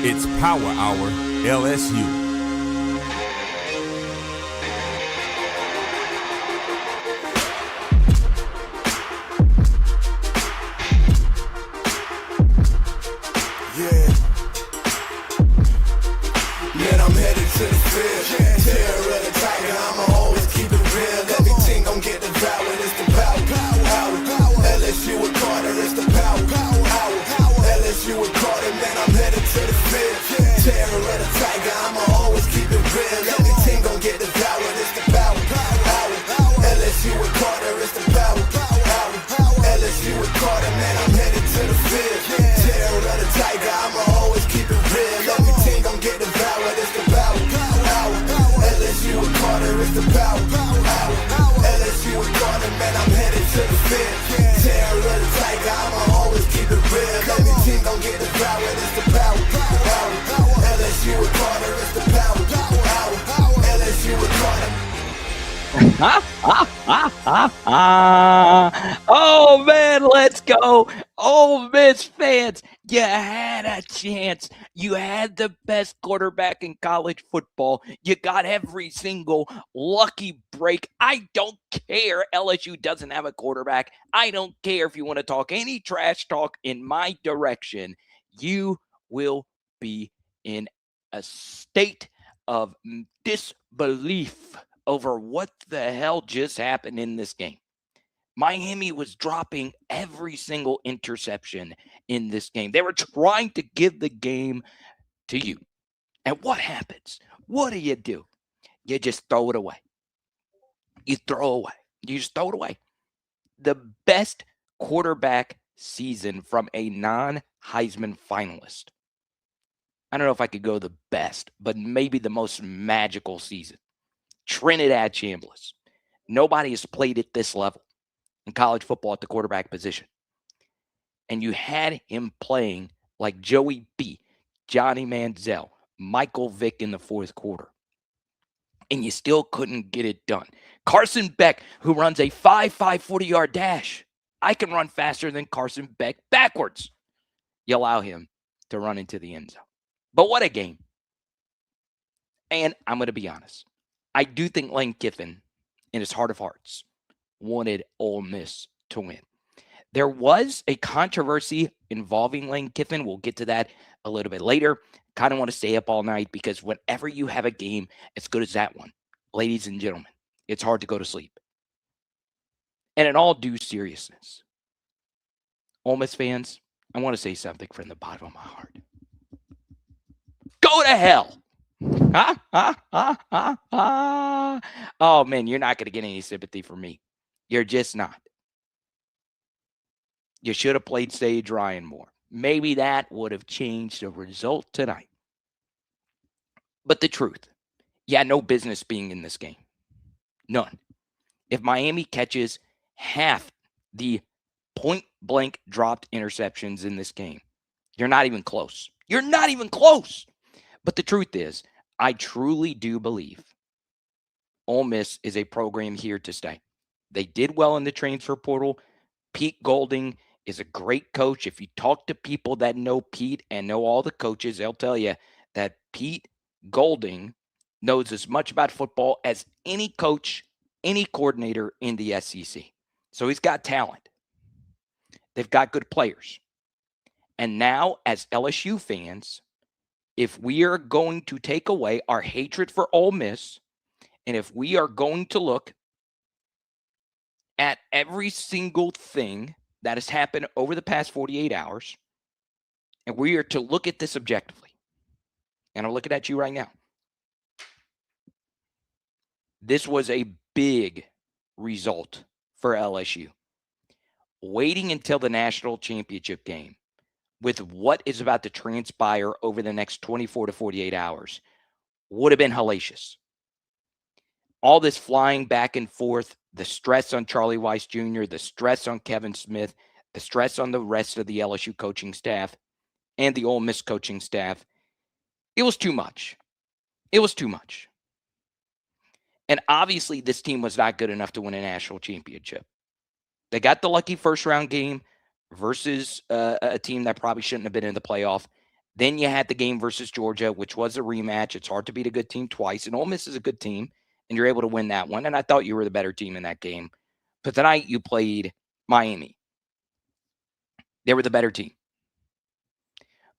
It's Power Hour LSU. Oh, man, let's go. Ole Miss fans, you had a chance. You had the best quarterback in college football. You got every single lucky break. I don't care LSU doesn't have a quarterback. I don't care if you want to talk any trash talk in my direction. You will be in a state of disbelief over what the hell just happened in this game. Miami was dropping every single interception in this game. They were trying to give the game to you. And what happens? What do? You just throw it away. You just throw it away. The best quarterback season from a non-Heisman finalist. I don't know if I could go the best, but maybe the most magical season. Trinidad Chambliss. Nobody has played at this level in college football at the quarterback position. And you had him playing like Joey B, Johnny Manziel, Michael Vick in the fourth quarter. And you still couldn't get it done. Carson Beck, who runs a 5.5 40-yard dash. I can run faster than Carson Beck backwards. You allow him to run into the end zone. But what a game. And I'm going to be honest. I do think Lane Kiffin, in his heart of hearts, wanted Ole Miss to win. There was a controversy involving Lane Kiffin. We'll get to that a little bit later. Kind of want to stay up all night because whenever you have a game as good as that one, ladies and gentlemen, it's hard to go to sleep. And in all due seriousness, Ole Miss fans, I want to say something from the bottom of my heart. Go to hell. Oh, man, you're not going to get any sympathy from me. You're just not. You should have played Sage Ryan more. Maybe that would have changed the result tonight. But the truth, you had no business being in this game. None. If Miami catches half the point-blank dropped interceptions in this game, you're not even close. You're not even close. But the truth is, I truly do believe Ole Miss is a program here to stay. They did well in the transfer portal. Pete Golding is a great coach. If you talk to people that know Pete and know all the coaches, they'll tell you that Pete Golding knows as much about football as any coach, any coordinator in the SEC. So he's got talent. They've got good players. And now, as LSU fans, if we are going to take away our hatred for Ole Miss, and if we are going to look at every single thing that has happened over the past 48 hours, and we are to look at this objectively, and I'm looking at you right now, this was a big result for LSU. Waiting until the national championship game with what is about to transpire over the next 24 to 48 hours would have been hellacious. All this flying back and forth, the stress on Charlie Weiss Jr., the stress on Kevin Smith, the stress on the rest of the LSU coaching staff and the Ole Miss coaching staff, it was too much. It was too much. And obviously this team was not good enough to win a national championship. They got the lucky first round game versus a team that probably shouldn't have been in the playoff. Then you had the game versus Georgia, which was a rematch. It's hard to beat a good team twice, and Ole Miss is a good team, and you're able to win that one. And I thought you were the better team in that game. But tonight you played Miami. They were the better team.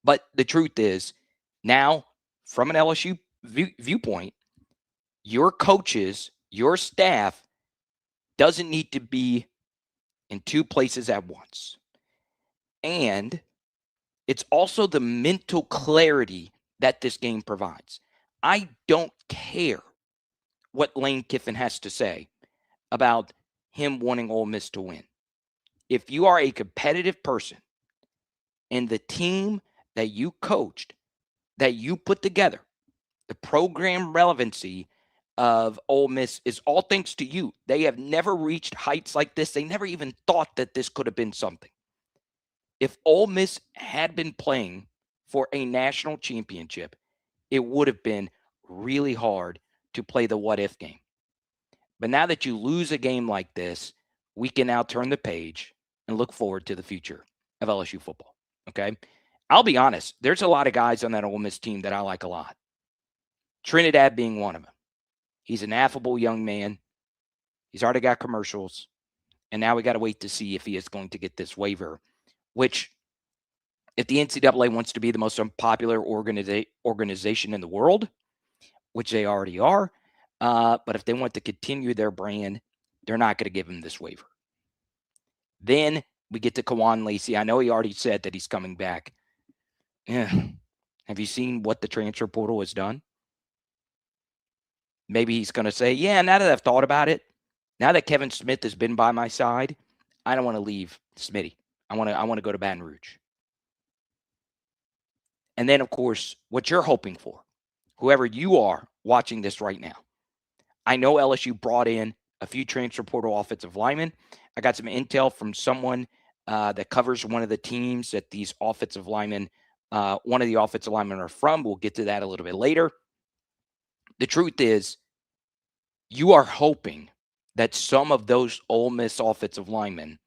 But the truth is, now from an LSU viewpoint, your coaches, your staff doesn't need to be in two places at once. And it's also the mental clarity that this game provides. I don't care what Lane Kiffin has to say about him wanting Ole Miss to win. If you are a competitive person and the team that you coached, that you put together, the program relevancy of Ole Miss is all thanks to you. They have never reached heights like this. They never even thought that this could have been something. If Ole Miss had been playing for a national championship, it would have been really hard to play the what-if game. But now that you lose a game like this, we can now turn the page and look forward to the future of LSU football, okay? I'll be honest, there's a lot of guys on that Ole Miss team that I like a lot. Trinidad being one of them. He's an affable young man. He's already got commercials. And now we got to wait to see if he is going to get this waiver, which if the NCAA wants to be the most unpopular organization in the world, which they already are, but if they want to continue their brand, they're not going to give him this waiver. Then we get to Kawan Lacey. I know he already said that he's coming back. Yeah. Have you seen what the transfer portal has done? Maybe he's going to say, yeah, now that I've thought about it, now that Kevin Smith has been by my side, I don't want to leave Smitty. I want to go to Baton Rouge. And then, of course, what you're hoping for, whoever you are watching this right now. I know LSU brought in a few transfer portal offensive linemen. I got some intel from someone that covers one of the teams that these offensive linemen, one of the offensive linemen are from. We'll get to that a little bit later. The truth is, you are hoping that some of those Ole Miss offensive linemen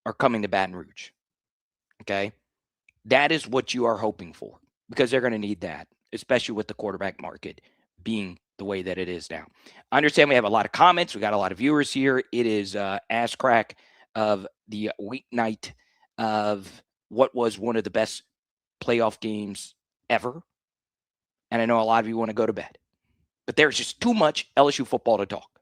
are coming to Baton Rouge. Okay? That is what you are hoping for because they're going to need that, especially with the quarterback market being the way that it is now. I understand we have a lot of comments. We got a lot of viewers here. It is ass crack of the weeknight of what was one of the best playoff games ever. And I know a lot of you want to go to bed. But there's just too much LSU football to talk.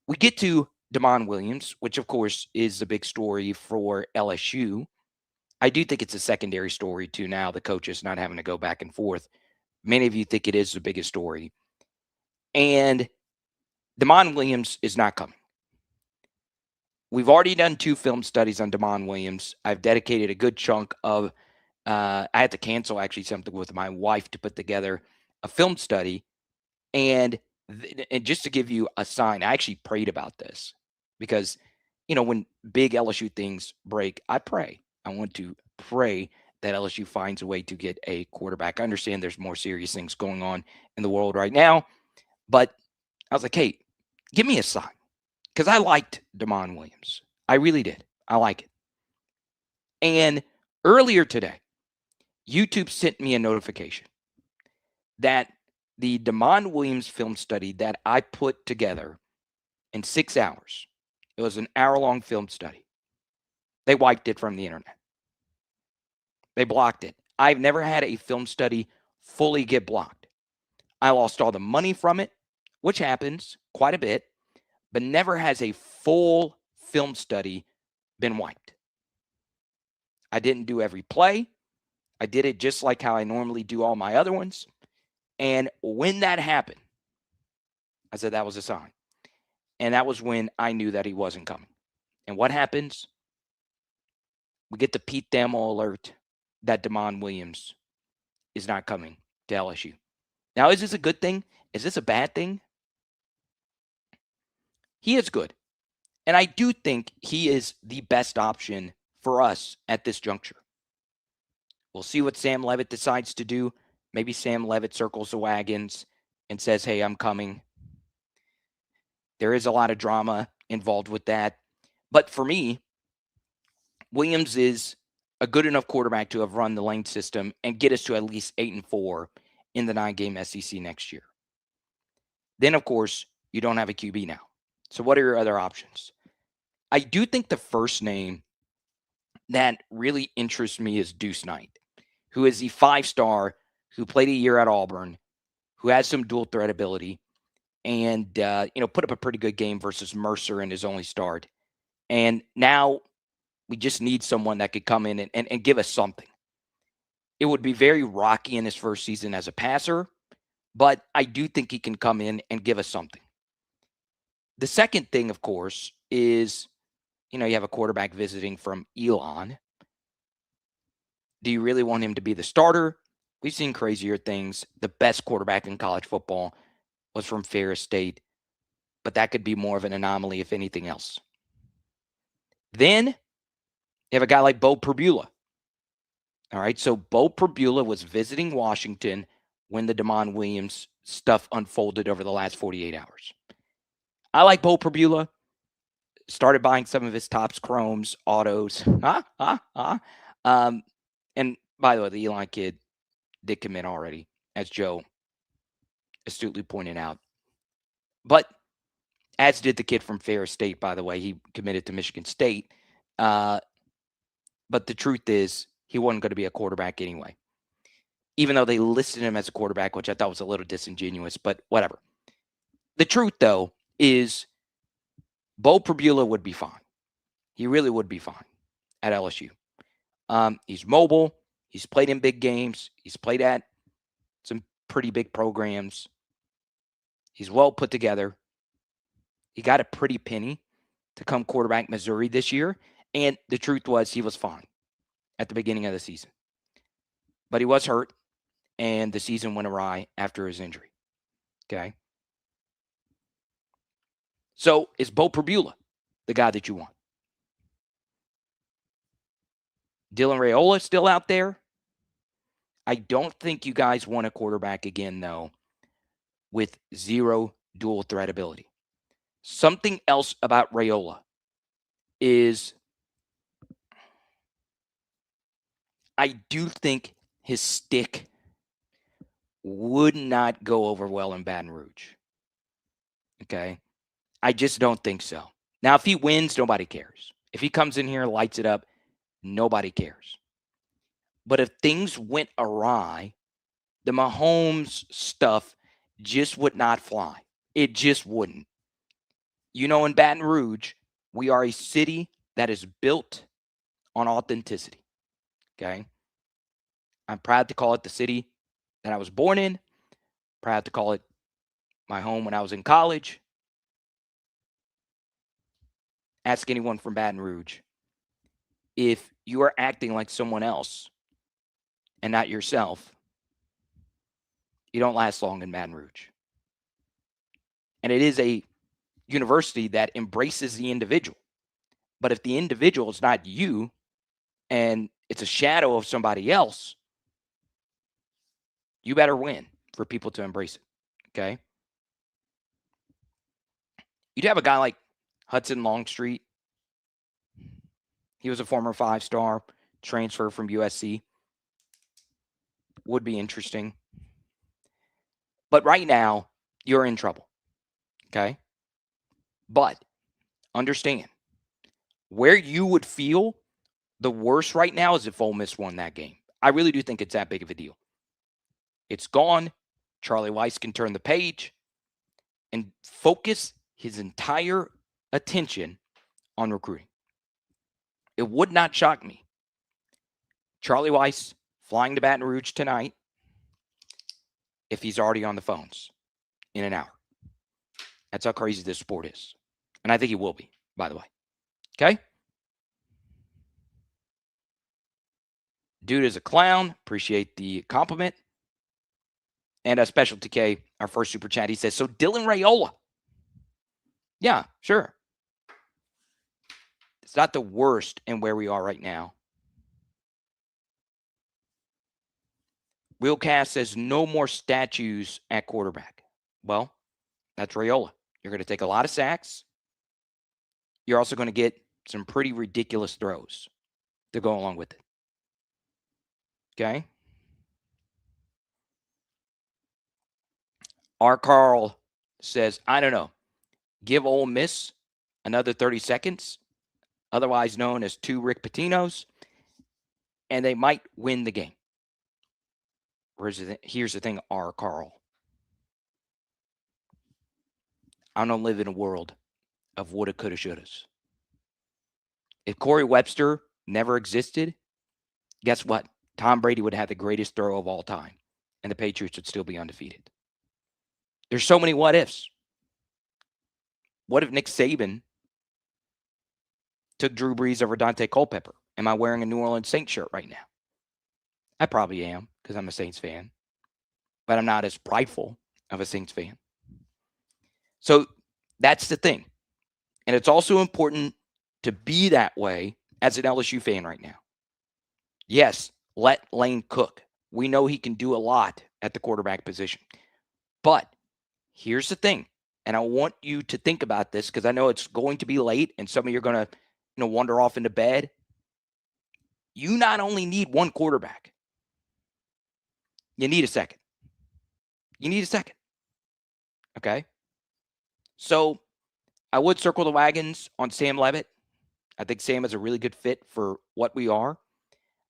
We get to Deman Williams, which, of course, is the big story for LSU. I do think it's a secondary story, too, now the coaches not having to go back and forth. Many of you think it is the biggest story. And Deman Williams is not coming. We've already done 2 film studies on Deman Williams. I've dedicated a good chunk of I had to cancel, actually, something with my wife to put together a film study. And just to give you a sign, I actually prayed about this because, when big LSU things break, I pray. I want to pray that LSU finds a way to get a quarterback. I understand there's more serious things going on in the world right now, but I was like, hey, give me a sign because I liked Deman Williams. I really did. I like it. And earlier today, YouTube sent me a notification that the Deman Williams film study that I put together in 6 hours, it was an hour-long film study. They wiped it from the internet. They blocked it. I've never had a film study fully get blocked. I lost all the money from it, which happens quite a bit, but never has a full film study been wiped. I didn't do every play. I did it just like how I normally do all my other ones. And when that happened, I said that was a sign. And that was when I knew that he wasn't coming. And what happens? We get the Pete Thamel alert that Deman Williams is not coming to LSU. Now, is this a good thing? Is this a bad thing? He is good. And I do think he is the best option for us at this juncture. We'll see what Sam Levitt decides to do. Maybe Sam Levitt circles the wagons and says, hey, I'm coming. There is a lot of drama involved with that. But for me, Williams is a good enough quarterback to have run the lane system and get us to at least 8-4 in the 9-game SEC next year. Then, of course, you don't have a QB now. So what are your other options? I do think the first name that really interests me is Deuce Knight, who is the 5-star who played a year at Auburn, who has some dual threat ability, and put up a pretty good game versus Mercer in his only start. And now we just need someone that could come in and give us something. It would be very rocky in his first season as a passer, but I do think he can come in and give us something. The second thing, of course, is, you have a quarterback visiting from Elon. Do you really want him to be the starter? We've seen crazier things. The best quarterback in college football was from Ferris State, but that could be more of an anomaly if anything else. Then you have a guy like Bo Perbula. All right, so Bo Perbula was visiting Washington when the Deman Williams stuff unfolded over the last 48 hours. I like Bo Perbula. Started buying some of his Topps Chromes, autos. And by the way, the Elon kid did commit already, as Joe astutely pointed out. But as did the kid from Ferris State, by the way. He committed to Michigan State. But the truth is, he wasn't going to be a quarterback anyway. Even though they listed him as a quarterback, which I thought was a little disingenuous, but whatever. The truth, though, is Bo Perbula would be fine. He really would be fine at LSU. He's mobile. He's played in big games. He's played at some pretty big programs. He's well put together. He got a pretty penny to come quarterback Missouri this year. And the truth was, he was fine at the beginning of the season. But he was hurt, and the season went awry after his injury. Okay? So is Bo Perbula the guy that you want? Dylan Raiola still out there? I don't think you guys want a quarterback again, though, with zero dual threat ability. Something else about Raiola is I do think his stick would not go over well in Baton Rouge. Okay? I just don't think so. Now, if he wins, nobody cares. If he comes in here and lights it up, nobody cares. But if things went awry, the Mahomes stuff just would not fly. It just wouldn't. In Baton Rouge, we are a city that is built on authenticity. Okay? I'm proud to call it the city that I was born in. Proud to call it my home when I was in college. Ask anyone from Baton Rouge. If you are acting like someone else and not yourself, you don't last long in Baton Rouge. And it is a university that embraces the individual. But if the individual is not you and it's a shadow of somebody else, you better win for people to embrace it. Okay? You'd have a guy like Hudson Longstreet. He was a former 5-star transfer from USC. Would be interesting. But right now, you're in trouble. Okay? But understand, where you would feel the worst right now is if Ole Miss won that game. I really do think it's that big of a deal. It's gone. Charlie Weiss can turn the page and focus his entire attention on recruiting. It would not shock me. Charlie Weiss flying to Baton Rouge tonight if he's already on the phones in an hour. That's how crazy this sport is. And I think he will be, by the way. Okay? Dude is a clown. Appreciate the compliment. And a special TK, our first super chat, he says, so Dylan Raiola. Yeah, sure. It's not the worst in where we are right now. Wheelcast says no more statues at quarterback. Well, that's Raiola. You're going to take a lot of sacks. You're also going to get some pretty ridiculous throws to go along with it. Okay. R. Carl says, I don't know. Give Ole Miss another 30 seconds, otherwise known as 2 Rick Pitino's, and they might win the game. Here's the thing, R. Carl. I don't live in a world of woulda, coulda, shouldas. If Corey Webster never existed, guess what? Tom Brady would have the greatest throw of all time, and the Patriots would still be undefeated. There's so many what ifs. What if Nick Saban took Drew Brees over Dante Culpepper? Am I wearing a New Orleans Saints shirt right now? I probably am because I'm a Saints fan, but I'm not as prideful of a Saints fan. So that's the thing. And it's also important to be that way as an LSU fan right now. Yes, let Lane cook. We know he can do a lot at the quarterback position. But here's the thing, and I want you to think about this because I know it's going to be late and some of you are going to wander off into bed. You not only need one quarterback, you need a second. You need a second. Okay? So I would circle the wagons on Sam Levitt. I think Sam is a really good fit for what we are.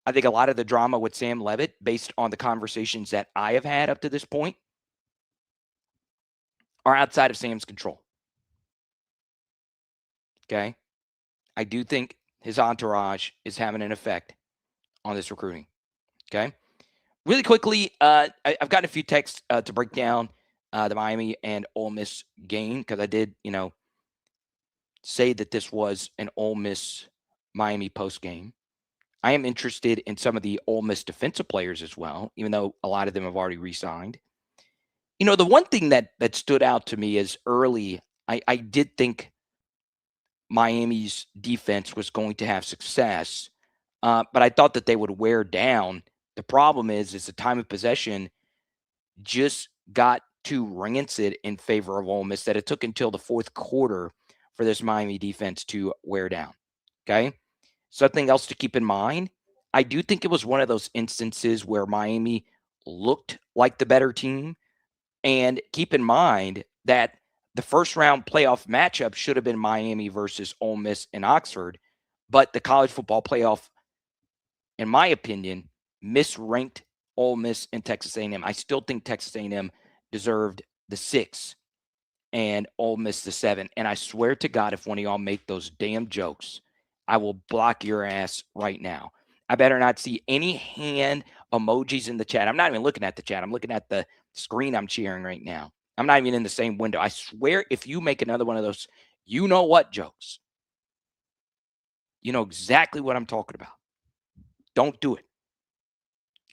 I think a lot of the drama with Sam Levitt, based on the conversations that I have had up to this point, are outside of Sam's control. Okay? I do think his entourage is having an effect on this recruiting. Okay? Really quickly, I've gotten a few texts to break down the Miami and Ole Miss game because I did, say that this was an Ole Miss Miami postgame. I am interested in some of the Ole Miss defensive players as well, even though a lot of them have already re-signed. The one thing that stood out to me is early, I did think Miami's defense was going to have success, but I thought that they would wear down. The problem is the time of possession just got too rancid in favor of Ole Miss that it took until the fourth quarter for this Miami defense to wear down. Okay. Something else to keep in mind. I do think it was one of those instances where Miami looked like the better team. And keep in mind that the first round playoff matchup should have been Miami versus Ole Miss in Oxford. But the college football playoff, in my opinion, misranked Ole Miss and Texas A&M. I still think Texas A&M deserved the 6 and Ole Miss the 7. And I swear to God, if one of y'all make those damn jokes, I will block your ass right now. I better not see any hand emojis in the chat. I'm not even looking at the chat. I'm looking at the screen I'm cheering right now. I'm not even in the same window. I swear if you make another one of those, you know what jokes. You know exactly what I'm talking about. Don't do it.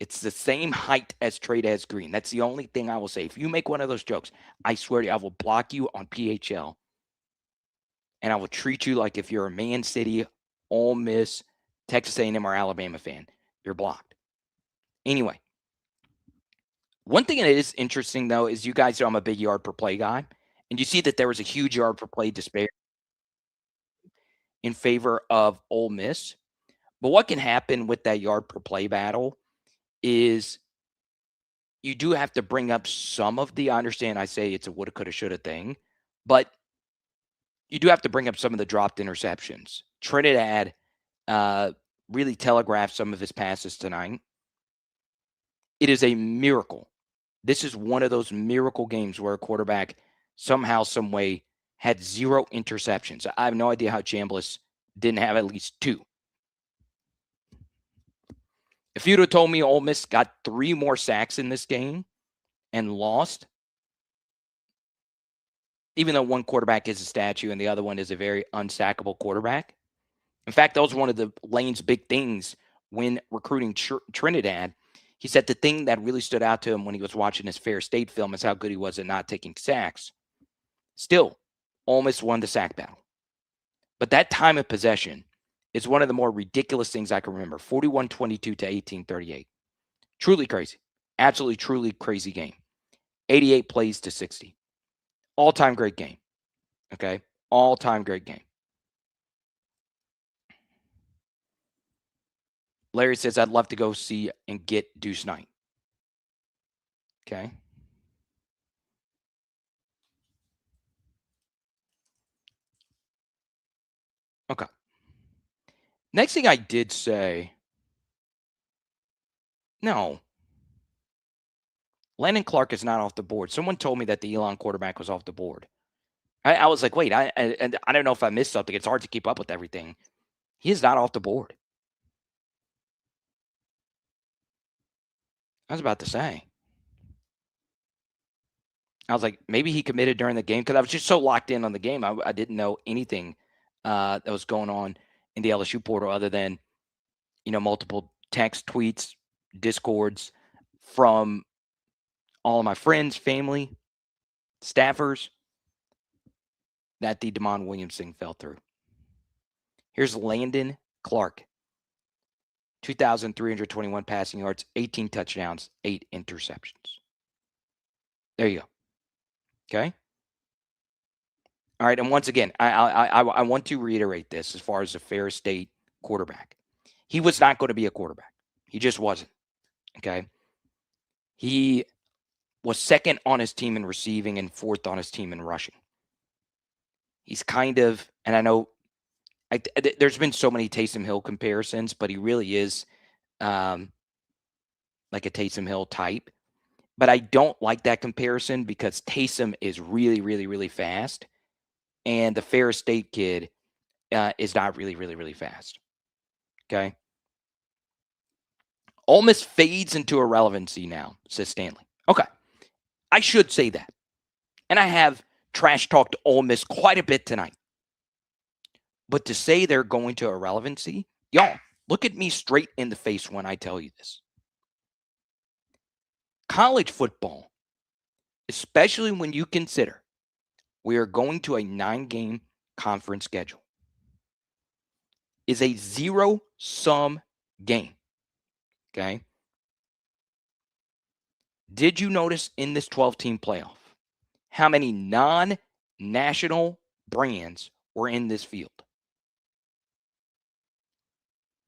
It's the same height as Trinidad Green. That's the only thing I will say. If you make one of those jokes, I swear to you, I will block you on PHL. And I will treat you like if you're a Man City, Ole Miss, Texas A&M, or Alabama fan. You're blocked. Anyway, one thing that is interesting, though, is you guys know I'm a big yard per play guy. And you see that there was a huge yard per play disparity in favor of Ole Miss. But what can happen with that yard per play battle is you do have to bring up some of the, I understand I say it's a woulda, coulda, shoulda thing, but you do have to bring up some of the dropped interceptions. Trinidad really telegraphed some of his passes tonight. It is a miracle. This is one of those miracle games where a quarterback somehow, some way had 0 interceptions. I have no idea how Chambliss didn't have at least 2. If you'd have told me Ole Miss got 3 more sacks in this game and lost, even though one quarterback is a statue and the other one is a very unsackable quarterback. In fact, that was one of the Lane's big things when recruiting Trinidad. He said the thing that really stood out to him when he was watching his Fair State film is how good he was at not taking sacks. Still, Ole Miss won the sack battle. But that time of possession is one of the more ridiculous things I can remember. 41-22 to 18-38. Truly crazy. Absolutely, truly crazy game. 88 plays to 60. All-time great game. Okay? All-time great game. Larry says, I'd love to go see and get Deuce Knight. Okay. Okay. Next thing I did say, no, Landon Clark is not off the board. Someone told me that the Elon quarterback was off the board. I was like, wait, I don't know if I missed something. It's hard to keep up with everything. He is not off the board. I was about to say. I was like, maybe he committed during the game because I was just so locked in on the game. I didn't know anything that was going on in the LSU portal other than, multiple text, tweets, discords from all of my friends, family, staffers that the Deman Williams thing fell through. Here's Landon Clark. 2,321 passing yards, 18 touchdowns, 8 interceptions. There you go. Okay. All right. And once again, I want to reiterate this as far as the Ferris State quarterback. He was not going to be a quarterback. He just wasn't. Okay. He was second on his team in receiving and fourth on his team in rushing. He's kind of, and I know there's been so many Taysom Hill comparisons, but he really is like a Taysom Hill type. But I don't like that comparison because Taysom is really, really, really fast. And the Ferris State kid is not really, really, really fast. Okay. Ole Miss fades into irrelevancy now, says Stanley. Okay. I should say that. And I have trash talked Ole Miss quite a bit tonight. But to say they're going to irrelevancy, y'all, look at me straight in the face when I tell you this. College football, especially when you consider we are going to a 9-game conference schedule, is a zero-sum game. Okay? Did you notice in this 12-team playoff how many non-national brands were in this field?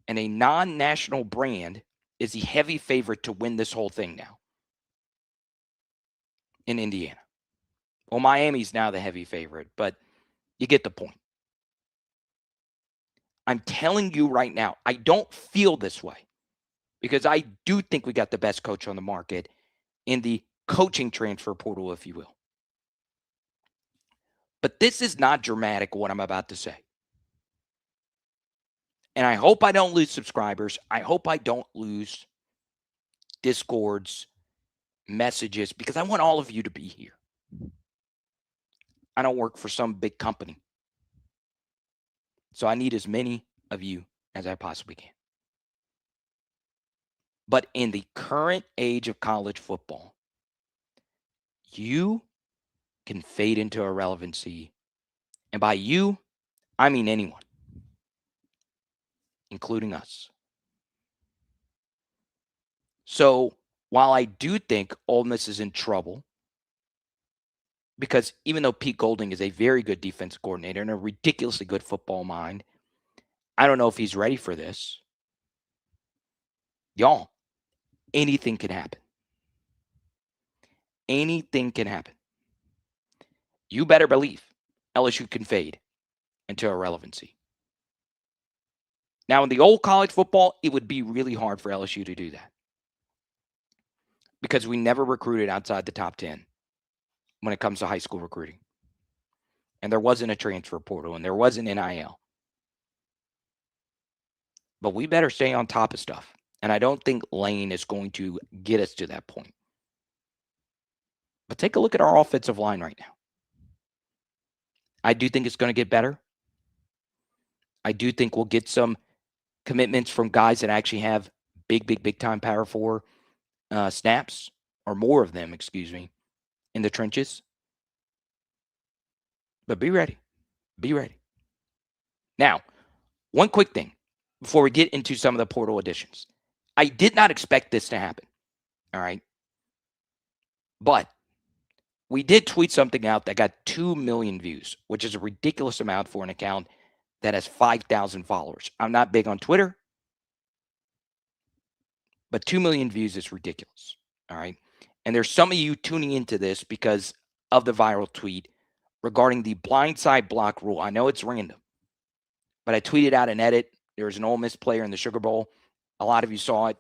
And a non-national brand is the heavy favorite to win this whole thing now in Indiana. Well, Miami's now the heavy favorite, but you get the point. I'm telling you right now, I don't feel this way because I do think we got the best coach on the market in the coaching transfer portal, if you will. But this is not dramatic, what I'm about to say. And I hope I don't lose subscribers. I hope I don't lose Discords, messages, because I want all of you to be here. I don't work for some big company. So I need as many of you as I possibly can. But in the current age of college football, you can fade into irrelevancy. And by you, I mean anyone, including us. So while I do think Ole Miss is in trouble, because even though Pete Golding is a very good defensive coordinator and a ridiculously good football mind, I don't know if he's ready for this. Y'all, anything can happen. Anything can happen. You better believe LSU can fade into irrelevancy. Now, in the old college football, it would be really hard for LSU to do that because we never recruited outside the top 10 when it comes to high school recruiting. And there wasn't a transfer portal and there wasn't NIL. But we better stay on top of stuff. And I don't think Lane is going to get us to that point. But take a look at our offensive line right now. I do think it's going to get better. I do think we'll get some commitments from guys that actually have big time Power 4 snaps, or more of them, in the trenches. But be ready. Be ready. Now, one quick thing before we get into some of the portal additions. I did not expect this to happen. All right. But we did tweet something out that got 2 million views, which is a ridiculous amount for an account that has 5,000 followers. I'm not big on Twitter. But 2 million views is ridiculous. All right. And there's some of you tuning into this because of the viral tweet regarding the blindside block rule. I know it's random, but I tweeted out an edit. There was an Ole Miss player in the Sugar Bowl. A lot of you saw it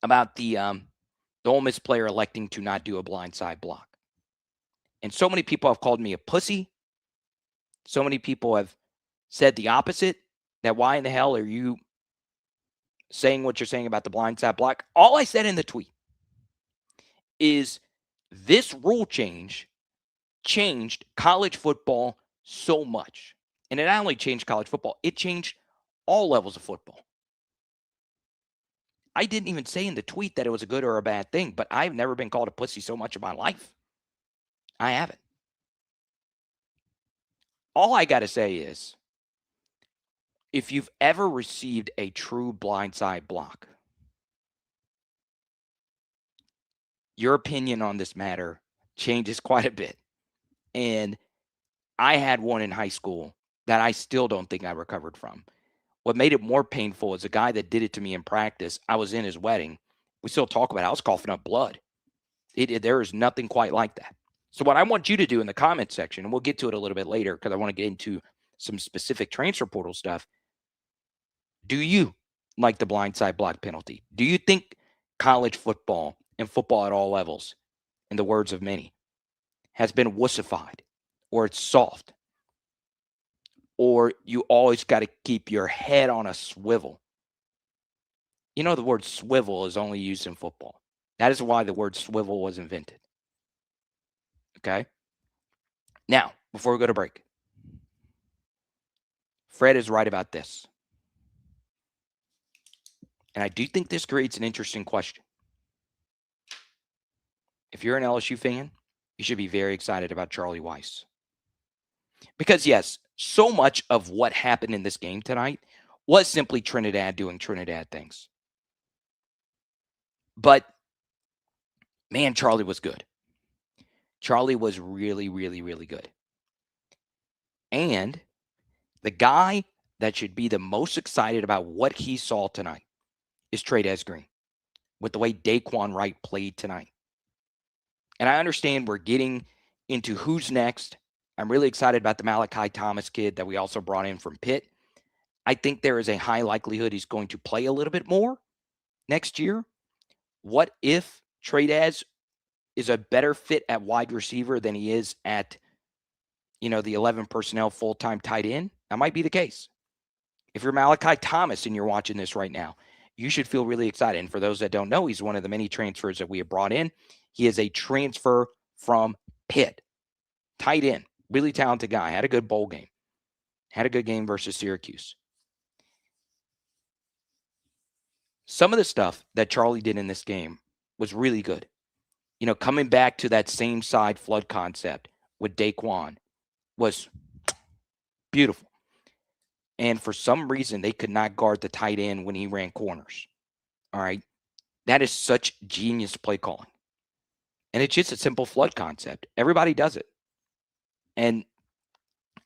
about the Ole Miss player electing to not do a blindside block. And so many people have called me a pussy. So many people have said the opposite, that why in the hell are you saying what you're saying about the blindside block? All I said in the tweet is this rule changed college football so much. And it not only changed college football, it changed all levels of football. I didn't even say in the tweet that it was a good or a bad thing, but I've never been called a pussy so much in my life. I haven't. All I got to say is, if you've ever received a true blindside block, your opinion on this matter changes quite a bit. And I had one in high school that I still don't think I recovered from. What made it more painful is a guy that did it to me in practice. I was in his wedding. We still talk about it. I was coughing up blood. There is nothing quite like that. So what I want you to do in the comment section, and we'll get to it a little bit later because I want to get into some specific transfer portal stuff. Do you like the blindside block penalty? Do you think college football and football at all levels, in the words of many, has been wussified, or it's soft, or you always got to keep your head on a swivel? You know, the word swivel is only used in football. That is why the word swivel was invented. Okay? Now, before we go to break, Fred is right about this. And I do think this creates an interesting question. If you're an LSU fan, you should be very excited about Charlie Weis. Because, yes, so much of what happened in this game tonight was simply Trinidad doing Trinidad things. But, man, Charlie was good. Charlie was really, really, really good. And the guy that should be the most excited about what he saw tonight is Trinidad Green, with the way Daquan Wright played tonight. And I understand we're getting into who's next. I'm really excited about the Malachi Thomas kid that we also brought in from Pitt. I think there is a high likelihood he's going to play a little bit more next year. What if Trinidad is a better fit at wide receiver than he is at, the 11 personnel full-time tight end? That might be the case. If you're Malachi Thomas and you're watching this right now, you should feel really excited. And for those that don't know, he's one of the many transfers that we have brought in. He is a transfer from Pitt. Tight end. Really talented guy. Had a good bowl game. Had a good game versus Syracuse. Some of the stuff that Charlie did in this game was really good. Coming back to that same side flood concept with Daquan was beautiful. And for some reason, they could not guard the tight end when he ran corners. All right. That is such genius play calling. And it's just a simple flood concept. Everybody does it. And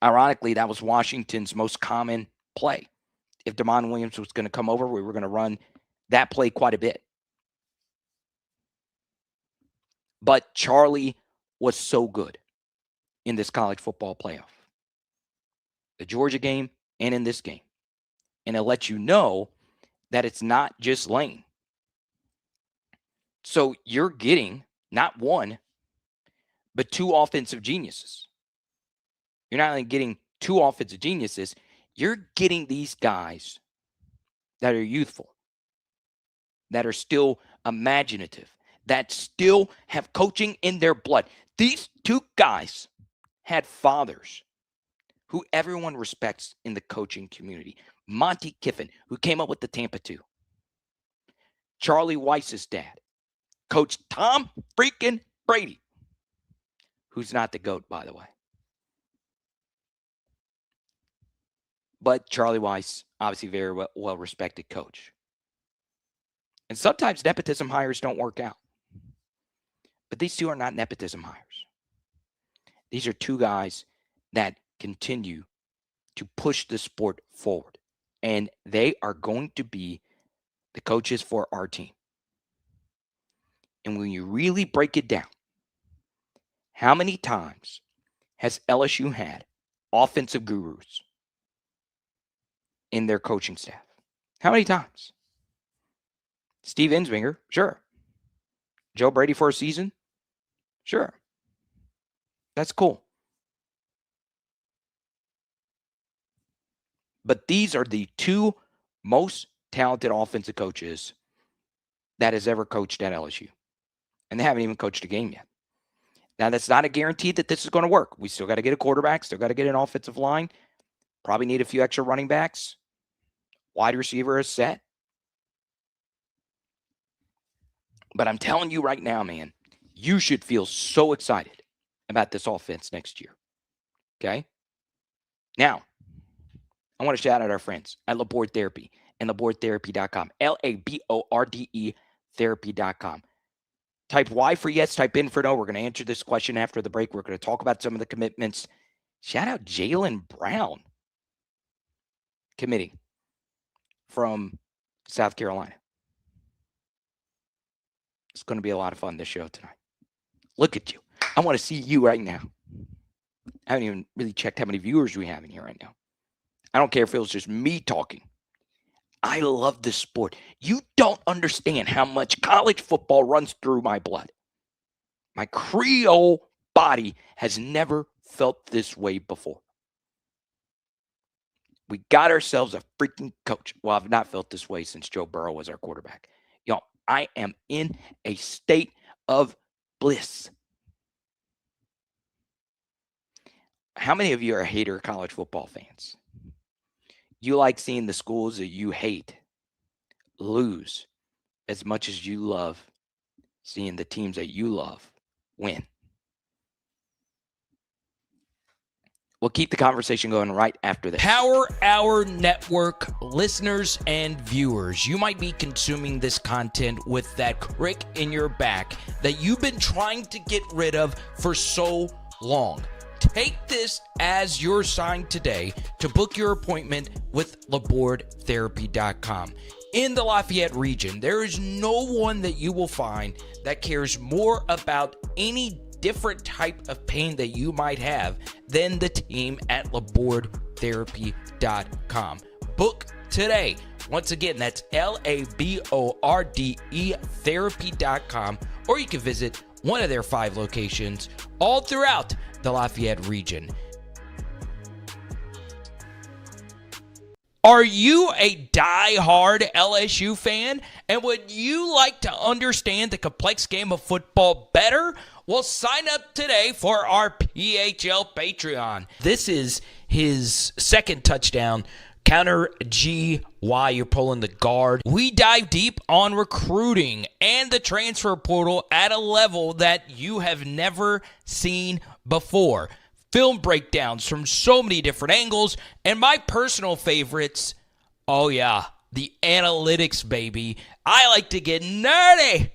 ironically, that was Washington's most common play. If Deman Williams was going to come over, we were going to run that play quite a bit. But Charlie was so good in this college football playoff. The Georgia game and in this game. And it lets you know that it's not just Lane. So you're getting not one, but two offensive geniuses. You're not only getting two offensive geniuses, you're getting these guys that are youthful, that are still imaginative, that still have coaching in their blood. These two guys had fathers who everyone respects in the coaching community. Monty Kiffin, who came up with the Tampa 2. Charlie Weis's dad, Coach Tom freaking Brady, who's not the GOAT, by the way. But Charlie Weis, obviously very well-respected coach. And sometimes nepotism hires don't work out. But these two are not nepotism hires. These are two guys that continue to push the sport forward. And they are going to be the coaches for our team. And when you really break it down, how many times has LSU had offensive gurus in their coaching staff? How many times? Steve Ensminger, sure. Joe Brady for a season? Sure. That's cool. But these are the two most talented offensive coaches that has ever coached at LSU. And they haven't even coached a game yet. Now, that's not a guarantee that this is going to work. We still got to get a quarterback, still got to get an offensive line, probably need a few extra running backs. Wide receiver is set. But I'm telling you right now, man, you should feel so excited about this offense next year. Okay? Now, I want to shout out our friends at Laborde Therapy and LabordeTherapy.com. LABORDE Therapy.com. Type Y for yes, type in for no. We're going to answer this question after the break. We're going to talk about some of the commitments. Shout out Jaylen Brown, committing from South Carolina. It's going to be a lot of fun, this show tonight. Look at you. I want to see you right now. I haven't even really checked how many viewers we have in here right now. I don't care if it was just me talking. I love this sport. You don't understand how much college football runs through my blood. My Creole body has never felt this way before. We got ourselves a freaking coach. Well, I've not felt this way since Joe Burrow was our quarterback. Y'all, I am in a state of bliss. How many of you are hater college football fans? You like seeing the schools that you hate lose as much as you love seeing the teams that you love win. We'll keep the conversation going right after this. Power Hour Network listeners and viewers, you might be consuming this content with that crick in your back that you've been trying to get rid of for so long. Take this as your sign today to book your appointment with LabordeTherapy.com. In the Lafayette region, there is no one that you will find that cares more about any different type of pain that you might have than the team at LabordeTherapy.com. Book today. Once again, that's LABORDE Therapy.com, or you can visit one of their 5 locations all throughout the Lafayette region. Are you a die-hard LSU fan? And would you like to understand the complex game of football better? Well, sign up today for our PHL Patreon. This is his second touchdown. Counter G while you're pulling the guard. We dive deep on recruiting and the transfer portal at a level that you have never seen before. Film breakdowns from so many different angles, and my personal favorites, oh yeah, the analytics, baby. I like to get nerdy.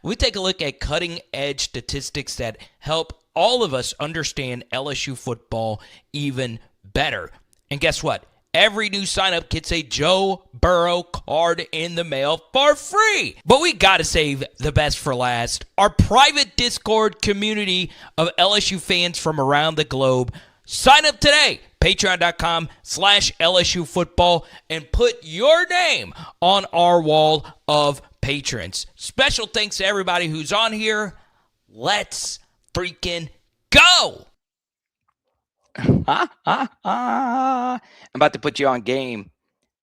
We take a look at cutting-edge statistics that help all of us understand LSU football even better. And guess what? Every new sign-up gets a Joe Burrow card in the mail for free. But we got to save the best for last. Our private Discord community of LSU fans from around the globe. Sign up today. Patreon.com/LSU football and put your name on our wall of patrons. Special thanks to everybody who's on here. Let's freaking go. I'm about to put you on game.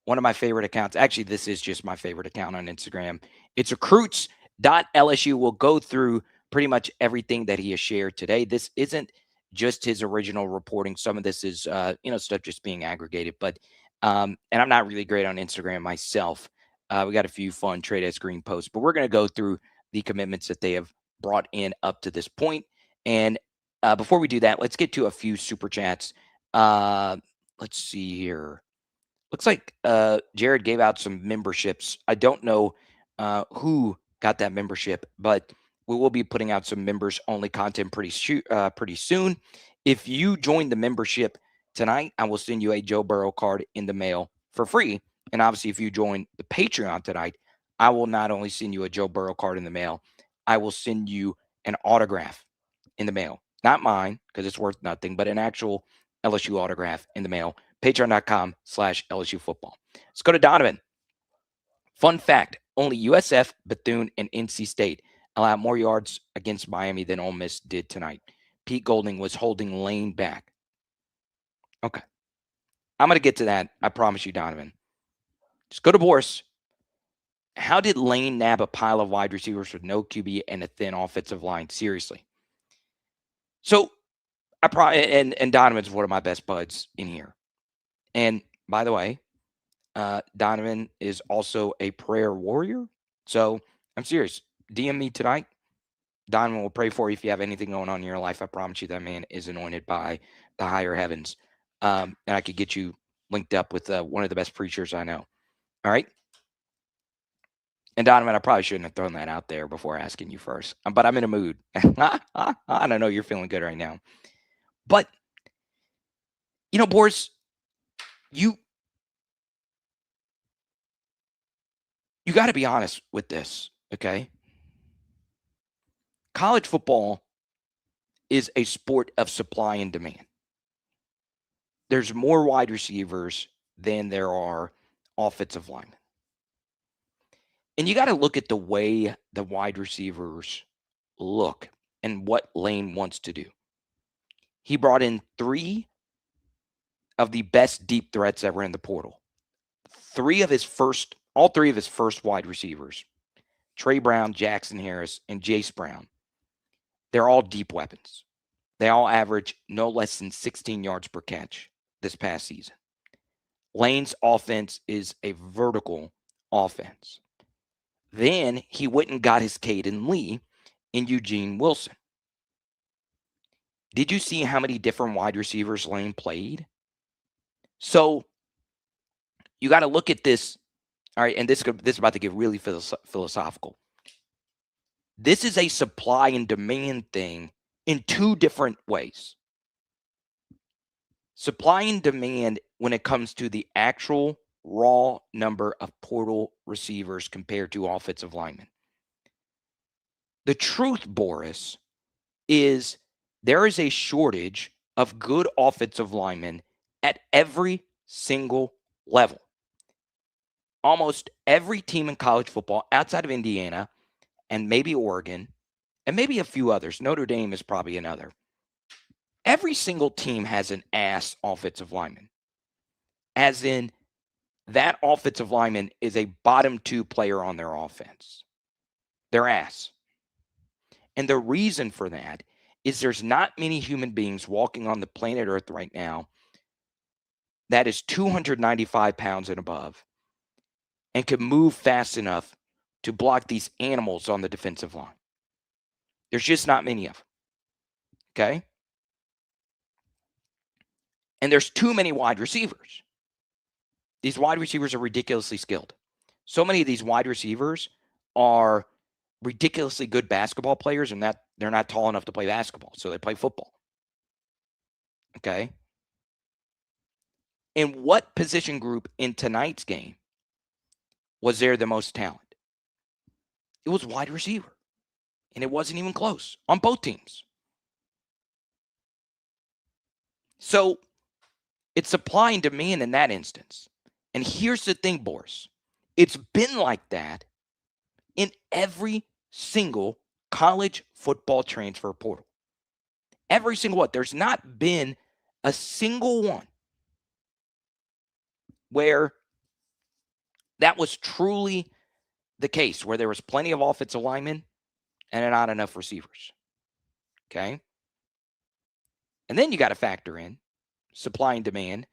One of my favorite accounts. Actually, this is just my favorite account on Instagram. It's recruits.lsu. We'll go through pretty much everything that he has shared today. This isn't just his original reporting. Some of this is, stuff just being aggregated. But, and I'm not really great on Instagram myself. We got a few fun trade at screen posts, but we're going to go through the commitments that they have brought in up to this point. And before we do that, let's get to a few super chats. Let's see here. Looks like Jared gave out some memberships. I don't know who got that membership, but we will be putting out some members-only content pretty soon. If you join the membership tonight, I will send you a Joe Burrow card in the mail for free And obviously, if you join the Patreon tonight, I will not only send you a Joe Burrow card in the mail, I will send you an autograph in the mail. Not mine, because it's worth nothing, but an actual LSU autograph in the mail. Patreon.com/LSU football. Let's go to Donovan. Fun fact, only USF, Bethune, and NC State allowed more yards against Miami than Ole Miss did tonight. Pete Golding was holding Lane back. Okay. I'm going to get to that. I promise you, Donovan. Just go to Boris. How did Lane nab a pile of wide receivers with no QB and a thin offensive line? Seriously. So, and Donovan's one of my best buds in here. And by the way, Donovan is also a prayer warrior. So I'm serious. DM me tonight. Donovan will pray for you if you have anything going on in your life. I promise you that man is anointed by the higher heavens. And I could get you linked up with one of the best preachers I know. All right. And Donovan, I probably shouldn't have thrown that out there before asking you first, but I'm in a mood. I don't know. You're feeling good right now. But, Boris, you got to be honest with this, okay? College football is a sport of supply and demand. There's more wide receivers than there are offensive linemen. And you got to look at the way the wide receivers look and what Lane wants to do. He brought in 3 of the best deep threats ever in the portal. All 3 of his first wide receivers, Trey Brown, Jackson Harris, and Jace Brown, they're all deep weapons. They all average no less than 16 yards per catch this past season. Lane's offense is a vertical offense. Then he went and got his Caden Lee in Eugene Wilson. Did you see how many different wide receivers Lane played? So you got to look at this. All right, and this is about to get really philosophical. This is a supply and demand thing in 2 different ways. Supply and demand when it comes to the actual raw number of portal receivers compared to offensive linemen. The truth, Boris, is there is a shortage of good offensive linemen at every single level. Almost every team in college football outside of Indiana and maybe Oregon and maybe a few others, Notre Dame is probably another. Every single team has an ass offensive lineman. As in, that offensive lineman is a bottom 2 player on their offense. Their ass. And the reason for that is there's not many human beings walking on the planet Earth right now that is 295 pounds and above and can move fast enough to block these animals on the defensive line. There's just not many of them. Okay? And there's too many wide receivers. These wide receivers are ridiculously skilled. So many of these wide receivers are ridiculously good basketball players, and that they're not tall enough to play basketball, so they play football. Okay? In what position group in tonight's game was there the most talent? It was wide receiver. And it wasn't even close on both teams. So it's supply and demand in that instance. And here's the thing, Boris. It's been like that in every single college football transfer portal. Every single one. There's not been a single one where that was truly the case, where there was plenty of offensive linemen and not enough receivers. Okay? And then you got to factor in supply and demand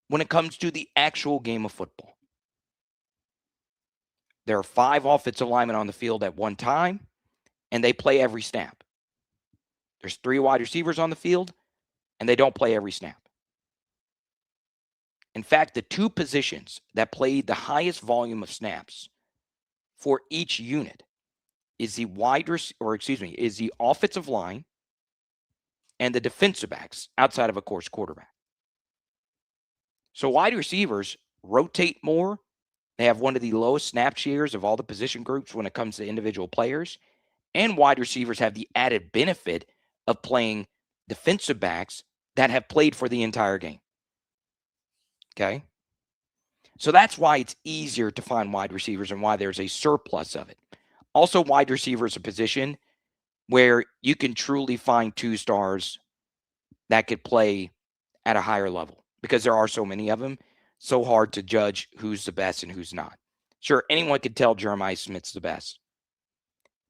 when it comes to the actual game of football. There are 5 offensive linemen on the field at one time, and they play every snap. There's 3 wide receivers on the field, and they don't play every snap. In fact, the 2 positions that played the highest volume of snaps for each unit is the is the offensive line and the defensive backs outside of, of course, quarterback. So wide receivers rotate more They have one of the lowest snap shares of all the position groups when it comes to individual players. And wide receivers have the added benefit of playing defensive backs that have played for the entire game. Okay? So that's why it's easier to find wide receivers and why there's a surplus of it. Also, wide receiver is a position where you can truly find 2-stars that could play at a higher level because there are so many of them. So hard to judge who's the best and who's not. Sure, anyone could tell Jeremiah Smith's the best.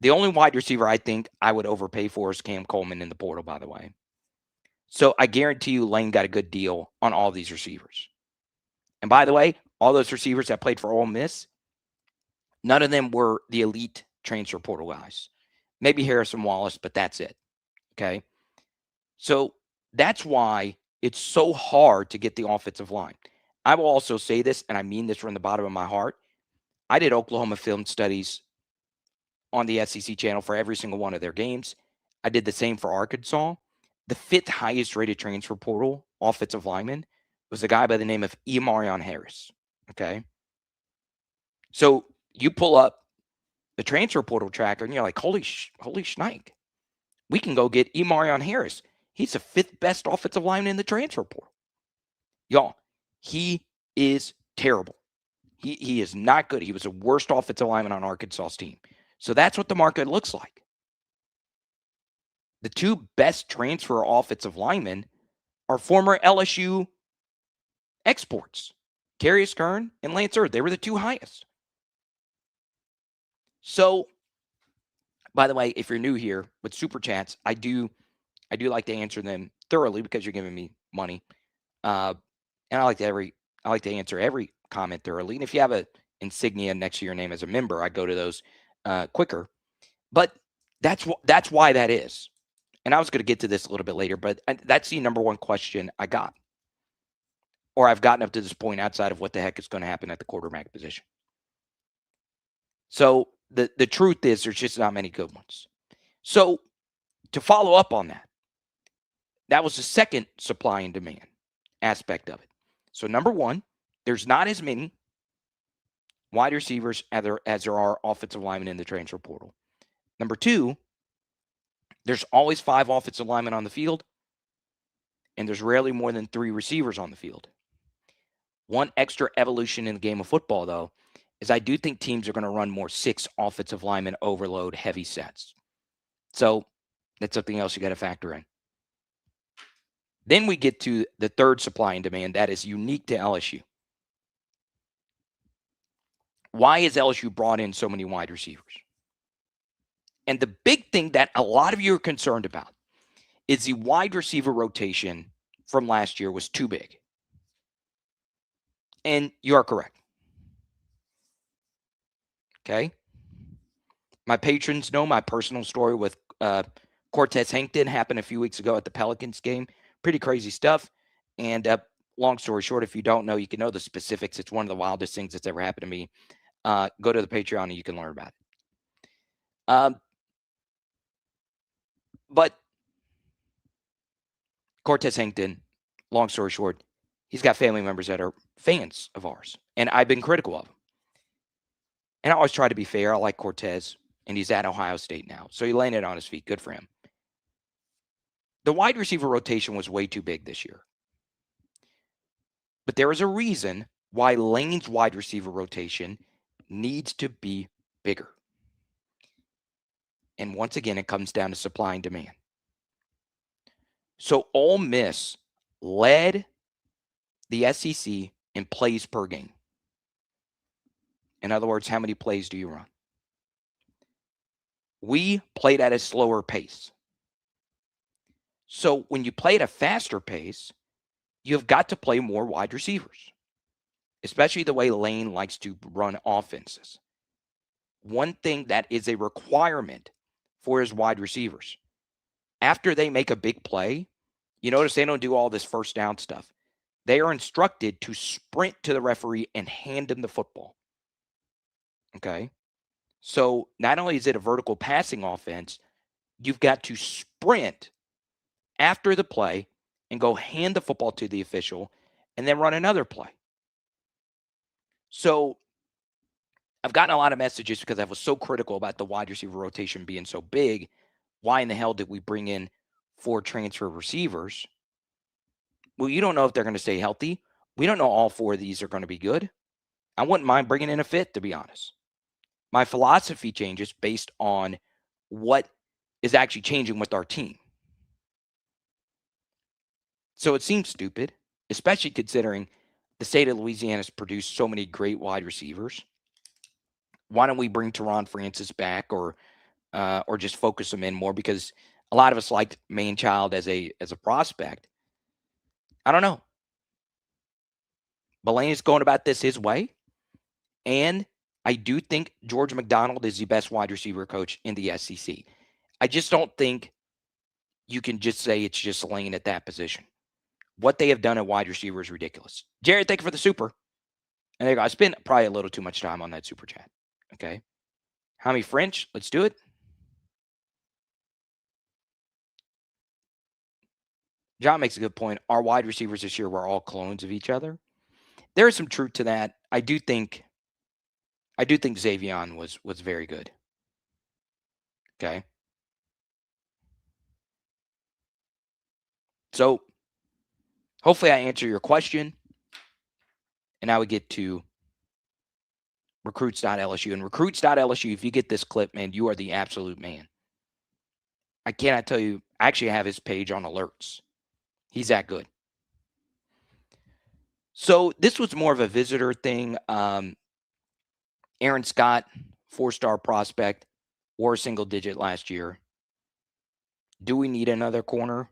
The only wide receiver I think I would overpay for is Cam Coleman in the portal, by the way. So I guarantee you Lane got a good deal on all these receivers. And by the way, all those receivers that played for Ole Miss, none of them were the elite transfer portal guys. Maybe Harrison Wallace, but that's it. Okay? So that's why it's so hard to get the offensive line. I will also say this, and I mean this from the bottom of my heart. I did Oklahoma film studies on the SEC channel for every single one of their games. I did the same for Arkansas. The 5th highest rated transfer portal offensive lineman was a guy by the name of Emarion Harris. Okay. So you pull up the transfer portal tracker and you're like, holy shnikes. We can go get Emarion Harris. He's the 5th best offensive lineman in the transfer portal. Y'all, he is terrible. He is not good. He was the worst offensive lineman on Arkansas's team. So that's what the market looks like. The 2 best transfer offensive linemen are former LSU exports, Carius Kern and Lance Earth. They were the 2 highest. So, by the way, if you're new here with Super Chats, I do like to answer them thoroughly because you're giving me money. And I like to answer every comment thoroughly. And if you have an insignia next to your name as a member, I go to those quicker. But that's why that is. And I was going to get to this a little bit later, but that's the number one question I got. Or I've gotten up to this point outside of what the heck is going to happen at the quarterback position. So the truth is there's just not many good ones. So to follow up on that was the second supply and demand aspect of it. So number one, there's not as many wide receivers as there are offensive linemen in the transfer portal. Number two, there's always 5 offensive linemen on the field, and there's rarely more than 3 receivers on the field. One extra evolution in the game of football, though, is I do think teams are going to run more 6 offensive lineman overload heavy sets. So that's something else you got to factor in. Then we get to the third supply and demand that is unique to LSU. Why has LSU brought in so many wide receivers? And the big thing that a lot of you are concerned about is the wide receiver rotation from last year was too big. And you are correct. Okay? My patrons know my personal story with Cortez Hankton happened a few weeks ago at the Pelicans game. Pretty crazy stuff. And long story short, if you don't know, you can know the specifics. It's one of the wildest things that's ever happened to me. Go to the Patreon and you can learn about it. But Cortez Hankton, long story short, he's got family members that are fans of ours. And I've been critical of him. And I always try to be fair. I like Cortez, and he's at Ohio State now. So he landed on his feet. Good for him. The wide receiver rotation was way too big this year. But there is a reason why Lane's wide receiver rotation needs to be bigger. And once again, it comes down to supply and demand. So Ole Miss led the SEC in plays per game. In other words, how many plays do you run? We played at a slower pace. So when you play at a faster pace, you've got to play more wide receivers, especially the way Lane likes to run offenses. One thing that is a requirement for his wide receivers, after they make a big play, you notice they don't do all this first down stuff. They are instructed to sprint to the referee and hand him the football. Okay? So not only is it a vertical passing offense, you've got to sprint after the play and go hand the football to the official and then run another play. So I've gotten a lot of messages because I was so critical about the wide receiver rotation being so big. Why in the hell did we bring in 4 transfer receivers? Well, you don't know if they're going to stay healthy. We don't know all 4 of these are going to be good. I wouldn't mind bringing in a 5th, to be honest. My philosophy changes based on what is actually changing with our team. So it seems stupid, especially considering the state of Louisiana has produced so many great wide receivers. Why don't we bring Teron Francis back or just focus him in more? Because a lot of us liked Manchild as a prospect. I don't know. Belaine is going about this his way. And I do think George McDonald is the best wide receiver coach in the SEC. I just don't think you can just say it's just Lane at that position. What they have done at wide receiver is ridiculous. Jared, thank you for the super. And there you go. I spent probably a little too much time on that super chat. Okay. Hami French, let's do it. John makes a good point. Our wide receivers this year were all clones of each other. There is some truth to that. I do think Xavion was very good. Okay. So hopefully I answer your question. And now we get to recruits.lsu. And recruits.lsu, if you get this clip, man, you are the absolute man. I cannot tell you, I actually have his page on alerts. He's that good. So this was more of a visitor thing. Aaron Scott, 4-star prospect, wore a single digit last year. Do we need another corner?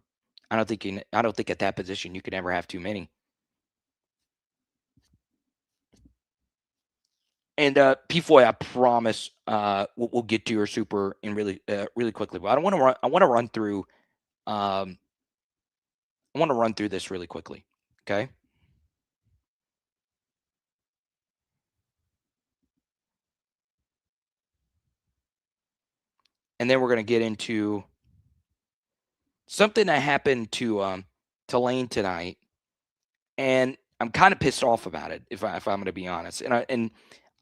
I don't think at that position you can ever have too many. And P-Foy, I promise we'll get to your super in really quickly. But I want to run through this really quickly. Okay. And then we're going to get into something that happened to Lane tonight, and I'm kind of pissed off about it if I'm going to be honest. And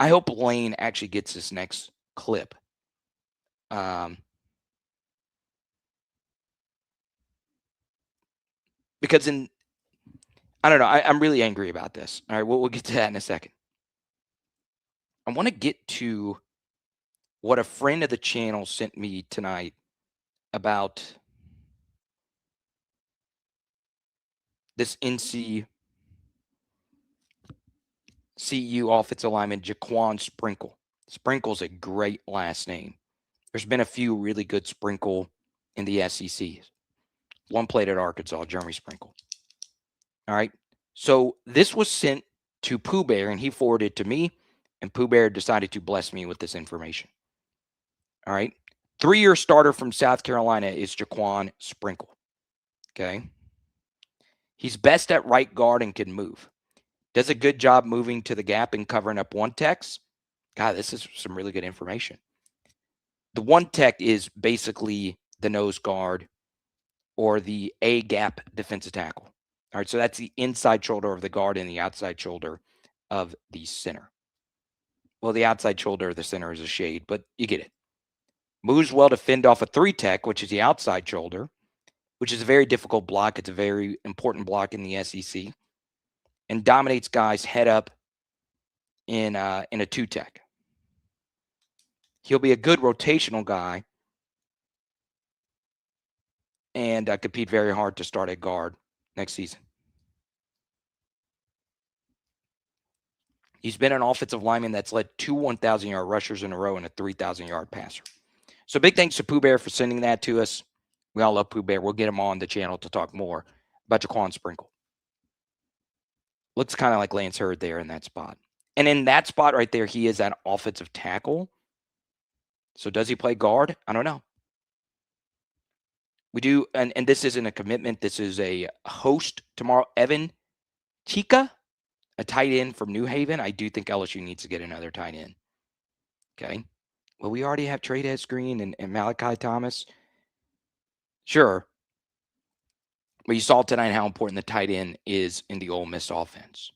I hope Lane actually gets this next clip. Because I don't know, I'm really angry about this. All right, we'll get to that in a second. I want to get to what a friend of the channel sent me tonight about this NC CU offensive lineman, Jaquan Sprinkle. Sprinkle's a great last name. There's been a few really good Sprinkle in the SEC. One played at Arkansas, Jeremy Sprinkle. All right. So this was sent to Pooh Bear, and he forwarded it to me, and Pooh Bear decided to bless me with this information. All right. 3-year starter from South Carolina is Jaquan Sprinkle. Okay. He's best at right guard and can move. Does a good job moving to the gap and covering up one techs. God, this is some really good information. The one tech is basically the nose guard or the A gap defensive tackle. All right, so that's the inside shoulder of the guard and the outside shoulder of the center. Well, the outside shoulder of the center is a shade, but you get it. Moves well to fend off a 3 tech, which is the outside shoulder, which is a very difficult block. It's a very important block in the SEC, and dominates guys head up in a 2 tech. He'll be a good rotational guy and compete very hard to start at guard next season. He's been an offensive lineman that's led 2 1,000-yard rushers in a row and a 3,000-yard passer. So big thanks to Pooh Bear for sending that to us. We all love Pooh Bear. We'll get him on the channel to talk more about Jaquan Sprinkle. Looks kind of like Lance Hurd there in that spot. And in that spot right there, he is an offensive tackle. So does he play guard? I don't know. We do, and this isn't a commitment. This is a host tomorrow. Evan Chica, a tight end from New Haven. I do think LSU needs to get another tight end. Okay. Well, we already have Trades Green and Malachi Thomas. Sure. But you saw tonight how important the tight end is in the Ole Miss offense.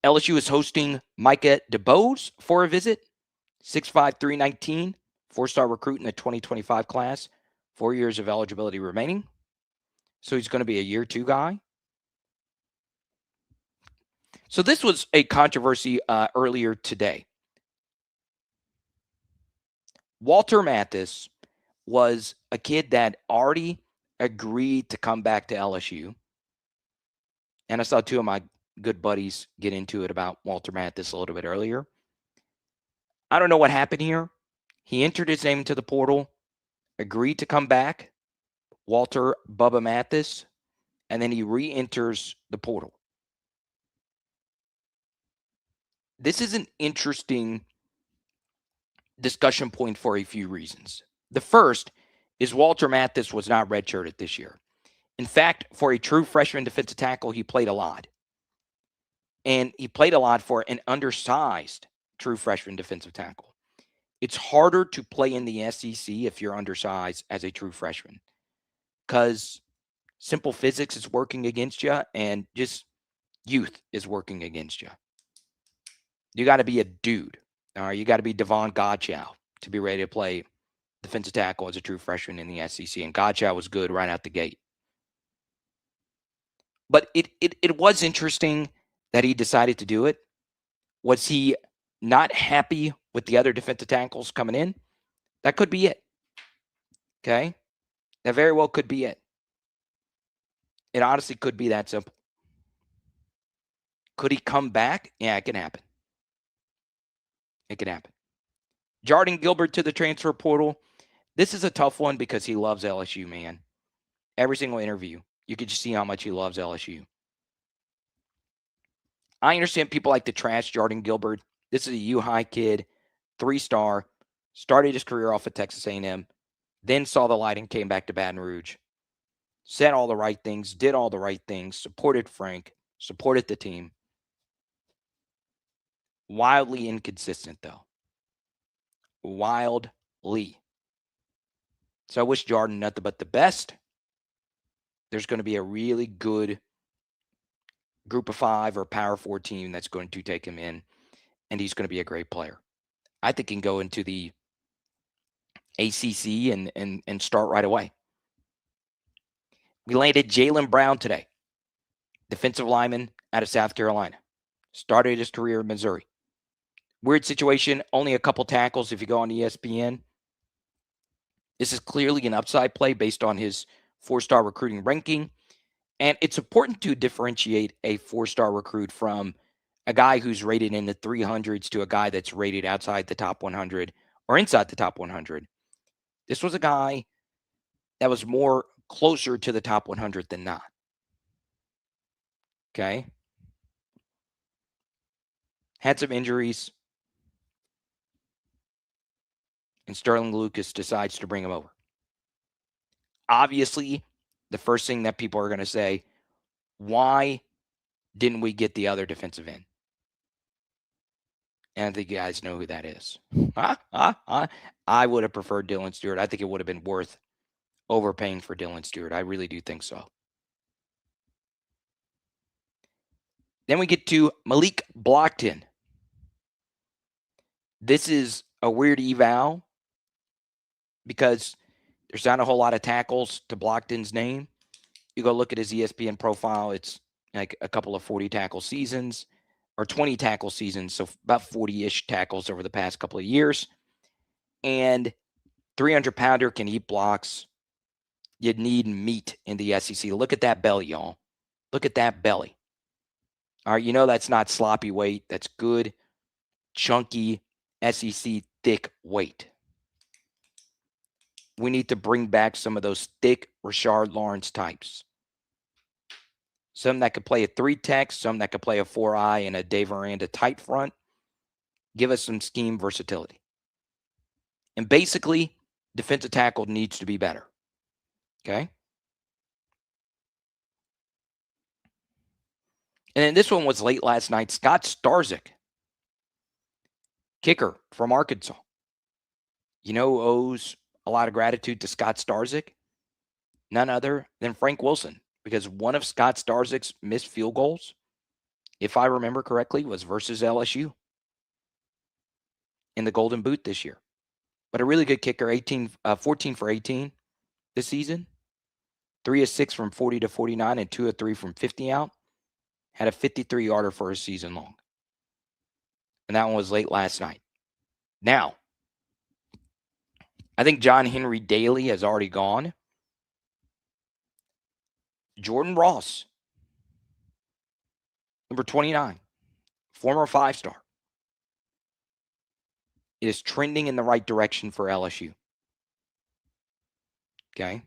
LSU is hosting Micah DeBose for a visit. 6'5", 319, four-star recruit in the 2025 class. 4 years of eligibility remaining. So he's going to be a year 2 guy. So this was a controversy earlier today. Walter Mathis was a kid that already agreed to come back to LSU. And I saw 2 of my good buddies get into it about Walter Mathis a little bit earlier. I don't know what happened here. He entered his name into the portal, agreed to come back, Walter Bubba Mathis, and then he re-enters the portal. This is an interesting discussion point for a few reasons. The first is Walter Mathis was not redshirted this year. In fact, for a true freshman defensive tackle, he played a lot. And he played a lot for an undersized true freshman defensive tackle. It's harder to play in the SEC if you're undersized as a true freshman because simple physics is working against you and just youth is working against you. You got to be a dude. All right, you got to be Devon Godchow to be ready to play defensive tackle as a true freshman in the SEC. And Godchow was good right out the gate. But it was interesting that he decided to do it. Was he not happy with the other defensive tackles coming in? That could be it. Okay? That very well could be it. It honestly could be that simple. Could he come back? Yeah, it can happen. It can happen. Jordan Gilbert to the transfer portal. This is a tough one because he loves LSU, man. Every single interview, you could just see how much he loves LSU. I understand people like to trash Jordan Gilbert. This is a U-High kid, 3-star, started his career off at Texas A&M, then saw the light and came back to Baton Rouge. Said all the right things, did all the right things, supported Frank, supported the team. Wildly inconsistent, though. Wildly. So I wish Jordan nothing but the best. There's going to be a really good group of 5 or Power 4 team that's going to take him in, and he's going to be a great player. I think he can go into the ACC and start right away. We landed Jalen Brown today, defensive lineman out of South Carolina. Started his career in Missouri. Weird situation, only a couple tackles if you go on ESPN. This is clearly an upside play based on his 4-star recruiting ranking. And it's important to differentiate a 4-star recruit from a guy who's rated in the 300s to a guy that's rated outside the top 100 or inside the top 100. This was a guy that was more closer to the top 100 than not. Okay. Had some injuries. And Sterling Lucas decides to bring him over. Obviously, the first thing that people are going to say, why didn't we get the other defensive end? And I think you guys know who that is. I would have preferred Dylan Stewart. I think it would have been worth overpaying for Dylan Stewart. I really do think so. Then we get to Malik Blockton. This is a weird eval because there's not a whole lot of tackles to Blockton's name. You go look at his ESPN profile, it's like a couple of 40 tackle seasons or 20 tackle seasons, so about 40-ish tackles over the past couple of years. And 300-pounder can eat blocks. You need meat in the SEC. Look at that belly, y'all. Look at that belly. All right, you know that's not sloppy weight. That's good, chunky, SEC thick weight. We need to bring back some of those thick Rashard Lawrence types. Some that could play a 3-tech, some that could play a 4-eye and a Dave Aranda tight front. Give us some scheme versatility. And basically, defensive tackle needs to be better. Okay? And then this one was late last night. Scott Starzik, kicker from Arkansas. You know who owes a lot of gratitude to Scott Starzik? None other than Frank Wilson, because one of Scott Starzik's missed field goals if I remember correctly, was versus LSU in the Golden Boot this year. But a really good kicker, 14 for 18 this season. 3 of 6 from 40 to 49 and 2 of 3 from 50 out. Had a 53-yarder for a season long. And that one was late last night. Now, I think John Henry Daly has already gone. Jordan Ross, number 29, former 5-star, is trending in the right direction for LSU. Okay?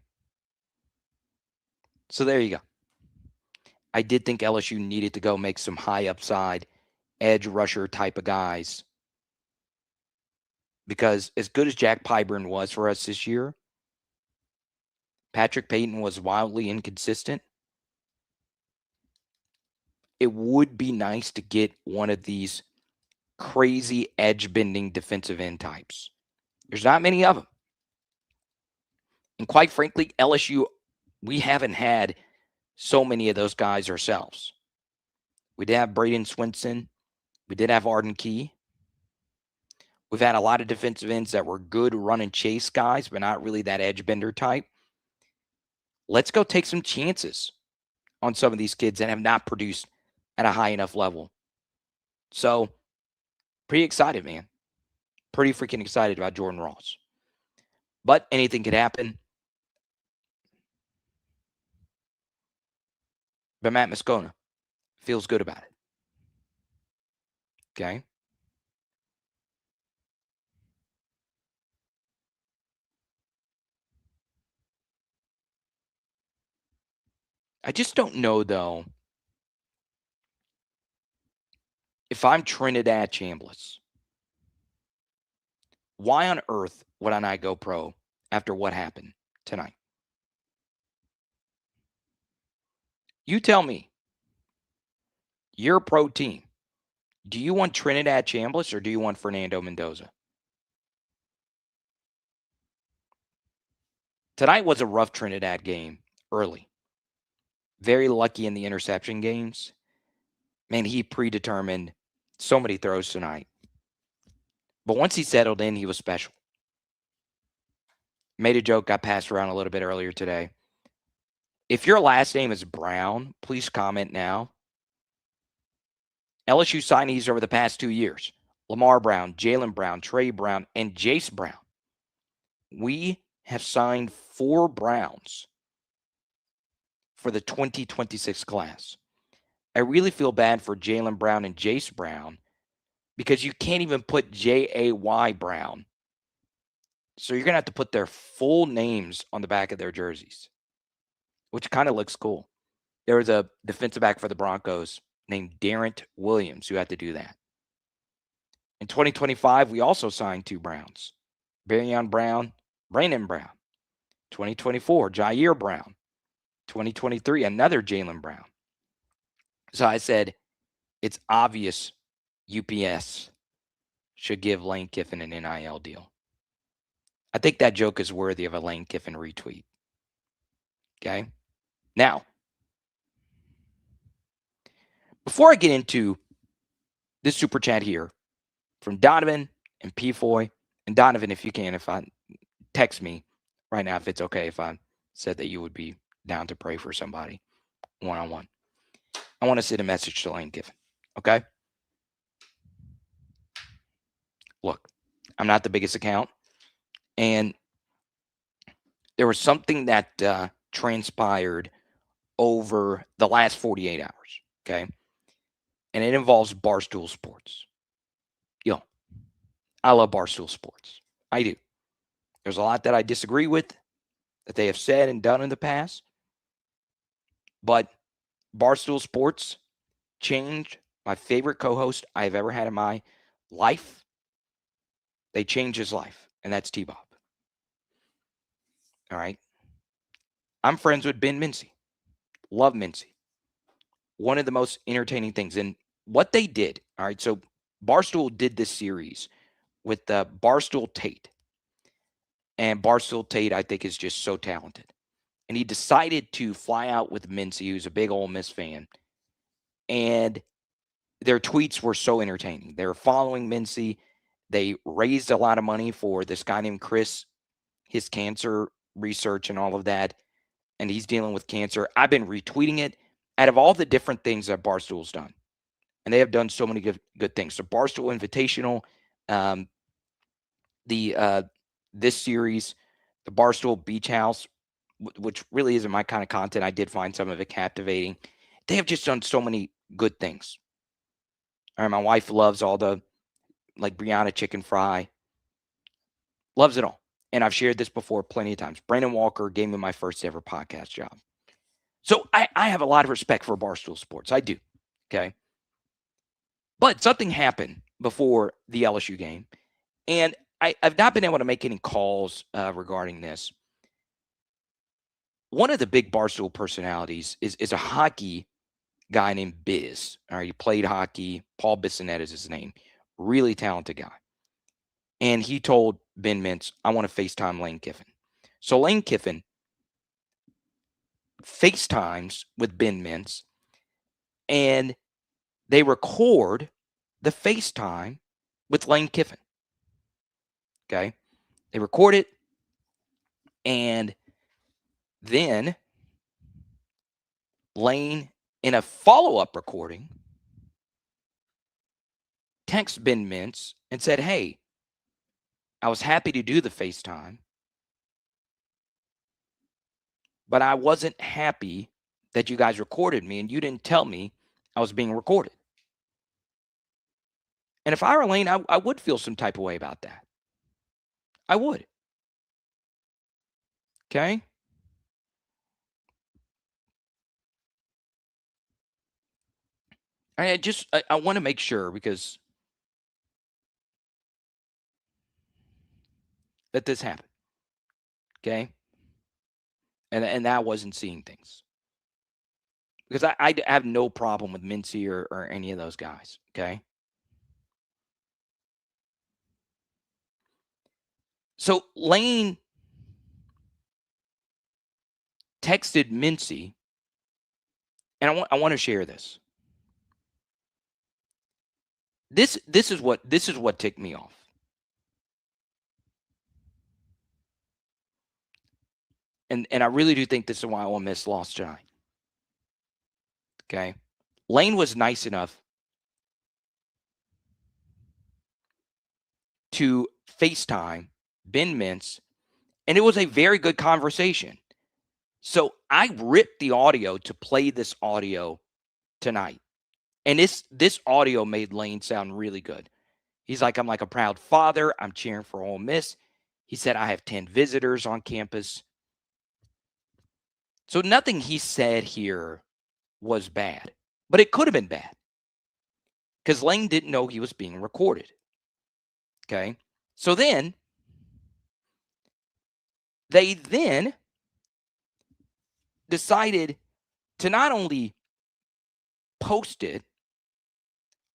So there you go. I did think LSU needed to go make some high upside, edge rusher type of guys. Because as good as Jack Pyburn was for us this year, Patrick Payton was wildly inconsistent. It would be nice to get one of these crazy edge-bending defensive end types. There's not many of them. And quite frankly, LSU, we haven't had so many of those guys ourselves. We did have Braden Swinson. We did have Arden Key. We've had a lot of defensive ends that were good run and chase guys, but not really that edge bender type. Let's go take some chances on some of these kids that have not produced at a high enough level. So, pretty excited, man. Pretty freaking excited about Jordan Ross. But anything could happen. But Matt Moscona feels good about it. Okay? I just don't know, though, if I'm Trinidad Chambliss, why on earth would I not go pro after what happened tonight? You tell me. You're a pro team. Do you want Trinidad Chambliss or do you want Fernando Mendoza? Tonight was a rough Trinidad game early. Very lucky in the interception games. Man, he predetermined so many throws tonight. But once he settled in, he was special. Made a joke, got passed around a little bit earlier today. If your last name is Brown, please comment now. LSU signees over the past 2 years: Lamar Brown, Jalen Brown, Trey Brown, and Jace Brown. We have signed 4 Browns for the 2026 class. I really feel bad for Jalen Brown and Jace Brown because you can't even put J-A-Y Brown. So you're going to have to put their full names on the back of their jerseys, which kind of looks cool. There was a defensive back for the Broncos named Deman Williams who had to do that. In 2025, we also signed 2 Browns: Barryon Brown, Brandon Brown. 2024, Jair Brown. 2023, another Jalen Brown. So I said, it's obvious UPS should give Lane Kiffin an NIL deal. I think that joke is worthy of a Lane Kiffin retweet. Okay? Now, before I get into this super chat here from Donovan and P-Foy, and Donovan, if you can, if I text me right now, if it's okay if I said that you would be down to pray for somebody one-on-one. I want to send a message to Lane Kiffin, okay? Look, I'm not the biggest account, and there was something that transpired over the last 48 hours, okay? And it involves Barstool Sports. Yo, I love Barstool Sports. I do. There's a lot that I disagree with that they have said and done in the past, but Barstool Sports changed my favorite co-host I've ever had in my life. They changed his life, and that's T-Bob. All right? I'm friends with Ben Mincy. Love Mincy. One of the most entertaining things. And what they did, all right, so Barstool did this series with Barstool Tate. And Barstool Tate, I think, is just so talented. And he decided to fly out with Mincy, who's a big Ole Miss fan, and their tweets were so entertaining. They were following Mincy. They raised a lot of money for this guy named Chris, his cancer research and all of that. And he's dealing with cancer. I've been retweeting it out of all the different things that Barstool's done. And they have done so many good things. So Barstool Invitational, this series, the Barstool Beach House, which really isn't my kind of content. I did find some of it captivating. They have just done so many good things. All right, my wife loves all the, like, Brianna chicken fry. Loves it all. And I've shared this before plenty of times. Brandon Walker gave me my first ever podcast job. So I have a lot of respect for Barstool Sports. I do. Okay. But something happened before the LSU game. And I've not been able to make any calls regarding this. One of the big Barstool personalities is a hockey guy named Biz. All right, he played hockey. Paul Bissonette is his name. Really talented guy. And he told Ben Mintz, I want to FaceTime Lane Kiffin. So Lane Kiffin FaceTimes with Ben Mintz, and they record the FaceTime with Lane Kiffin. Okay. They record it, and then Lane, in a follow-up recording, texts Ben Mintz and said, hey, I was happy to do the FaceTime, but I wasn't happy that you guys recorded me and you didn't tell me I was being recorded. And if I were Lane, I would feel some type of way about that. I would. Okay? I want to make sure, because that this happened. Okay? And that wasn't seeing things. Because I have no problem with Mincy or any of those guys. Okay? So Lane texted Mincy, and I want to share this. This is what ticked me off. And I really do think this is why Ole Miss lost tonight. Okay. Lane was nice enough to FaceTime Ben Mintz, and it was a very good conversation. So I ripped the audio to play this audio tonight. And this audio made Lane sound really good. He's like, I'm like a proud father. I'm cheering for Ole Miss. He said, I have 10 visitors on campus. So nothing he said here was bad, but it could have been bad because Lane didn't know he was being recorded. Okay. So then they decided to not only post it.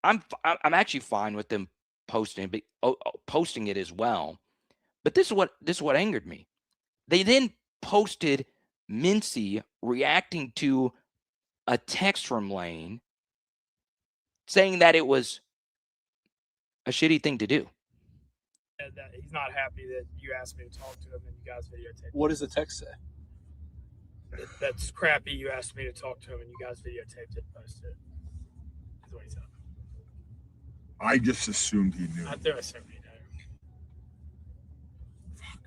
I'm actually fine with them posting it as well. But this is what angered me. They then posted Mincy reacting to a text from Lane saying that it was a shitty thing to do. That he's not happy that you asked me to talk to him and you guys videotaped. What does the text say? That's crappy. You asked me to talk to him and you guys videotaped it and posted it. That's what he said. I just assumed he knew. I do assume he knew. Fuck.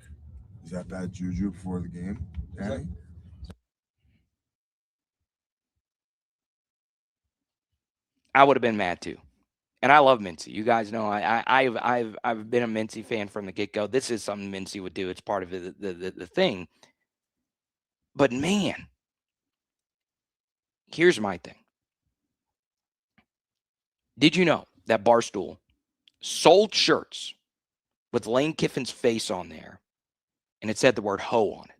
Is that bad juju before the game, Danny? I would have been mad too. And I love Mincy. You guys know I've been a Mincy fan from the get-go. This is something Mincy would do. It's part of the thing. But man, here's my thing. Did you know that Barstool sold shirts with Lane Kiffin's face on there, and it said the word hoe on it?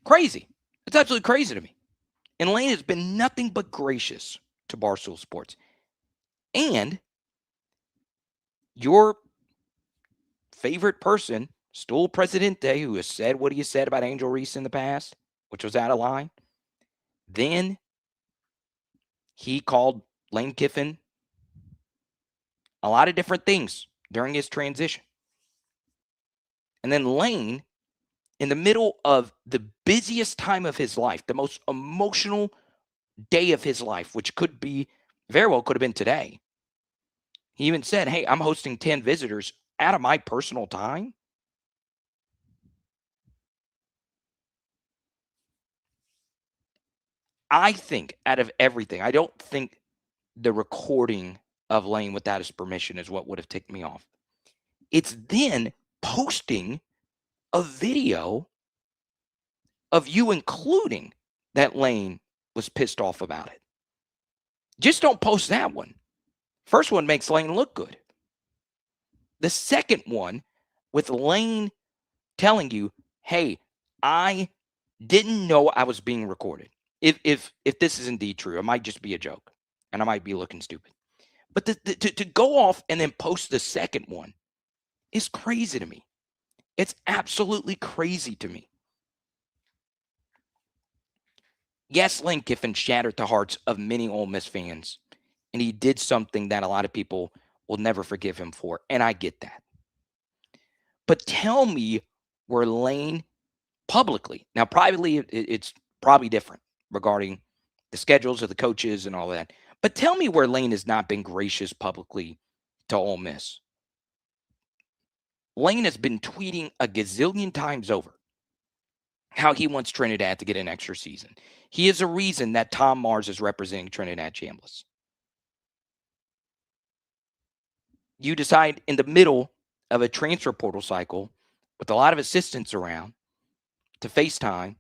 Crazy. It's absolutely crazy to me. And Lane has been nothing but gracious to Barstool Sports. And your favorite person, Stool Presidente, who has said what he has said about Angel Reese in the past, which was out of line, then he called Lane Kiffin a lot of different things during his transition. And then Lane, in the middle of the busiest time of his life, the most emotional day of his life, which very well could have been today, he even said, hey, I'm hosting 10 visitors out of my personal time. I think out of everything, I don't think the recording of Lane without his permission is what would have ticked me off. It's then posting a video of you including that Lane was pissed off about it. Just don't post that one. First one makes Lane look good. The second one with Lane telling you, hey, I didn't know I was being recorded. If this is indeed true, it might just be a joke and I might be looking stupid. But to go off and then post the second one is crazy to me. It's absolutely crazy to me. Yes, Lane Kiffin shattered the hearts of many Ole Miss fans, and he did something that a lot of people will never forgive him for, and I get that. But tell me where Lane publicly, now privately, it's probably different regarding the schedules of the coaches and all that, but tell me where Lane has not been gracious publicly to Ole Miss. Lane has been tweeting a gazillion times over how he wants Trinidad to get an extra season. He is a reason that Tom Mars is representing Trinidad Chambliss. You decide in the middle of a transfer portal cycle with a lot of assistants around to FaceTime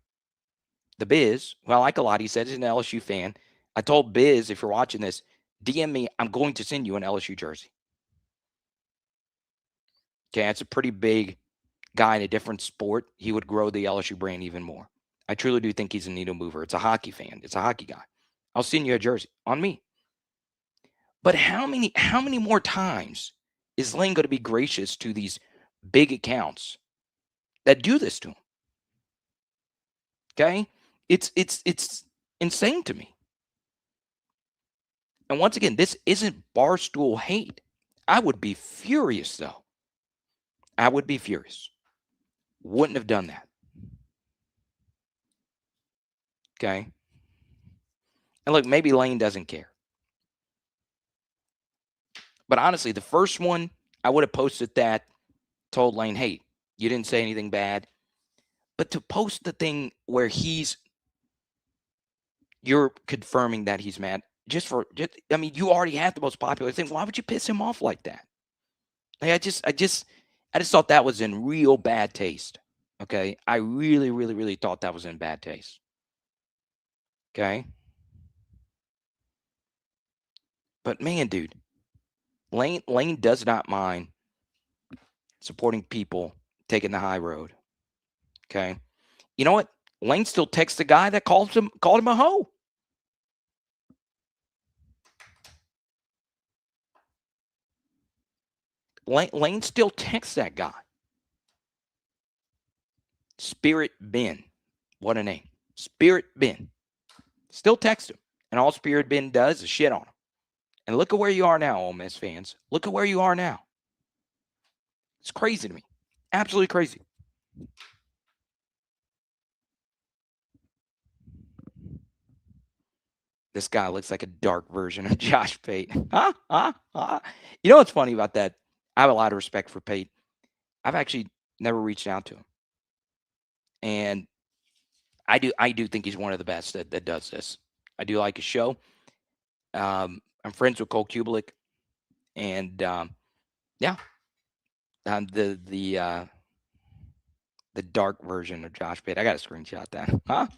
the Biz, who I like a lot. He said he's an LSU fan. I told Biz, if you're watching this, DM me. I'm going to send you an LSU jersey. Okay, that's a pretty big guy in a different sport. He would grow the LSU brand even more. I truly do think he's a needle mover. It's a hockey fan. It's a hockey guy. I'll send you a jersey on me. But how many more times is Lane going to be gracious to these big accounts that do this to him? Okay? It's insane to me. And once again, this isn't Barstool hate. I would be furious, though. I would be furious. Wouldn't have done that. Okay? And look, maybe Lane doesn't care. But honestly, the first one, I would have posted that, told Lane, hey, you didn't say anything bad. But to post the thing where you're confirming that he's mad, you already had the most popular thing. Why would you piss him off like that? Like, I just thought that was in real bad taste. Okay. I really, really, really thought that was in bad taste. Okay. But man, dude, Lane does not mind supporting people taking the high road. Okay. You know what? Lane still texts the guy that called him a hoe. Lane still texts that guy. Spirit Ben. What a name. Spirit Ben. Still text him. And all Spirit Ben does is shit on him. And look at where you are now, Ole Miss fans. Look at where you are now. It's crazy to me. Absolutely crazy. This guy looks like a dark version of Josh Pate. You know what's funny about that? I have a lot of respect for Pate. I've actually never reached out to him. And I do think he's one of the best that does this. I do like his show. I'm friends with Cole Kubelik. And yeah. The dark version of Josh Pate. I got to screenshot that. I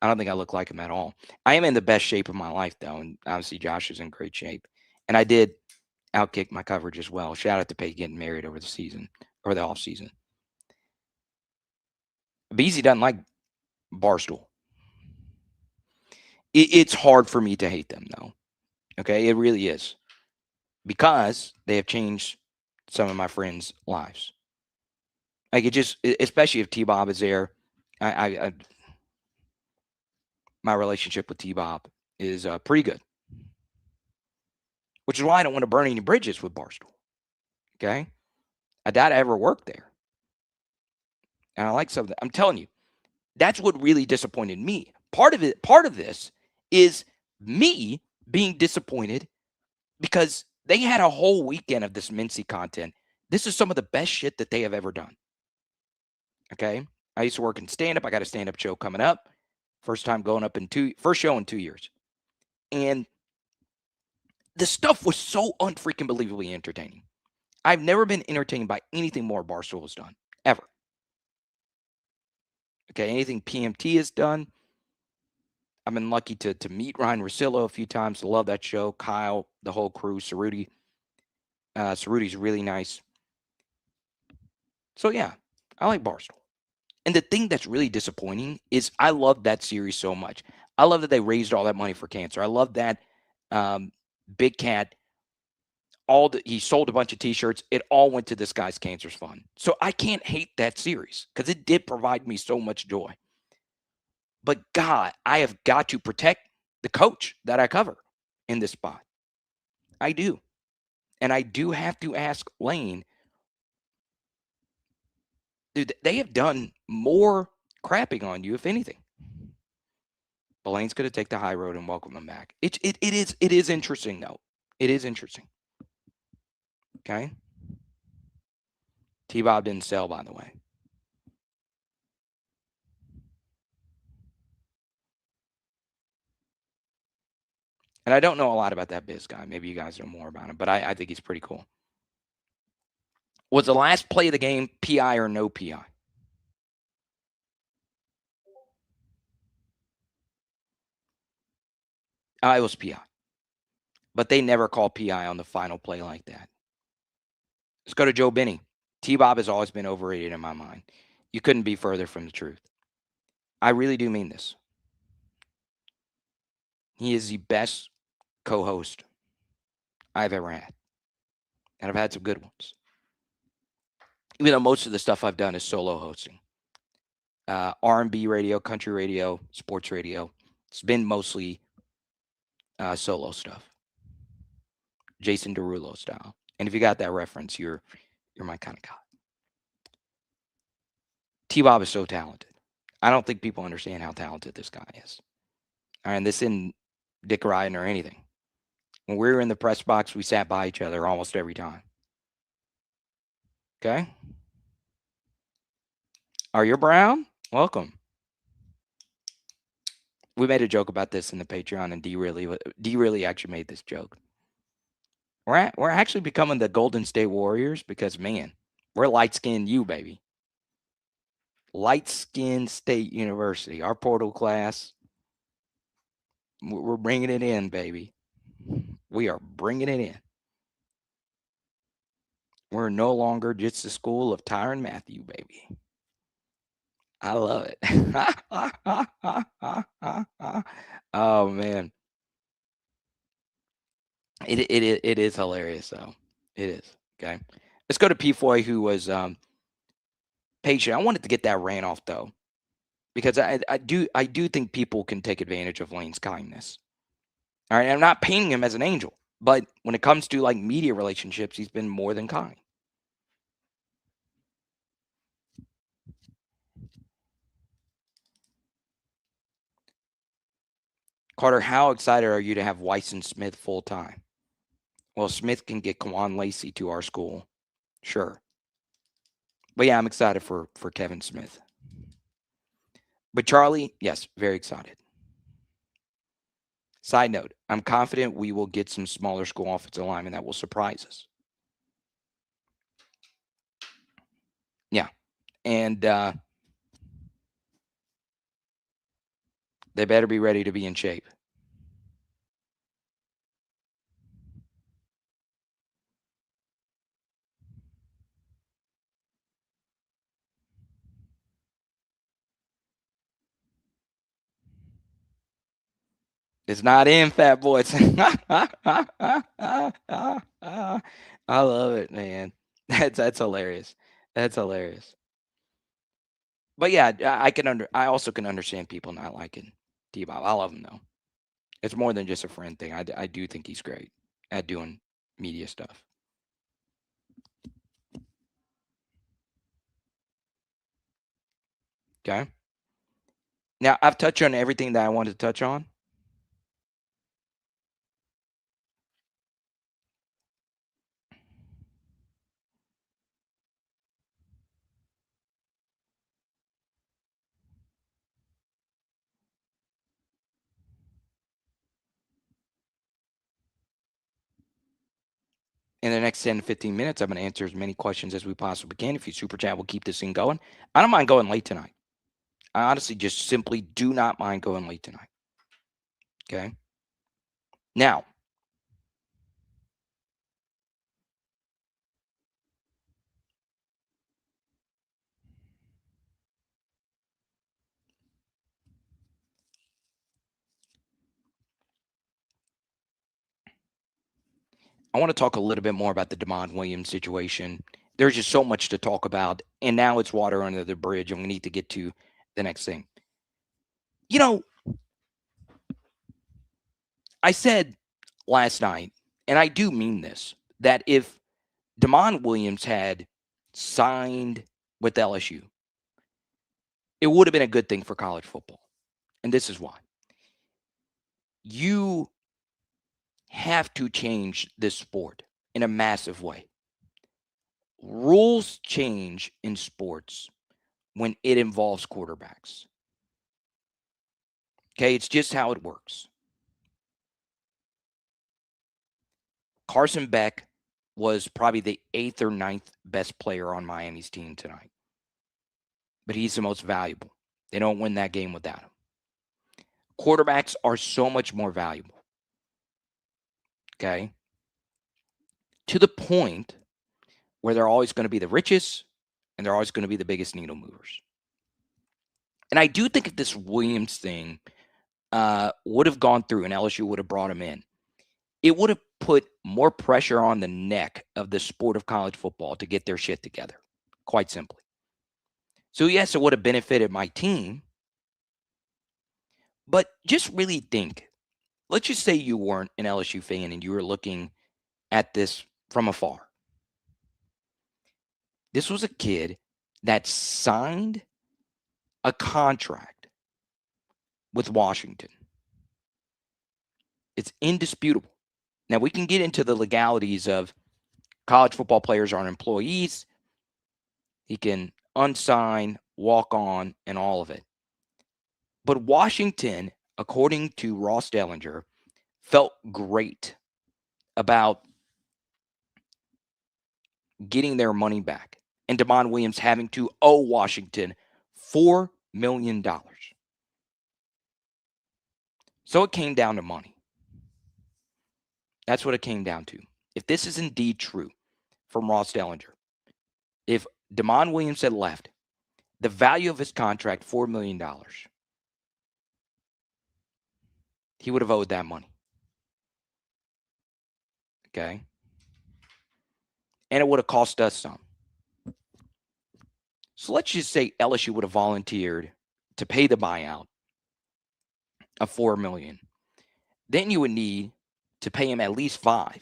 don't think I look like him at all. I am in the best shape of my life, though, and obviously Josh is in great shape. And I did outkick my coverage as well. Shout out to Pate getting married over the off season. Beezy doesn't like Barstool. It's hard for me to hate them, though. Okay, it really is, because they have changed some of my friends' lives. Like, it just, especially if T-Bob is there, my relationship with T-Bob is pretty good, which is why I don't want to burn any bridges with Barstool. Okay? I doubt I ever worked there. And I like some of that. I'm telling you, that's what really disappointed me. Part of this is me being disappointed because they had a whole weekend of this Mincy content. This is some of the best shit that they have ever done. Okay? I used to work in stand-up. I got a stand-up show coming up. First show in 2 years. And the stuff was so unfreaking believably entertaining. I've never been entertained by anything more Barstool has done, ever. Okay, anything PMT has done. I've been lucky to meet Ryan Russillo a few times. I love that show. Kyle, the whole crew, Cerruti. Cerruti's really nice. So, yeah, I like Barstool. And the thing that's really disappointing is I love that series so much. I love that they raised all that money for cancer. I love that Big Cat, he sold a bunch of T-shirts. It all went to this guy's cancer fund. So I can't hate that series because it did provide me so much joy. But God, I have got to protect the coach that I cover in this spot. I do. And I do have to ask Lane, dude, they have done more crapping on you, if anything. But Lane's going to take the high road and welcome him back. It is interesting, though. It is interesting. Okay? T-Bob didn't sell, by the way. And I don't know a lot about that biz guy. Maybe you guys know more about him, but I think he's pretty cool. Was the last play of the game PI or no PI? It was PI. But they never call PI on the final play like that. Let's go to Joe Benny. T-Bob has always been overrated in my mind. You couldn't be further from the truth. I really do mean this. He is the best co-host I've ever had. And I've had some good ones. Even though most of the stuff I've done is solo hosting. R&B radio, country radio, sports radio. It's been mostly solo stuff. Jason Derulo style. And if you got that reference, you're my kind of guy. T-Bob is so talented. I don't think people understand how talented this guy is. All right, and this isn't dick riding or anything. When we were in the press box, we sat by each other almost every time. Okay? Are you Brown? Welcome. We made a joke about this in the Patreon, and D really actually made this joke. We're actually becoming the Golden State Warriors because, man, we're light-skinned you, baby. Light-skinned State University. Our portal class, we're bringing it in, baby. We are bringing it in. We're no longer just the school of Tyrann Mathieu, baby. I love it. Oh, man. It is hilarious, though. It is. Okay. Let's go to P-Foy, who was patient. I wanted to get that rant off, though, because I do think people can take advantage of Lane's kindness. All right. I'm not painting him as an angel, but when it comes to like media relationships, he's been more than kind. Carter, how excited are you to have Weiss and Smith full time? Well, Smith can get Kwan Lacey to our school. Sure. But yeah, I'm excited for Kevin Smith. But Charlie, yes, very excited. Side note, I'm confident we will get some smaller school offensive linemen that will surprise us. Yeah. And they better be ready to be in shape. It's not in, fat boys. I love it, man. That's hilarious. That's hilarious. But yeah, I also can understand people not liking T-Bob. I love him though. It's more than just a friend thing. I do think he's great at doing media stuff. Okay. Now, I've touched on everything that I wanted to touch on. In the next 10 to 15 minutes, I'm going to answer as many questions as we possibly can. If you super chat, we'll keep this thing going. I don't mind going late tonight. I honestly just simply do not mind going late tonight. Okay. Now, I want to talk a little bit more about the Deman Williams situation. There's just so much to talk about, and now it's water under the bridge, and we need to get to the next thing. You know, I said last night, and I do mean this, that if Deman Williams had signed with LSU, it would have been a good thing for college football. And this is why. You have to change this sport in a massive way. Rules change in sports when it involves quarterbacks. Okay, it's just how it works. Carson Beck was probably the 8th or 9th best player on Miami's team tonight. But he's the most valuable. They don't win that game without him. Quarterbacks are so much more valuable. Okay? To the point where they're always going to be the richest and they're always going to be the biggest needle movers. And I do think if this Williams thing would have gone through and LSU would have brought him in, it would have put more pressure on the neck of the sport of college football to get their shit together, quite simply. So, yes, it would have benefited my team, but just really think. Let's just say you weren't an LSU fan and you were looking at this from afar. This was a kid that signed a contract with Washington. It's indisputable. Now, we can get into the legalities of college football players aren't employees. He can unsign, walk on, and all of it. But Washington, according to Ross Dellinger, felt great about getting their money back and Deman Williams having to owe Washington $4 million. So it came down to money. That's what it came down to. If this is indeed true from Ross Dellinger, if Deman Williams had left, the value of his contract, $4 million, he would have owed that money. Okay? And it would have cost us some. So let's just say LSU would have volunteered to pay the buyout of $4 million. Then you would need to pay him at least $5 million,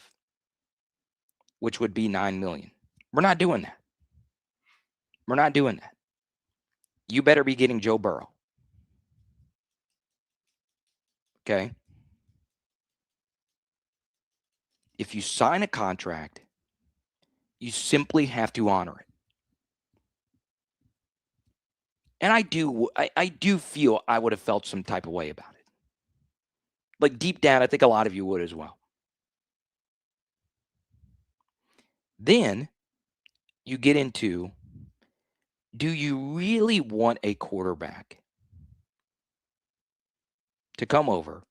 which would be $9 million. We're not doing that. We're not doing that. You better be getting Joe Burrow. Okay? If you sign a contract, you simply have to honor it. And I do feel I would have felt some type of way about it. Like deep down, I think a lot of you would as well. Then you get into, do you really want a quarterback to come over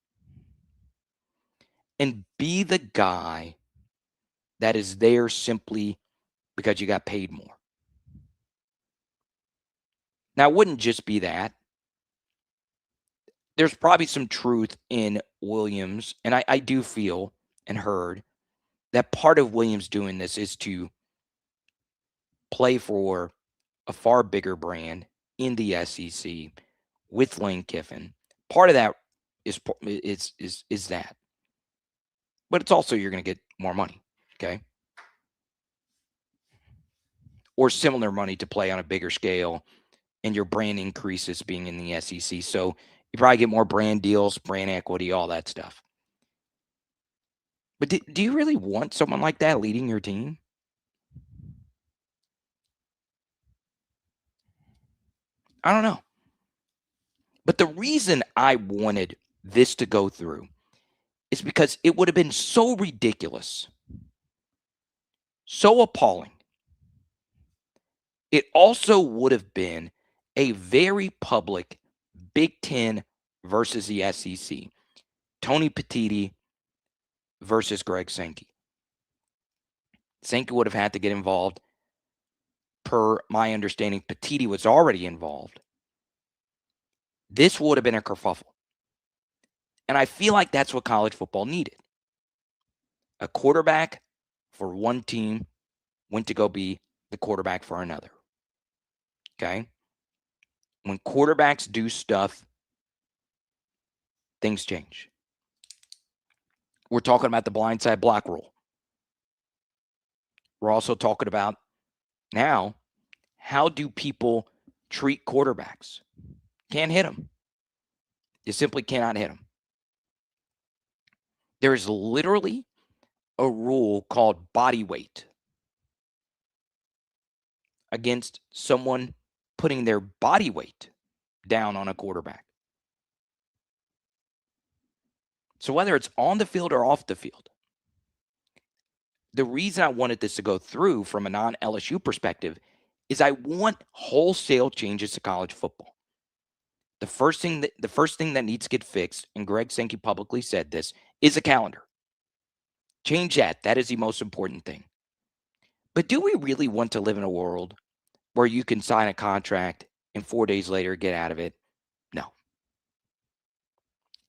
and be the guy that is there simply because you got paid more? Now, it wouldn't just be that. There's probably some truth in Williams, and I do feel and heard that part of Williams doing this is to play for a far bigger brand in the SEC with Lane Kiffin. Part of that is that. But it's also you're going to get more money, okay? Or similar money to play on a bigger scale, and your brand increases being in the SEC. So you probably get more brand deals, brand equity, all that stuff. But do you really want someone like that leading your team? I don't know. But the reason I wanted this to go through is because it would have been so ridiculous, so appalling. It also would have been a very public Big Ten versus the SEC. Tony Petitti versus Greg Sankey. Sankey would have had to get involved. Per my understanding, Petitti was already involved. This would have been a kerfuffle. And I feel like that's what college football needed. A quarterback for one team went to go be the quarterback for another. Okay? When quarterbacks do stuff, things change. We're talking about the blindside block rule. We're also talking about now, how do people treat quarterbacks? Can't hit them. You simply cannot hit them. There is literally a rule called body weight against someone putting their body weight down on a quarterback. So whether it's on the field or off the field, the reason I wanted this to go through from a non-LSU perspective is I want wholesale changes to college football. The first thing that needs to get fixed, and Greg Sankey publicly said this, is a calendar. Change that. That is the most important thing. But do we really want to live in a world where you can sign a contract and 4 days later get out of it? No.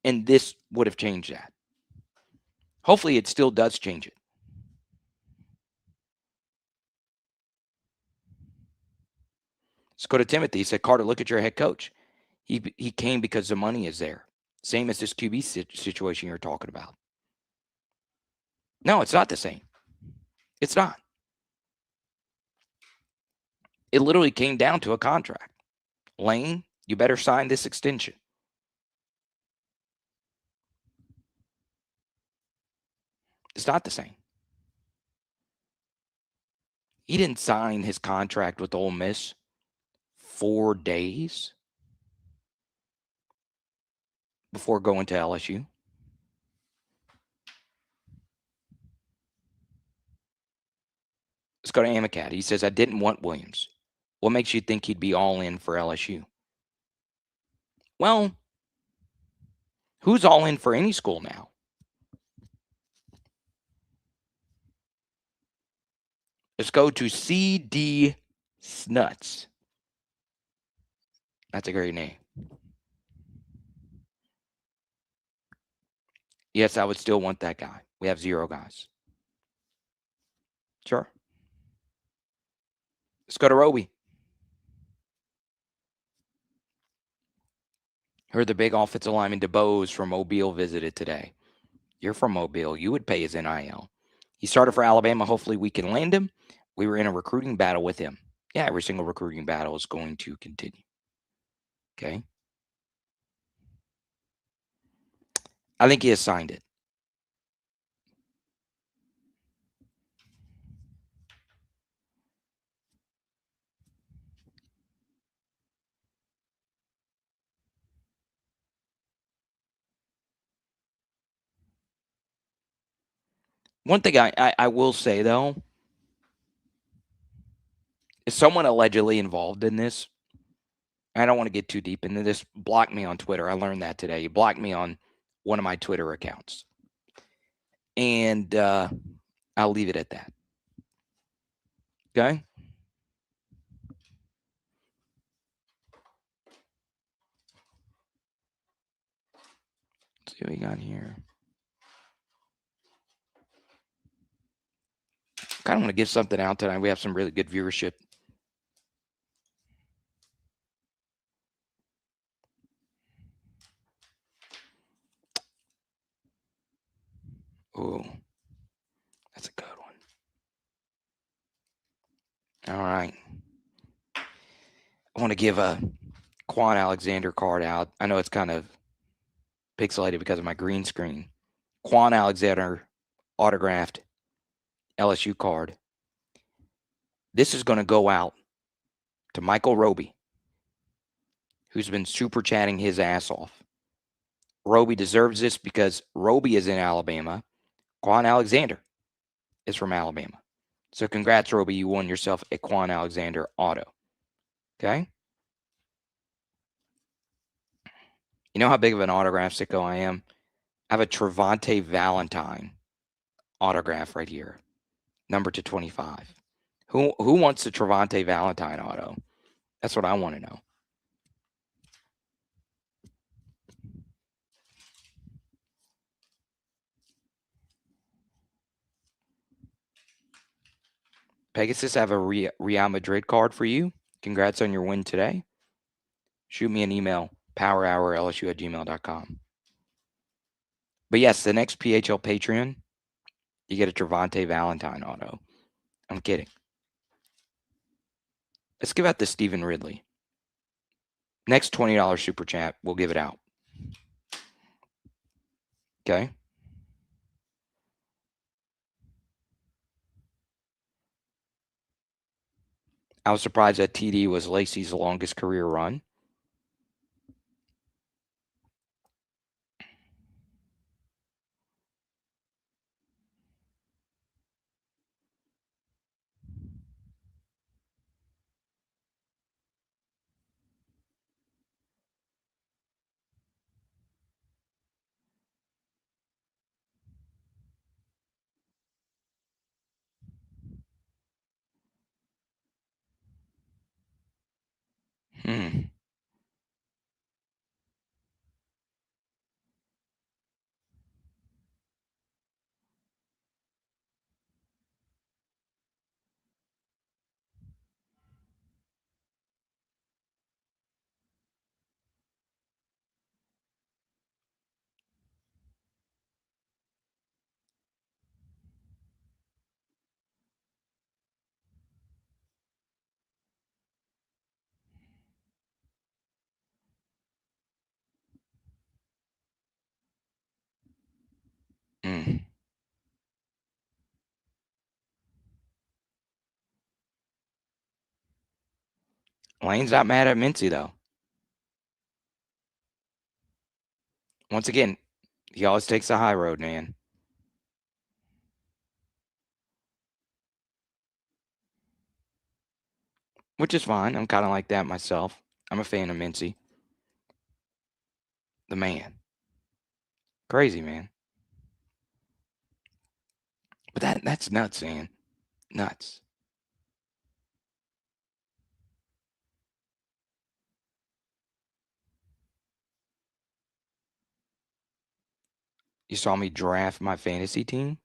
And this would have changed that. Hopefully it still does change it. Let's go to Timothy. He said, Carter, look at your head coach. He came because the money is there. Same as this QB situation you're talking about. No, it's not the same. It's not. It literally came down to a contract. Lane, you better sign this extension. It's not the same. He didn't sign his contract with Ole Miss 4 days before going to LSU. Let's go to Amicat. He says, I didn't want Williams. What makes you think he'd be all in for LSU? Well, who's all in for any school now? Let's go to CD Snuts. That's a great name. Yes, I would still want that guy. We have 0 guys. Sure. Let's go to Roby. Heard the big offensive lineman DeBose from Mobile visited today. You're from Mobile. You would pay his NIL. He started for Alabama. Hopefully we can land him. We were in a recruiting battle with him. Yeah, every single recruiting battle is going to continue. Okay. I think he has signed it. One thing I will say, though, is someone allegedly involved in this. I don't want to get too deep into this. Block me on Twitter. I learned that today. He blocked me on one of my Twitter accounts. And I'll leave it at that. Okay? Let's see what we got here. Kind of want to give something out tonight. We have some really good viewership. All right. I want to give a Quan Alexander card out. I know it's kind of pixelated because of my green screen. Quan Alexander autographed LSU card. This is going to go out to Michael Roby, who's been super chatting his ass off. Roby deserves this because Roby is in Alabama. Quan Alexander is from Alabama. So congrats, Roby. You won yourself a Quan Alexander auto. Okay? You know how big of an autograph sicko I am? I have a Trevante Valentine autograph right here, number to 25. Who wants the Trevante Valentine auto? That's what I want to know. Pegasus, I have a Real Madrid card for you. Congrats on your win today. Shoot me an email, powerhourlsu@gmail.com. But yes, the next PHL Patreon, you get a Trevante Valentine auto. I'm kidding. Let's give out the Stephen Ridley. Next $20 super chat, we'll give it out. Okay? I was surprised that TD was Lacey's longest career run. Hmm. Hmm. Lane's not mad at Mincy, though. Once again, he always takes the high road, man. Which is fine. I'm kind of like that myself. I'm a fan of Mincy. The man. Crazy, man. But that's nuts, man. Nuts. You saw me draft my fantasy team?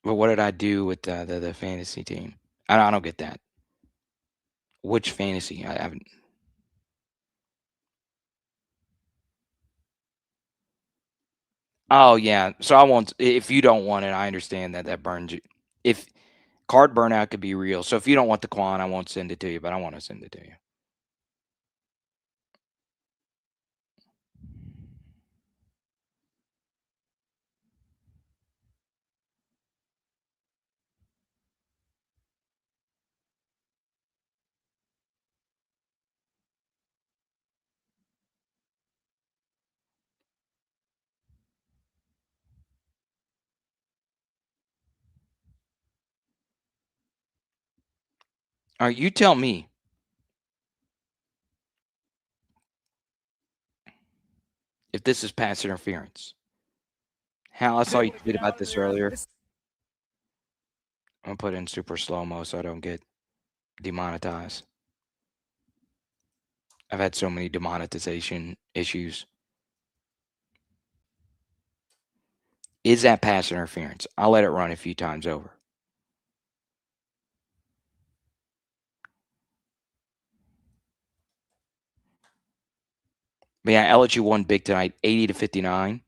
But what did I do with the fantasy team? I don't get that. Which fantasy? I haven't. Oh, yeah. So I won't. If you don't want it, I understand that burns you. If card burnout could be real. So if you don't want the Quan, I won't send it to you, but I want to send it to you. All right, you tell me. If this is pass interference. Hal, I saw you tweet about this earlier. I'm going to put it in super slow-mo so I don't get demonetized. I've had so many demonetization issues. Is that pass interference? I'll let it run a few times over. But yeah, LSU won big tonight, 80-59.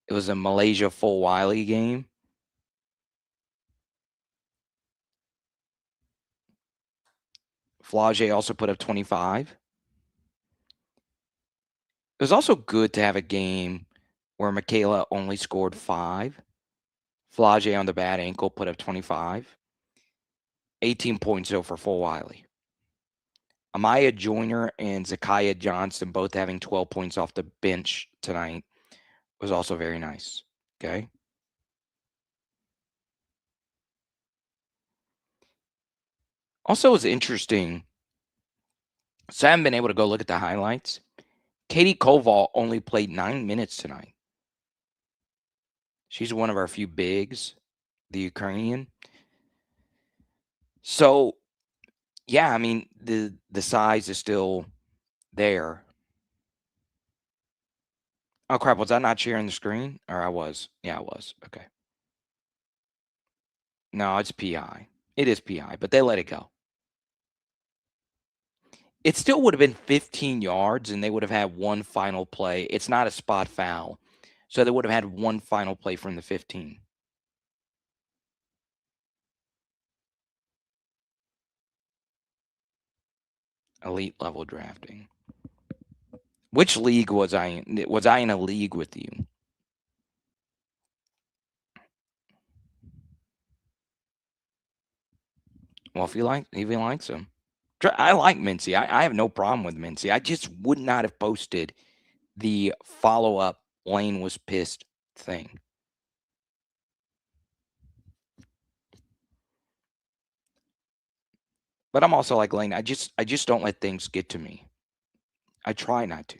It was a Malaysia full Wiley game. Flage also put up 25. It was also good to have a game where Michaela only scored 5. Flage on the bad ankle put up 25. 18 points though for full Wiley. Amaya Joyner and Zakiah Johnson both having 12 points off the bench tonight was also very nice. Okay. Also, was interesting. So I haven't been able to go look at the highlights. Katie Koval only played 9 minutes tonight. She's one of our few bigs, the Ukrainian. So, yeah, I mean, the size is still there. Oh, crap. Was I not sharing the screen? Or I was? Yeah, I was. Okay. No, it's PI. It is PI, but they let it go. It still would have been 15 yards, and they would have had one final play. It's not a spot foul. So they would have had one final play from the 15. Elite level drafting. Which league was I in? Was I in a league with you? Well, if you likes him. I like Mincy. I have no problem with Mincy. I just would not have posted the follow-up Lane was pissed thing. But I'm also like Lane. I just don't let things get to me. I try not to.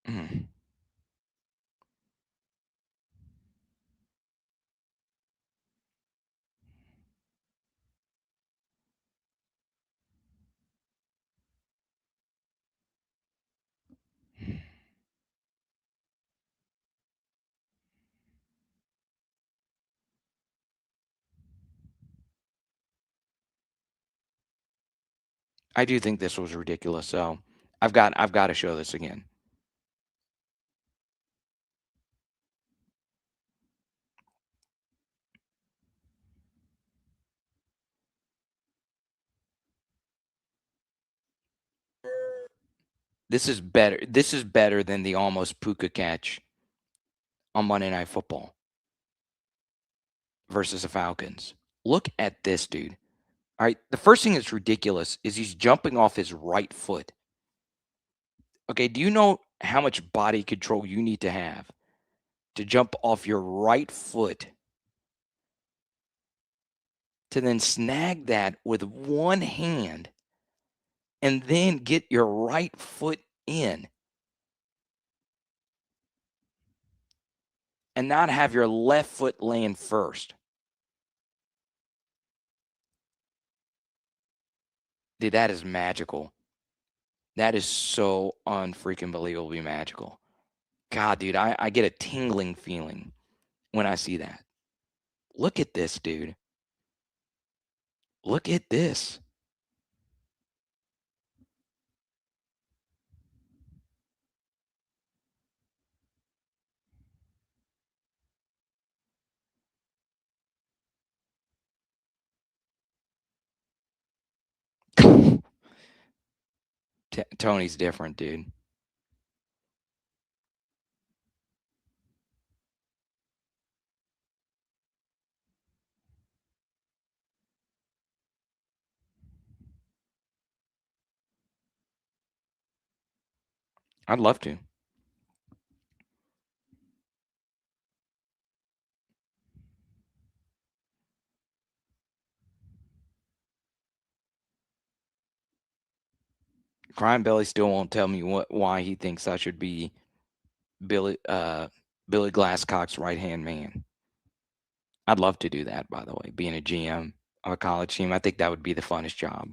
Mm. I do think this was ridiculous. So I've got to show this again. This is better. This is better than the almost Puka catch on Monday Night Football versus the Falcons. Look at this, dude. All right. The first thing that's ridiculous is he's jumping off his right foot. Okay. Do you know how much body control you need to have to jump off your right foot to then snag that with one hand and then get your right foot in and not have your left foot laying first? Dude, that is magical. That is so unfreaking believably magical. God, dude, I get a tingling feeling when I see that. Look at this, dude. Look at this. Tony's different, dude. I'd love to. Crying Billy still won't tell me why he thinks I should be Billy Glasscock's right-hand man. I'd love to do that, by the way, being a GM of a college team. I think that would be the funnest job.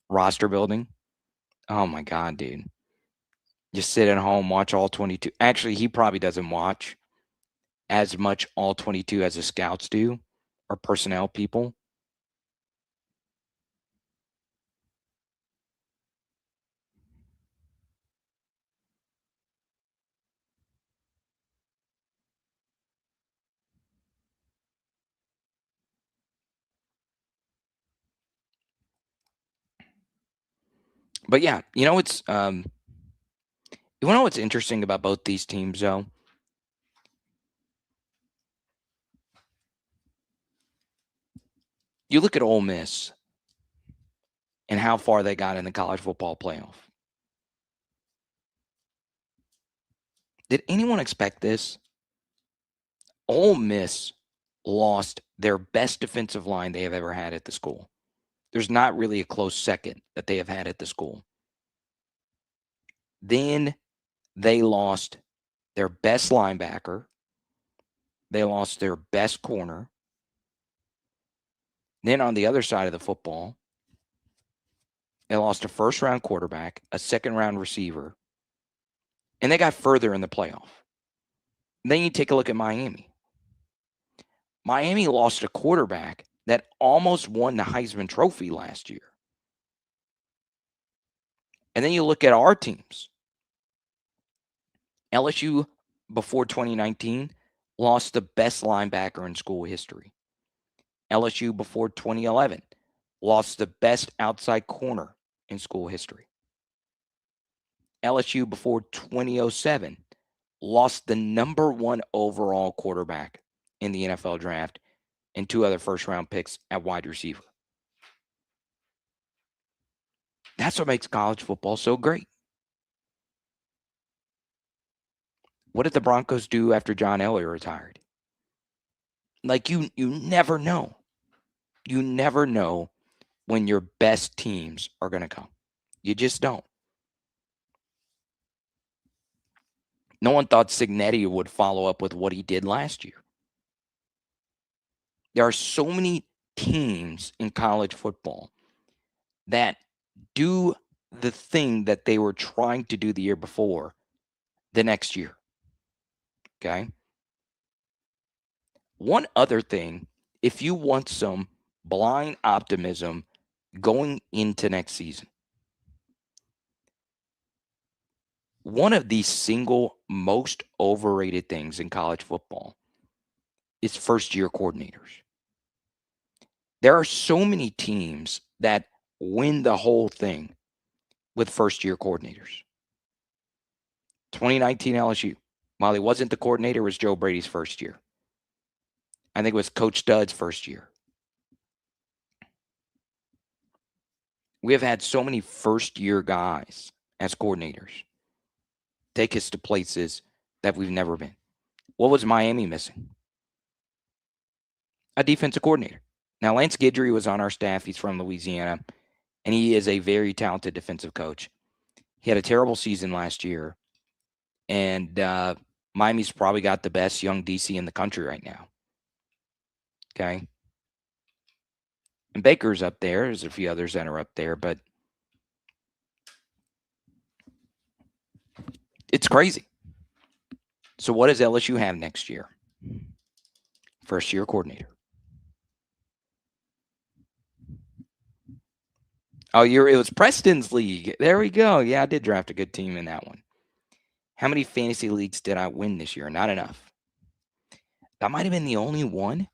Roster building. Oh, my God, dude. Just sit at home, watch all 22. Actually, he probably doesn't watch as much all 22 as the scouts do or personnel people. But yeah, you know what's interesting about both these teams though? You look at Ole Miss and how far they got in the college football playoff. Did anyone expect this? Ole Miss lost their best defensive line they have ever had at the school. There's not really a close second that they have had at the school. Then they lost their best linebacker. They lost their best corner. Then on the other side of the football, they lost a first-round quarterback, a second-round receiver, and they got further in the playoff. Then you take a look at Miami. Miami lost a quarterback that almost won the Heisman Trophy last year. And then you look at our teams. LSU, before 2019, lost the best linebacker in school history. LSU, before 2011, lost the best outside corner in school history. LSU, before 2007, lost the number 1 overall quarterback in the NFL draft and 2 other first-round picks at wide receiver. That's what makes college football so great. What did the Broncos do after John Elway retired? Like, you never know. You never know when your best teams are going to come. You just don't. No one thought Cignetti would follow up with what he did last year. There are so many teams in college football that do the thing that they were trying to do the year before the next year. Okay? One other thing, if you want some blind optimism going into next season, one of the single most overrated things in college football is first-year coordinators. There are so many teams that win the whole thing with first-year coordinators. 2019 LSU, while he wasn't the coordinator, it was Joe Brady's first year. I think it was Coach Stud's first year. We have had so many first-year guys as coordinators take us to places that we've never been. What was Miami missing? A defensive coordinator. Now, Lance Guidry was on our staff. He's from Louisiana, and he is a very talented defensive coach. He had a terrible season last year, and Miami's probably got the best young DC in the country right now. Okay? And Baker's up there. There's a few others that are up there, but it's crazy. So what does LSU have next year? First-year coordinator. Oh, it was Preston's league. There we go. Yeah, I did draft a good team in that one. How many fantasy leagues did I win this year? Not enough. That might have been the only one.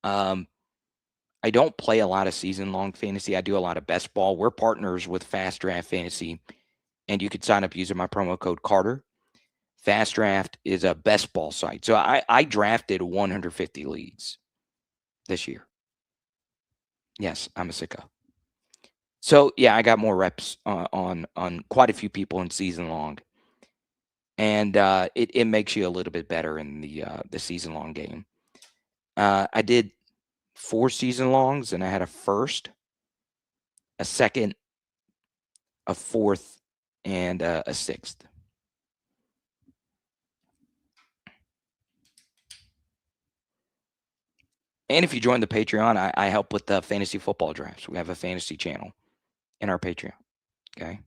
I don't play a lot of season-long fantasy. I do a lot of best ball. We're partners with Fast Draft Fantasy, and you could sign up using my promo code Carter. Fast Draft is a best ball site. So I drafted 150 leagues this year. Yes, I'm a sicko. So, yeah, I got more reps on quite a few people in season long. and it makes you a little bit better in the season-long game. I did 4 season-longs, and I had a first, a second, a fourth, and a sixth. And if you join the Patreon, I help with the fantasy football drafts. We have a fantasy channel in our Patreon. Okay.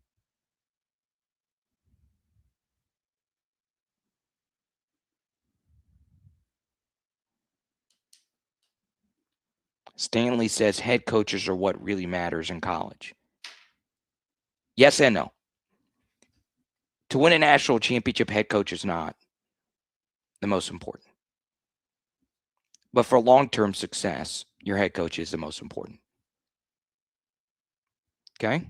Stanley says head coaches are what really matters in college. Yes and no. To win a national championship, head coach is not the most important. But for long-term success, your head coach is the most important. Okay?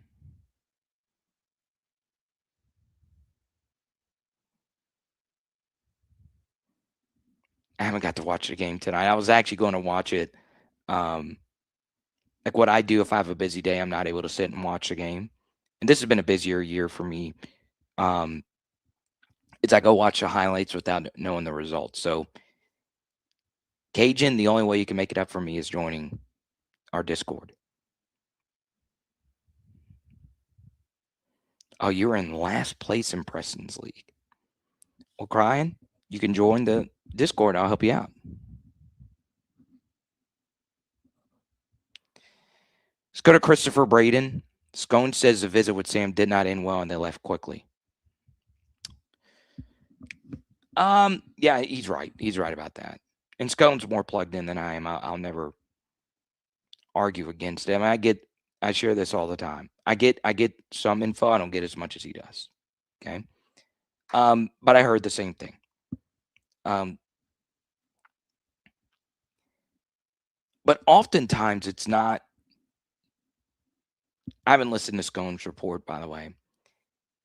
I haven't got to watch the game tonight. I was actually going to watch it. Like what I do if I have a busy day, I'm not able to sit and watch the game. And this has been a busier year for me. It's I go watch the highlights without knowing the results. So, Cajun, the only way you can make it up for me is joining our Discord. Oh, you're in last place in Preston's league. Well, Crying, you can join the Discord. I'll help you out. Let's go to Christopher Braden. Scone says the visit with Sam did not end well and they left quickly. Yeah, he's right. He's right about that. And Scone's more plugged in than I am. I'll never argue against him. I share this all the time. I get some info. I don't get as much as he does. Okay. But I heard the same thing. But oftentimes it's not. I haven't listened to Scone's report, by the way.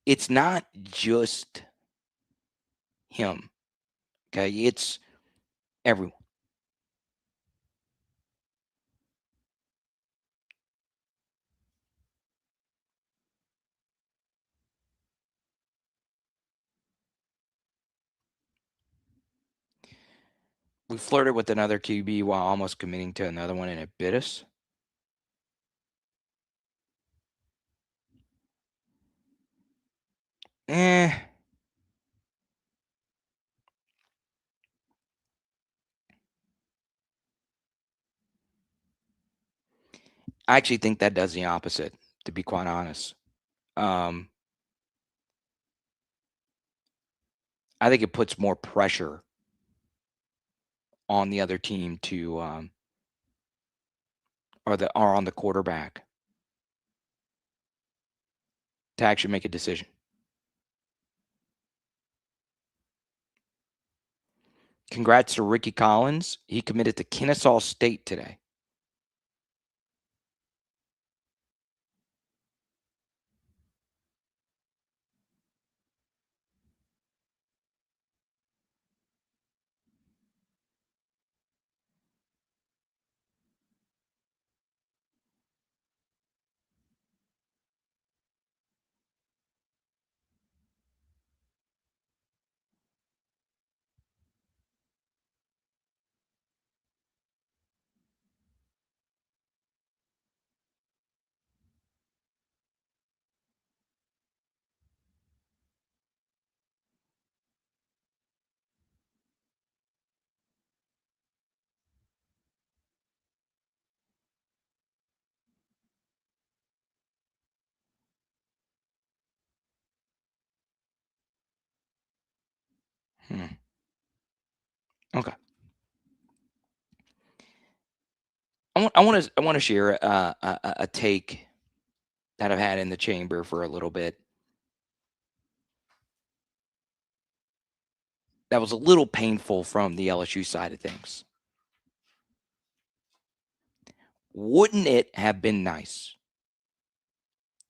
It's not just him. Okay. It's everyone. We flirted with another QB while almost committing to another one, and it bit us. I actually think that does the opposite, to be quite honest. I think it puts more pressure on the other team to or on the quarterback to actually make a decision. Congrats to Ricky Collins. He committed to Kennesaw State today. Okay. I want to share a take that I've had in the chamber for a little bit. That was a little painful from the LSU side of things. Wouldn't it have been nice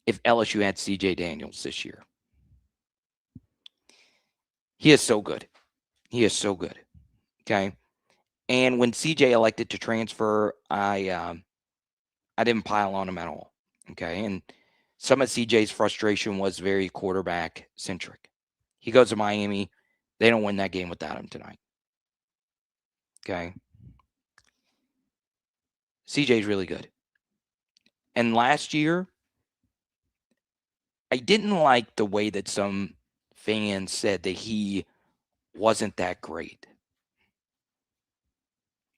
if LSU had CJ Daniels this year? He is so good. He is so good. Okay. And when CJ elected to transfer, I didn't pile on him at all. Okay. And some of CJ's frustration was very quarterback centric. He goes to Miami. They don't win that game without him tonight. Okay. CJ's really good. And last year, I didn't like the way that some fans said that he wasn't that great.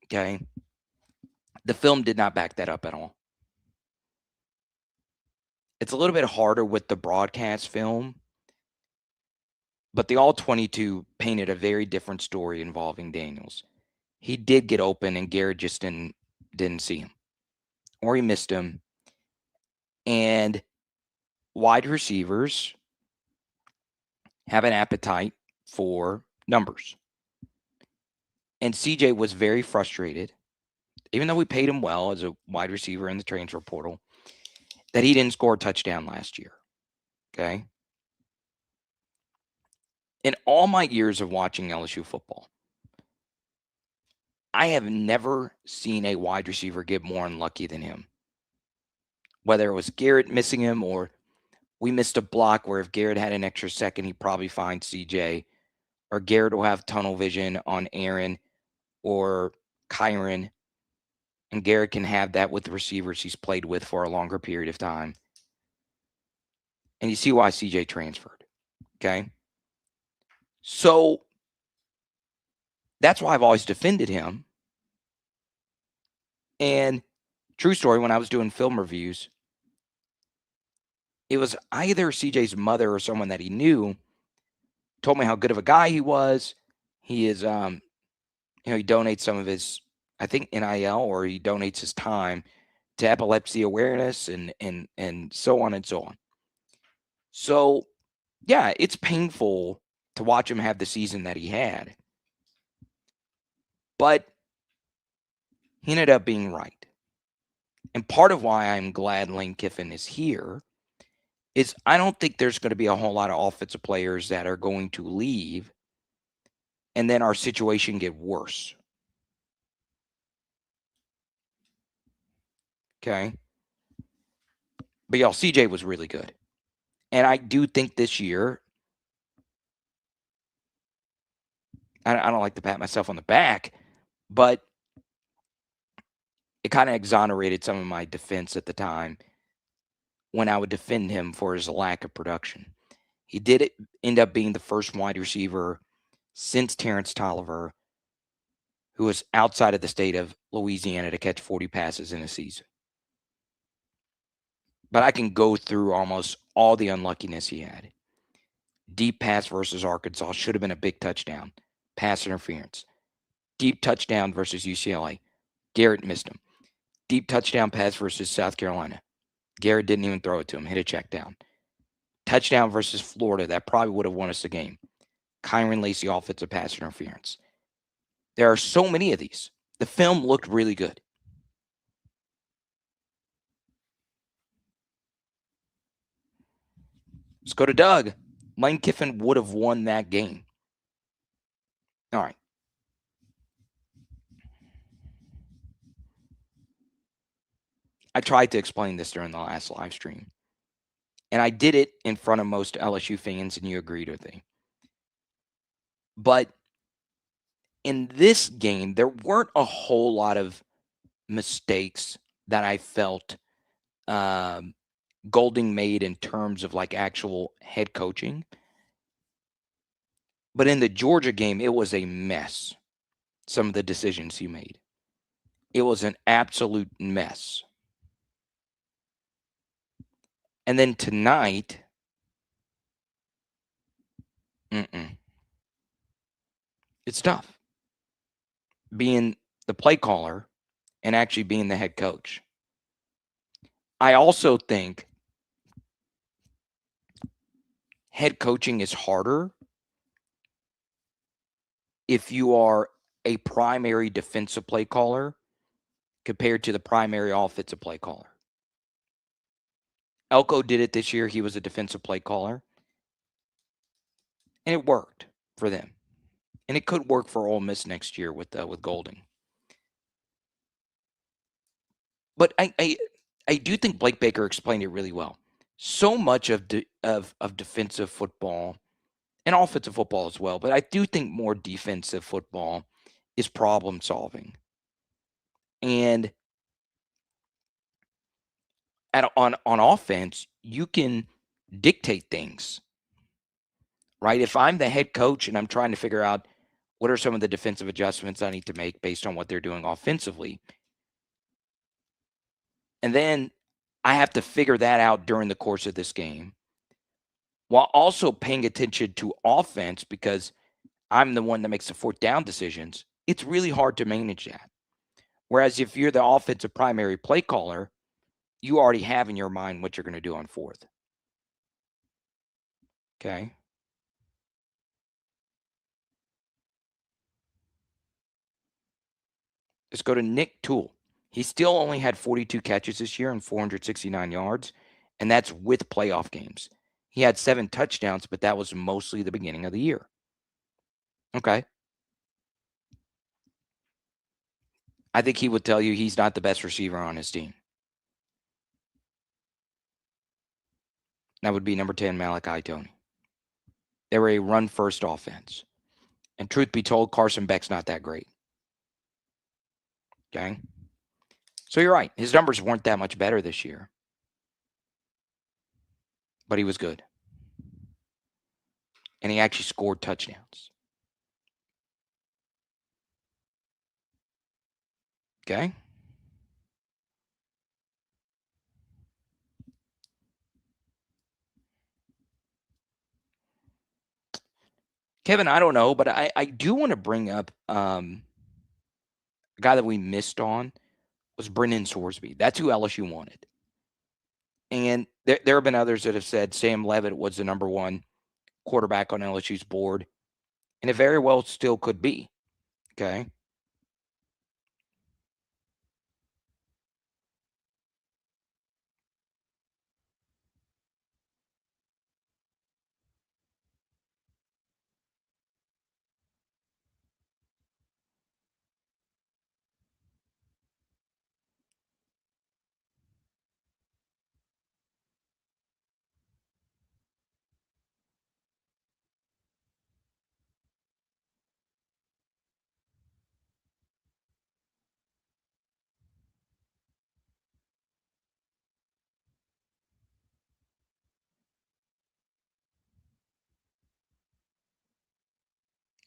Okay. The film did not back that up at all. It's a little bit harder with the broadcast film, but the All-22 painted a very different story involving Daniels. He did get open, and Garrett just didn't see him, or he missed him. And wide receivers have an appetite for numbers. And CJ was very frustrated, even though we paid him well as a wide receiver in the transfer portal, that he didn't score a touchdown last year. Okay. In all my years of watching LSU football, I have never seen a wide receiver get more unlucky than him. Whether it was Garrett missing him or we missed a block where if Garrett had an extra second, he'd probably find CJ, or Garrett will have tunnel vision on Aaron or Kyron, and Garrett can have that with the receivers he's played with for a longer period of time. And you see why CJ transferred. Okay. So that's why I've always defended him. And true story, when I was doing film reviews, it was either CJ's mother or someone that he knew told me how good of a guy he was. He is, he donates some of his, I think, NIL, or he donates his time to epilepsy awareness and so on and so on. So, yeah, it's painful to watch him have the season that he had. But he ended up being right. And part of why I'm glad Lane Kiffin is here is I don't think there's going to be a whole lot of offensive players that are going to leave and then our situation get worse. Okay. But y'all, CJ was really good. And I do think this year, I don't like to pat myself on the back, but it kind of exonerated some of my defense at the time when I would defend him for his lack of production. He did end up being the first wide receiver since Terrence Tolliver who was outside of the state of Louisiana to catch 40 passes in a season. But I can go through almost all the unluckiness he had. Deep pass versus Arkansas should have been a big touchdown. Pass interference. Deep touchdown versus UCLA. Garrett missed him. Deep touchdown pass versus South Carolina. Garrett didn't even throw it to him. Hit a check down. Touchdown versus Florida. That probably would have won us the game. Kyron Lacey offensive pass interference. There are so many of these. The film looked really good. Let's go to Doug. Lane Kiffin would have won that game. All right. I tried to explain this during the last live stream. And I did it in front of most LSU fans, and you agreed with me. But in this game, there weren't a whole lot of mistakes that I felt Golding made in terms of like actual head coaching. But in the Georgia game, it was a mess. Some of the decisions he made. It was an absolute mess. And then tonight, it's tough being the play caller and actually being the head coach. I also think head coaching is harder if you are a primary defensive play caller compared to the primary offensive play caller. Elko did it this year. He was a defensive play caller. And it worked for them. And it could work for Ole Miss next year with Golding. But I do think Blake Baker explained it really well. So much of defensive football and offensive football as well. But I do think more defensive football is problem solving. And on offense, you can dictate things, right? If I'm the head coach and I'm trying to figure out what are some of the defensive adjustments I need to make based on what they're doing offensively, and then I have to figure that out during the course of this game while also paying attention to offense because I'm the one that makes the fourth down decisions, it's really hard to manage that. Whereas if you're the offensive primary play caller, you already have in your mind what you're going to do on fourth. Okay. Let's go to Nick Toole. He still only had 42 catches this year and 469 yards, and that's with playoff games. He had 7 touchdowns, but that was mostly the beginning of the year. Okay. I think he would tell you he's not the best receiver on his team. That would be number 10, Malachi Tony. They were a run-first offense. And truth be told, Carson Beck's not that great. Okay? So you're right. His numbers weren't that much better this year. But he was good. And he actually scored touchdowns. Okay? Kevin, I don't know, but I do want to bring up a guy that we missed on was Brennan Sorsby. That's who LSU wanted. And there have been others that have said Sam Leavitt was the number one quarterback on LSU's board. And it very well still could be. Okay?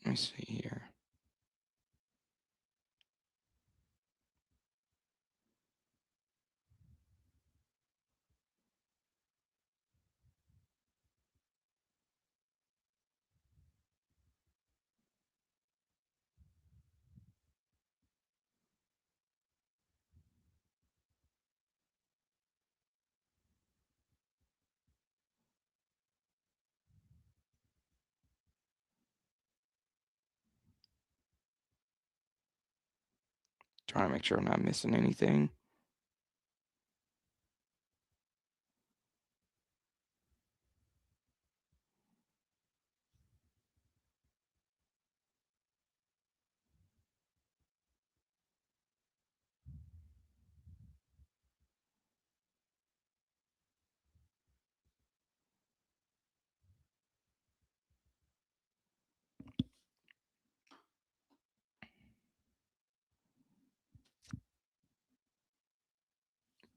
Let me see here. Trying to make sure I'm not missing anything.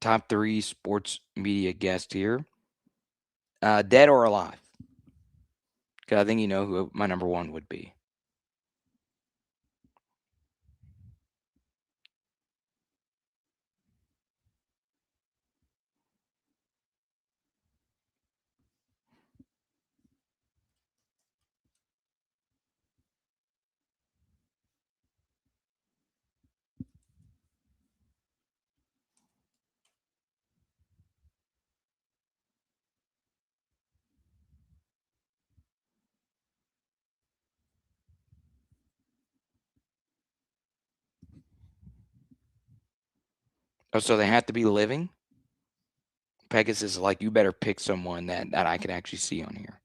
Top 3 sports media guest here. Dead or alive? Because I think you know who my number one would be. Oh, so they have to be living? Pegasus is like, you better pick someone that I can actually see on here.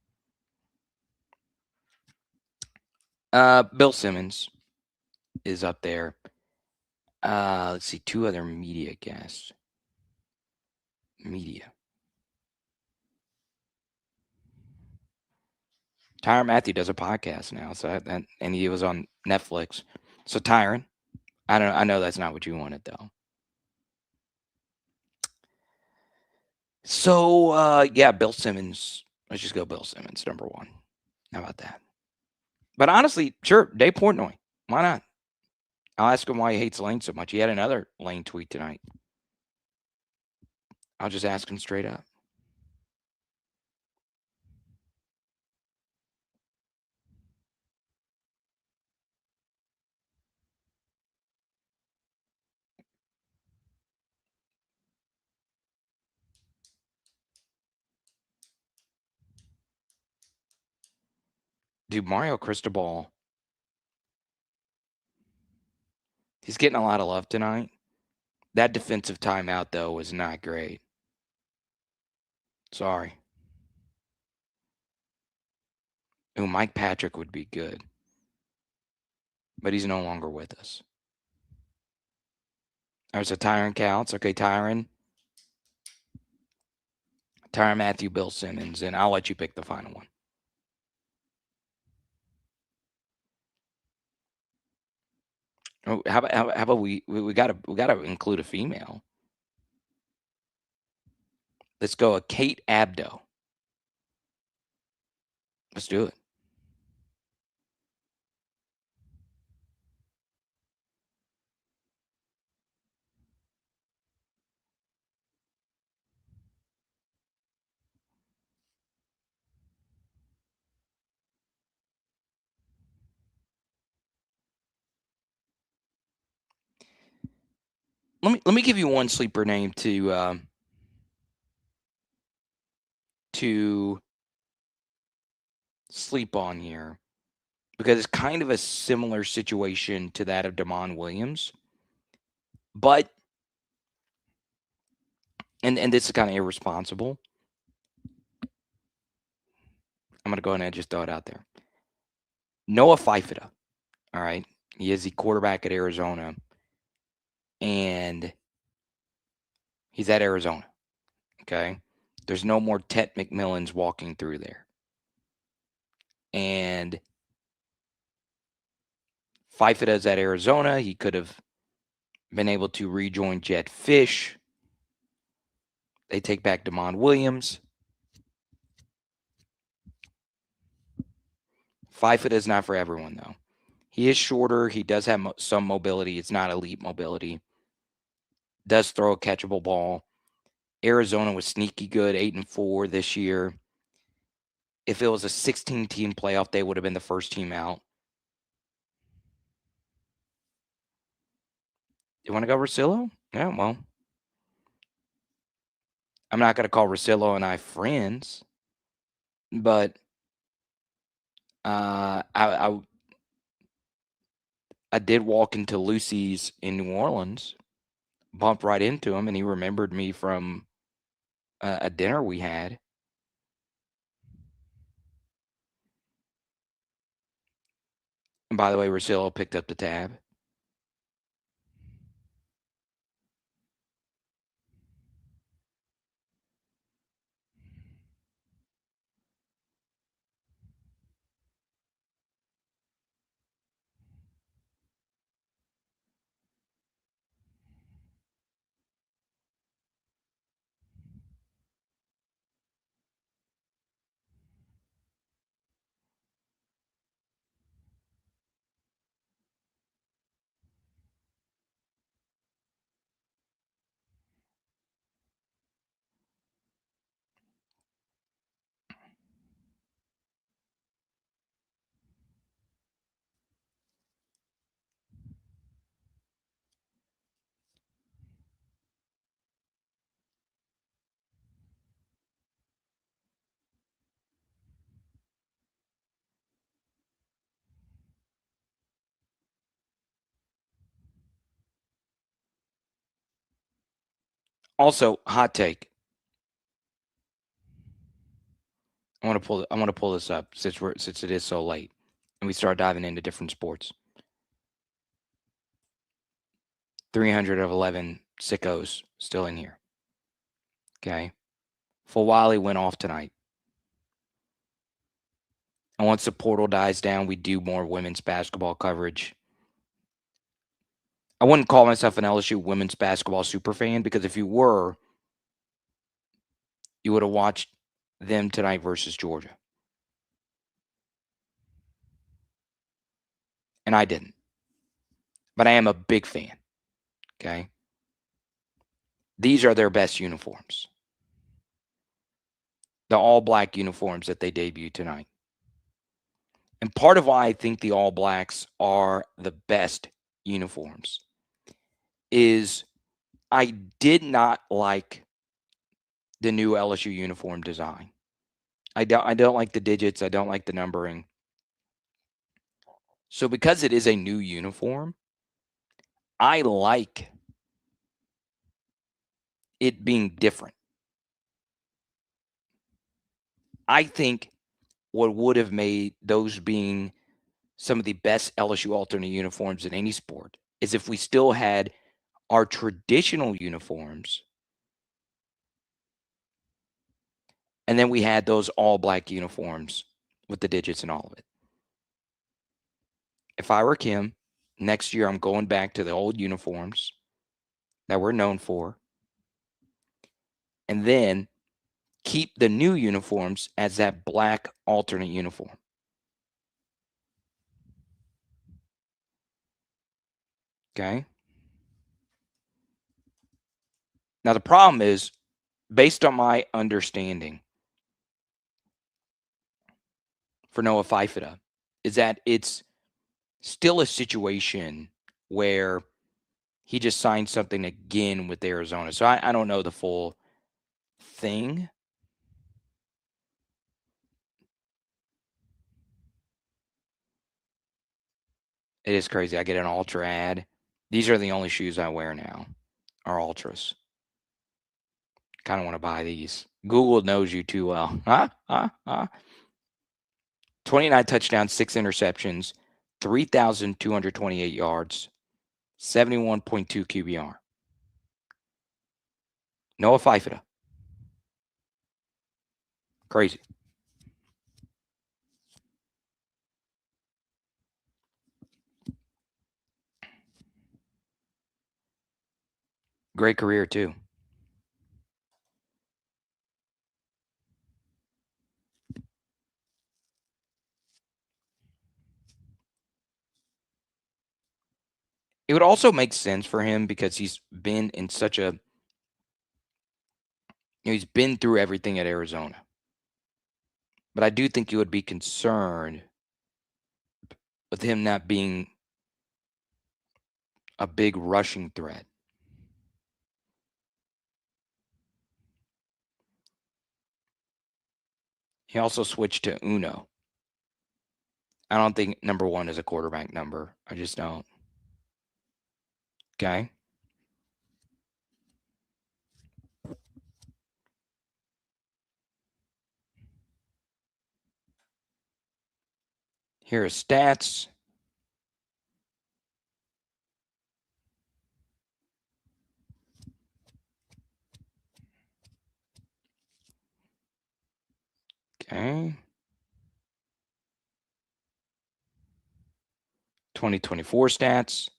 Bill Simmons is up there. Let's see, 2 other media guests. Media. Tyron Matthew does a podcast now, and he was on Netflix. So Tyron, I know that's not what you wanted though. So yeah, Bill Simmons. Let's just go Bill Simmons, number one. How about that? But honestly, sure, Dave Portnoy. Why not? I'll ask him why he hates Lane so much. He had another Lane tweet tonight. I'll just ask him straight up. Dude, Mario Cristobal, he's getting a lot of love tonight. That defensive timeout, though, was not great. Sorry. Ooh, Mike Patrick would be good. But he's no longer with us. There's a Tyron counts. Okay, Tyron Matthew, Bill Simmons, and I'll let you pick the final one. Oh, how about we gotta include a female. Let's go a Kate Abdo. Let's do it. Let me give you one sleeper name to sleep on here, because it's kind of a similar situation to that of Deman Williams, but and this is kind of irresponsible. I'm gonna go ahead and just throw it out there. Noah Fifita, all right, he is the quarterback at Arizona, and he's at Arizona. Okay, there's no more Tet McMillans walking through there, and Fifita's at Arizona. He could have been able to rejoin Jet Fish. They take back Deman Williams. Fifita is not for everyone, though. He is shorter. He does have some mobility. It's not elite mobility. Does throw a catchable ball. Arizona was sneaky good, 8-4 this year. If it was a 16-team playoff, they would have been the first team out. You want to go Russillo? Yeah, well, I'm not going to call Russillo and I friends, but I did walk into Lucy's in New Orleans, bumped right into him, and he remembered me from a dinner we had. And by the way, Russillo picked up the tab. Also, hot take. I want to pull this up since it is so late, and we start diving into different sports. 300 of 11 sickos still in here. Okay, Fulwiley went off tonight. And once the portal dies down, we do more women's basketball coverage. I wouldn't call myself an LSU women's basketball super fan, because if you were, you would have watched them tonight versus Georgia. And I didn't. But I am a big fan. Okay? These are their best uniforms. The all-black uniforms that they debuted tonight. And part of why I think the All Blacks are the best uniforms is I did not like the new LSU uniform design. I don't like the digits. I don't like the numbering. So because it is a new uniform, I like it being different. I think what would have made those being some of the best LSU alternate uniforms in any sport is if we still had our traditional uniforms, and then we had those all-black uniforms with the digits and all of it. If I were Kim, next year I'm going back to the old uniforms that we're known for, and then keep the new uniforms as that black alternate uniform. Okay? Now, the problem is, based on my understanding for Noah Fifita, is that it's still a situation where he just signed something again with Arizona. So I don't know the full thing. It is crazy. I get an Ultra ad. These are the only shoes I wear now, are Ultras. Kind of want to buy these. Google knows you too well. 29 touchdowns, 6 interceptions, 3,228 yards, 71.2 QBR. Noah Fifita. Crazy. Great career, too. It would also make sense for him because he's been in such a, he's been through everything at Arizona. But I do think you would be concerned with him not being a big rushing threat. He also switched to Uno. I don't think number 1 is a quarterback number. I just don't. Okay. Here are stats. Okay. 2024 stats.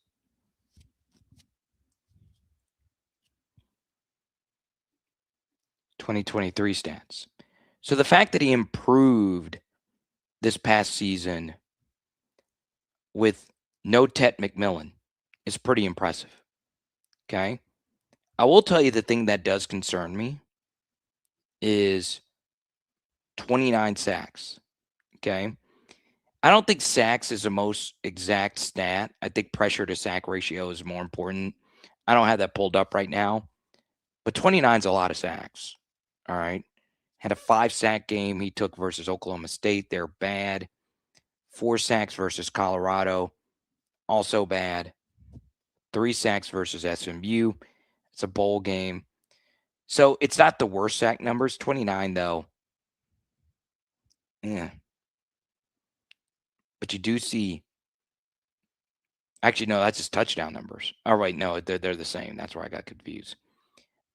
'23 stats. So the fact that he improved this past season with no Tet McMillan is pretty impressive. Okay. I will tell you the thing that does concern me is 29 sacks. Okay. I don't think sacks is the most exact stat. I think pressure to sack ratio is more important. I don't have that pulled up right now, but 29 is a lot of sacks. All right. Had a 5-sack game he took versus Oklahoma State. They're bad. 4 sacks versus Colorado. Also bad. 3 sacks versus SMU. It's a bowl game. So it's not the worst sack numbers. 29, though. Yeah. But you do see. Actually, no, that's his touchdown numbers. Oh, wait, no, they're the same. That's where I got confused.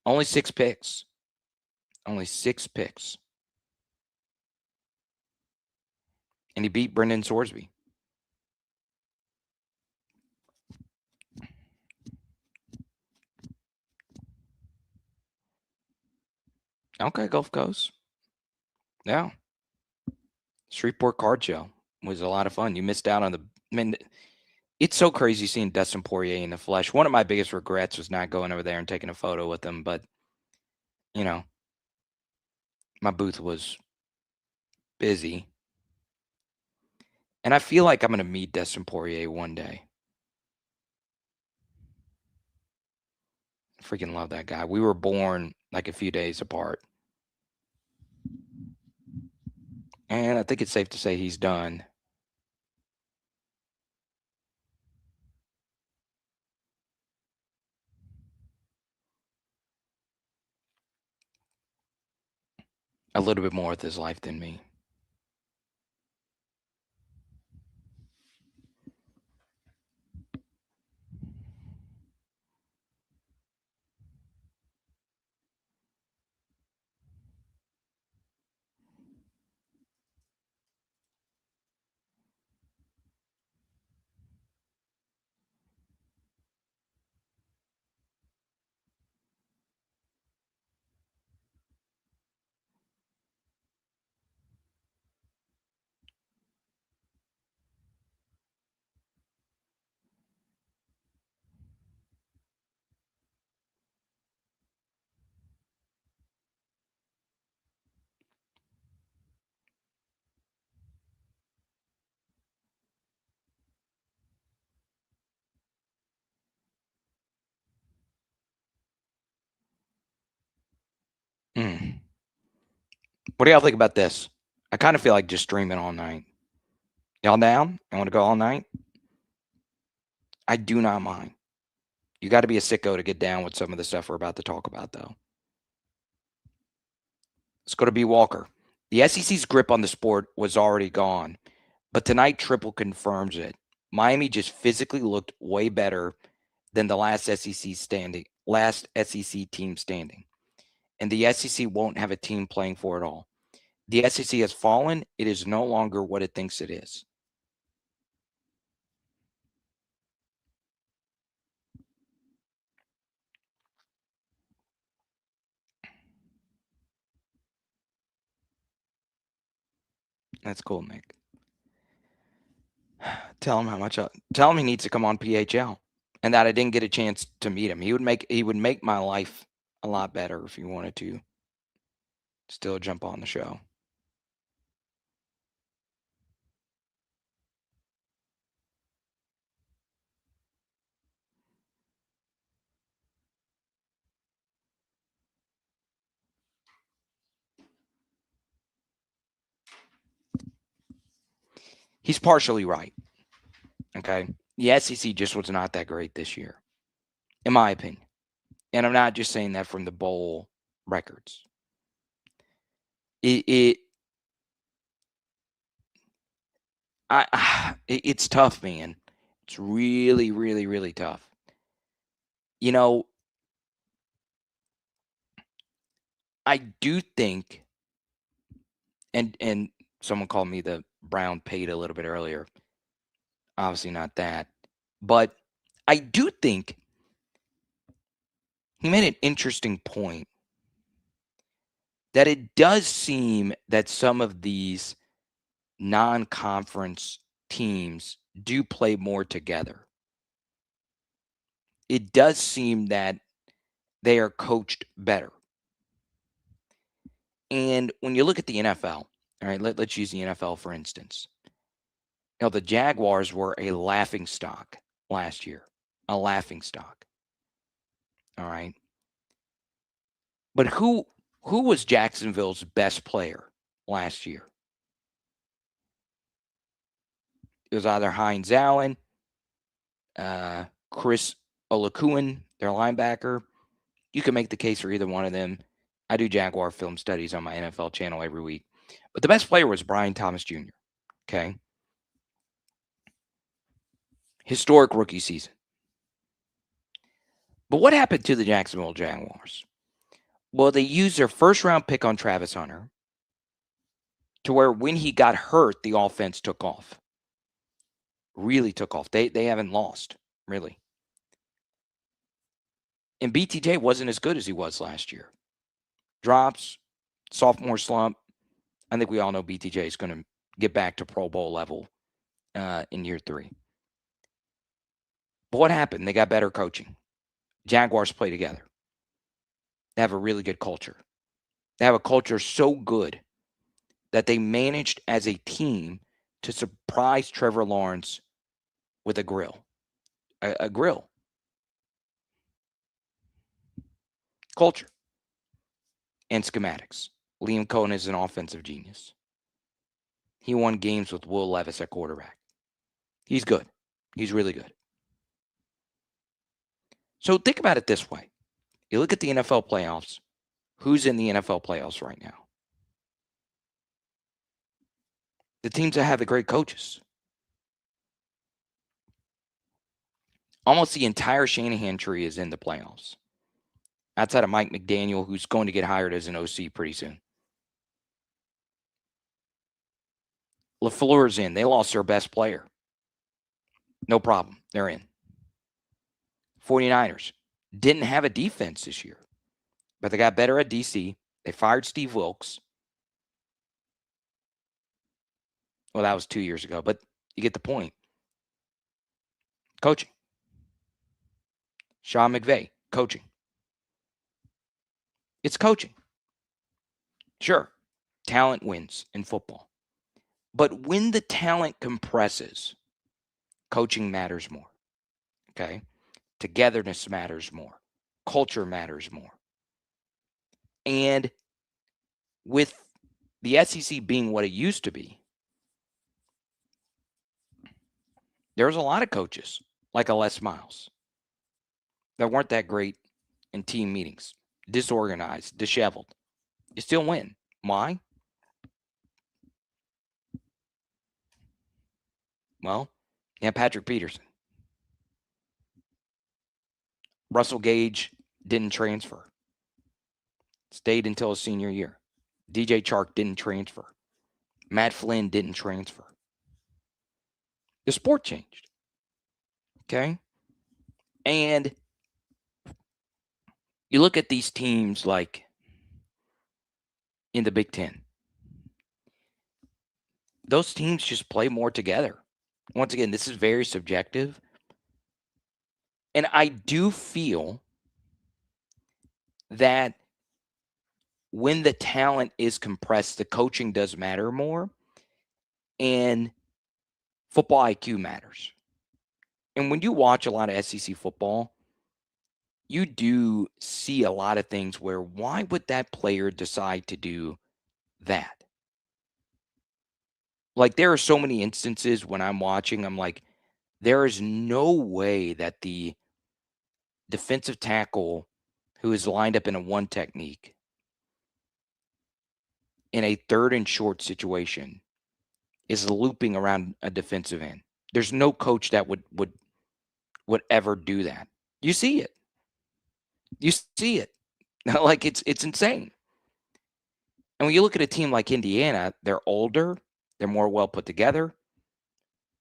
Only 6 picks. Only 6 picks. And he beat Brendan Sorsby. Okay, Gulf Coast. Yeah. Shreveport Card Show was a lot of fun. You missed out on it's so crazy seeing Dustin Poirier in the flesh. One of my biggest regrets was not going over there and taking a photo with him, but, my booth was busy. And I feel like I'm going to meet Dustin Poirier one day. I freaking love that guy. We were born like a few days apart. And I think it's safe to say he's done. A little bit more with his life than me. What do y'all think about this? I kind of feel like just streaming all night. Y'all down? I want to go all night? I do not mind. You got to be a sicko to get down with some of the stuff we're about to talk about, though. Let's go to B. Walker. The SEC's grip on the sport was already gone, but tonight triple confirms it. Miami just physically looked way better than the last SEC team standing. And the SEC won't have a team playing for it all. The SEC has fallen. It is no longer what it thinks it is. That's cool, Nick. Tell him he needs to come on PHL, and that I didn't get a chance to meet him. He would make my life a lot better if he wanted to still jump on the show. He's partially right. Okay. The SEC just was not that great this year, in my opinion. And I'm not just saying that from the bowl records. It's tough, man. It's really, really, really tough. I do think, and someone called me the brown paid a little bit earlier. Obviously not that. But I do think he made an interesting point that it does seem that some of these non-conference teams do play more together. It does seem that they are coached better. And when you look at the NFL, all right, let's use the NFL for instance. The Jaguars were a laughingstock last year. A laughingstock. All right. But who was Jacksonville's best player last year? It was either Hines Allen, Chris Olakuen, their linebacker. You can make the case for either one of them. I do Jaguar film studies on my NFL channel every week. But the best player was Brian Thomas Jr. Okay. Historic rookie season. But what happened to the Jacksonville Jaguars? Well, they used their first round pick on Travis Hunter. to where when he got hurt, the offense took off. Really took off. They haven't lost, really. And BTJ wasn't as good as he was last year. Drops, sophomore slump. I think we all know BTJ is going to get back to Pro Bowl level in year 3. But what happened? They got better coaching. Jaguars play together. They have a really good culture. They have a culture so good that they managed as a team to surprise Trevor Lawrence with a grill. A grill. Culture. And schematics. Liam Cohen is an offensive genius. He won games with Will Levis at quarterback. He's good. He's really good. So think about it this way. You look at the NFL playoffs. Who's in the NFL playoffs right now? The teams that have the great coaches. Almost the entire Shanahan tree is in the playoffs. Outside of Mike McDaniel, who's going to get hired as an OC pretty soon. LaFleur's in. They lost their best player. No problem. They're in. 49ers didn't have a defense this year, but they got better at DC. They fired Steve Wilkes. Well, that was 2 years ago, but you get the point. Coaching. Sean McVay, coaching. It's coaching. Sure, talent wins in football. But when the talent compresses, coaching matters more. Okay? Togetherness matters more. Culture matters more. And with the SEC being what it used to be, there's a lot of coaches like a Les Miles that weren't that great in team meetings, disorganized, disheveled. You still win. Why? Well, you have Patrick Peterson. Russell Gage didn't transfer. Stayed until his senior year. DJ Chark didn't transfer. Matt Flynn didn't transfer. The sport changed. Okay? And you look at these teams like in the Big Ten. Those teams just play more together. Once again, this is very subjective. And I do feel that when the talent is compressed, the coaching does matter more. And football IQ matters. And when you watch a lot of SEC football, you do see a lot of things where why would that player decide to do that? Like there are so many instances when I'm watching, I'm like, there is no way that the defensive tackle who is lined up in a one technique in a 3rd and short situation is looping around a defensive end. There's no coach that would ever do that. You see it. You see it. Like it's insane. And when you look at a team like Indiana, they're older, they're more well put together.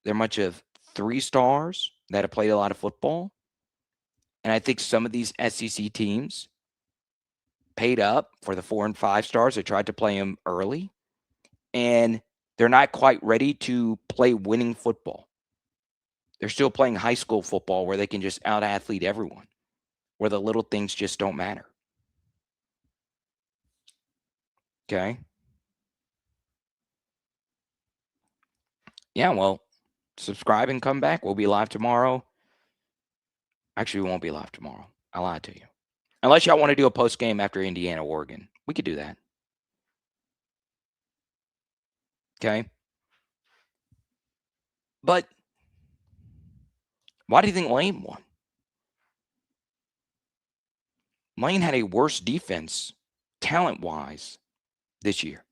They're much of 3 stars that have played a lot of football. And I think some of these SEC teams paid up for the 4 and 5 stars. They tried to play them early. And they're not quite ready to play winning football. They're still playing high school football where they can just out-athlete everyone, where the little things just don't matter. Okay? Yeah, well, subscribe and come back. We'll be live tomorrow. Actually, we won't be live tomorrow. I lied to you. Unless y'all want to do a post game after Indiana, Oregon. We could do that. Okay? But why do you think Lane won? Lane had a worse defense, talent-wise, this year.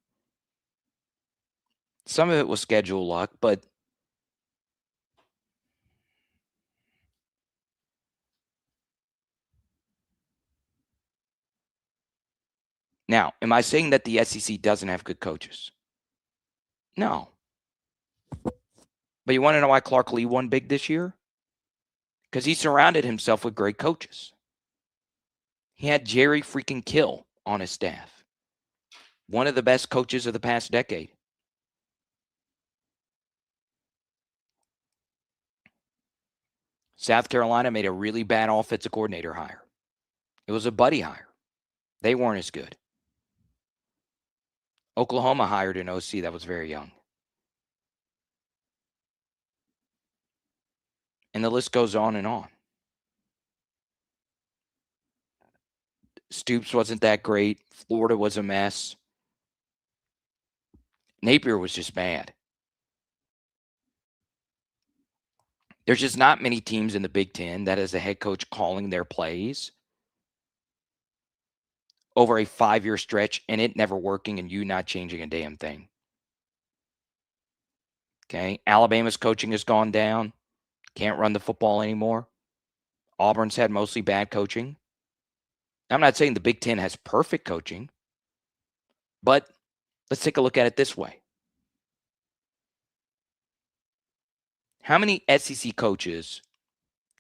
Some of it was schedule luck, but now, am I saying that the SEC doesn't have good coaches? No. But you want to know why Clark Lee won big this year? Because he surrounded himself with great coaches. He had Jerry freaking Kill on his staff. One of the best coaches of the past decade. South Carolina made a really bad offensive coordinator hire. It was a buddy hire. They weren't as good. Oklahoma hired an OC that was very young. And the list goes on and on. Stoops wasn't that great. Florida was a mess. Napier was just bad. There's just not many teams in the Big Ten that has a head coach calling their plays over a 5-year stretch and it never working and you not changing a damn thing. Okay. Alabama's coaching has gone down. Can't run the football anymore. Auburn's had mostly bad coaching. I'm not saying the Big Ten has perfect coaching, but let's take a look at it this way. How many SEC coaches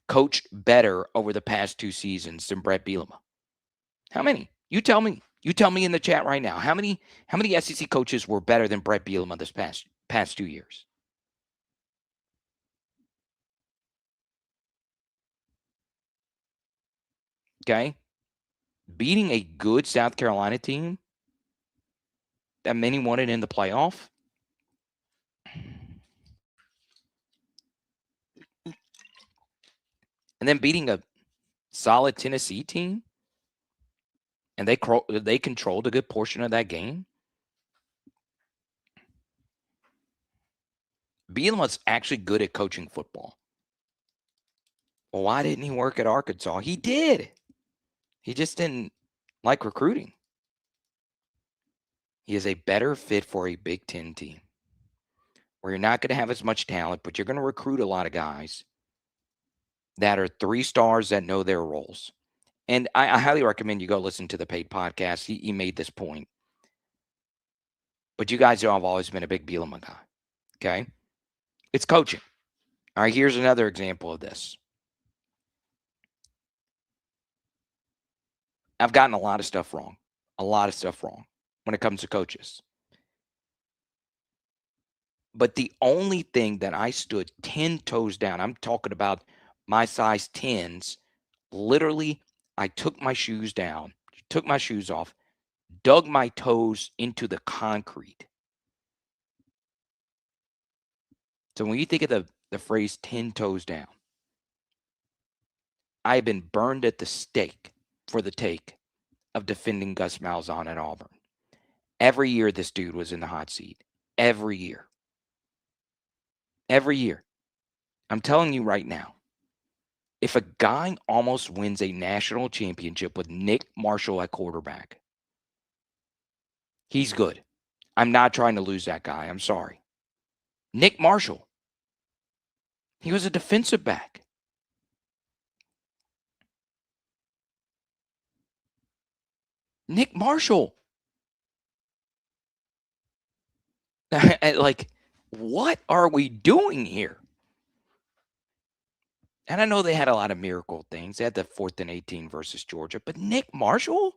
coached better over the past 2 seasons than Brett Bielema? How many? You tell me. You tell me in the chat right now. How many SEC coaches were better than Brett Bielema this past 2 years? Okay. Beating a good South Carolina team that many wanted in the playoff. And then beating a solid Tennessee team. And they controlled a good portion of that game. Bielema's actually good at coaching football. Well, why didn't he work at Arkansas? He did. He just didn't like recruiting. He is a better fit for a Big Ten team where you're not going to have as much talent, but you're going to recruit a lot of guys that are 3 stars that know their roles. And I highly recommend you go listen to the paid podcast. He made this point. But you guys know I've always been a big Bielema guy. Okay? It's coaching. All right, here's another example of this. I've gotten a lot of stuff wrong. When it comes to coaches. But the only thing that I stood 10 toes down, I'm talking about my size 10s, literally, I took my shoes down, took my shoes off, dug my toes into the concrete. So when you think of the phrase 10 toes down, I've been burned at the stake for the take of defending Gus Malzahn at Auburn. Every year this dude was in the hot seat. Every year. Every year. I'm telling you right now, if a guy almost wins a national championship with Nick Marshall at quarterback, he's good. I'm not trying to lose that guy. I'm sorry. Nick Marshall. He was a defensive back. Nick Marshall. Like, what are we doing here? And I know they had a lot of miracle things. They had the 4th and 18 versus Georgia. But Nick Marshall?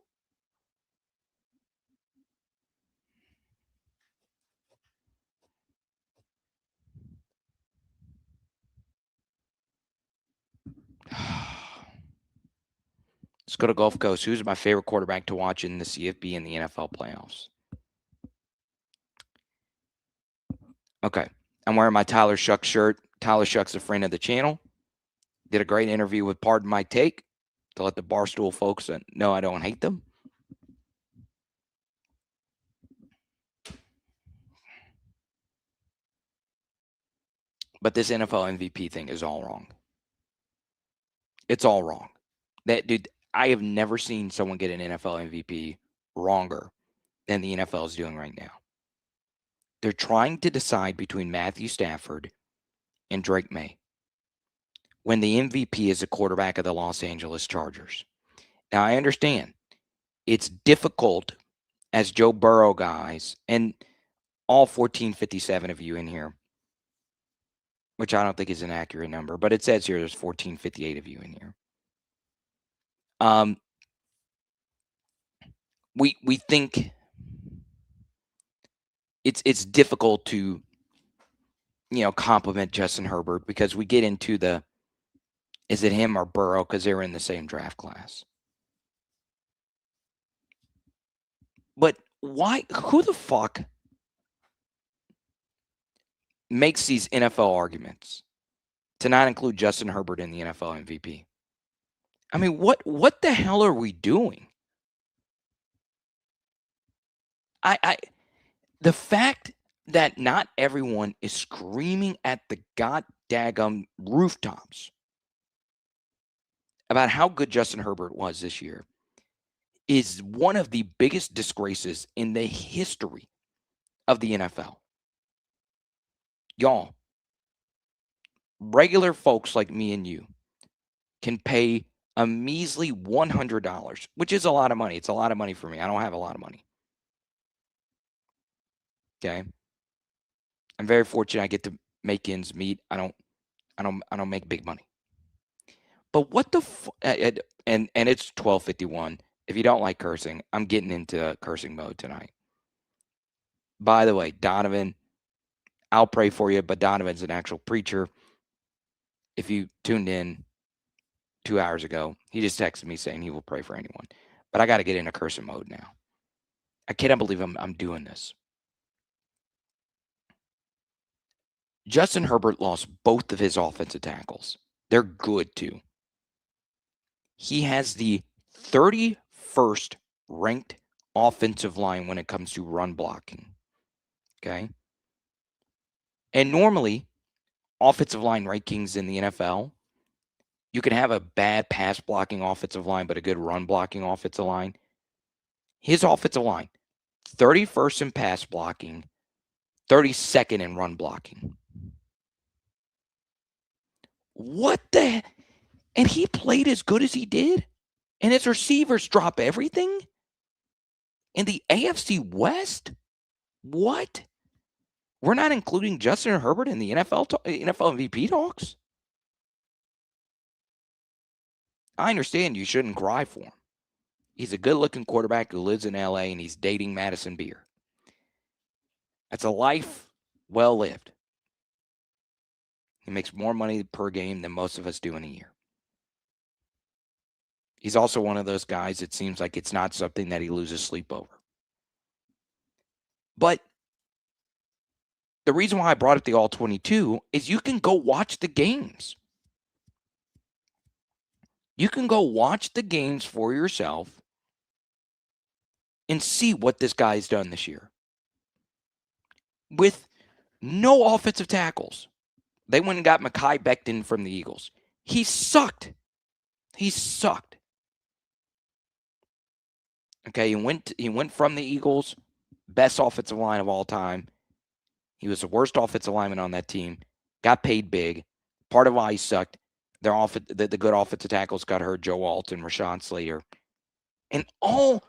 Let's go to Gulf Coast. Who's my favorite quarterback to watch in the CFB and the NFL playoffs? Okay. I'm wearing my Tyler Shuck shirt. Tyler Shuck's a friend of the channel. Did a great interview with Pardon My Take to let the Barstool folks know I don't hate them. But this NFL MVP thing is all wrong. It's all wrong. Dude, I have never seen someone get an NFL MVP wronger than the NFL is doing right now. They're trying to decide between Matthew Stafford and Drake May when the MVP is a quarterback of the Los Angeles Chargers. Now, I understand it's difficult as Joe Burrow guys, and all 1457 of you in here, which I don't think is an accurate number, but it says here there's 1458 of you in here. We think it's difficult to, compliment Justin Herbert because we get into the, is it him or Burrow, because they're in the same draft class. But why? Who the fuck makes these NFL arguments to not include Justin Herbert in the NFL MVP? I mean, what the hell are we doing? The fact that not everyone is screaming at the goddamn rooftops about how good Justin Herbert was this year is one of the biggest disgraces in the history of the NFL. Y'all, regular folks like me and you can pay a measly $100, which is a lot of money. It's a lot of money for me. I don't have a lot of money. Okay. I'm very fortunate I get to make ends meet. I don't make big money. But what the and it's 12:51. If you don't like cursing, I'm getting into cursing mode tonight. By the way, Donovan, I'll pray for you, but Donovan's an actual preacher. If you tuned in 2 hours ago, he just texted me saying he will pray for anyone. But I got to get into cursing mode now. I cannot believe I'm doing this. Justin Herbert lost both of his offensive tackles. They're good too. He has the 31st ranked offensive line when it comes to run blocking. Okay. And normally, offensive line rankings in the NFL, you can have a bad pass blocking offensive line, but a good run blocking offensive line. His offensive line, 31st in pass blocking, 32nd in run blocking. What the? And he played as good as he did? And his receivers drop everything? In the AFC West? What? We're not including Justin Herbert in the NFL MVP talks? I understand you shouldn't cry for him. He's a good-looking quarterback who lives in LA and he's dating Madison Beer. That's a life well lived. He makes more money per game than most of us do in a year. He's also one of those guys, it seems like it's not something that he loses sleep over. But the reason why I brought up the All-22 is you can go watch the games. You can go watch the games for yourself and see what this guy's done this year. With no offensive tackles. They went and got Mekhi Becton from the Eagles. He sucked. He sucked. Okay, he went from the Eagles, best offensive line of all time. He was the worst offensive lineman on that team. Got paid big. Part of why he sucked. The good offensive tackles got hurt. Joe Alton, Rashawn Slater. And all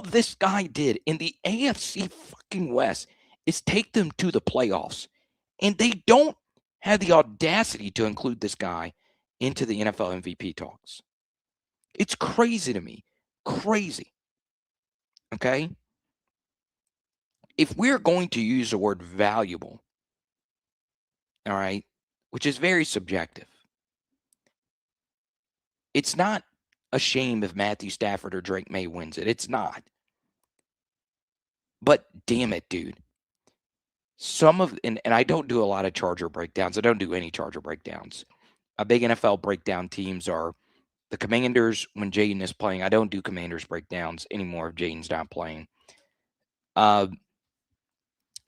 this guy did in the AFC fucking West is take them to the playoffs. And they don't have the audacity to include this guy into the NFL MVP talks. It's crazy to me. Crazy. Okay? If we're going to use the word valuable, all right, which is very subjective, it's not a shame if Matthew Stafford or Drake May wins it. It's not. But damn it, dude. And I don't do a lot of Charger breakdowns. I don't do any Charger breakdowns. My big NFL breakdown teams are the Commanders when Jaden is playing. I don't do Commanders breakdowns anymore if Jaden's not playing. Because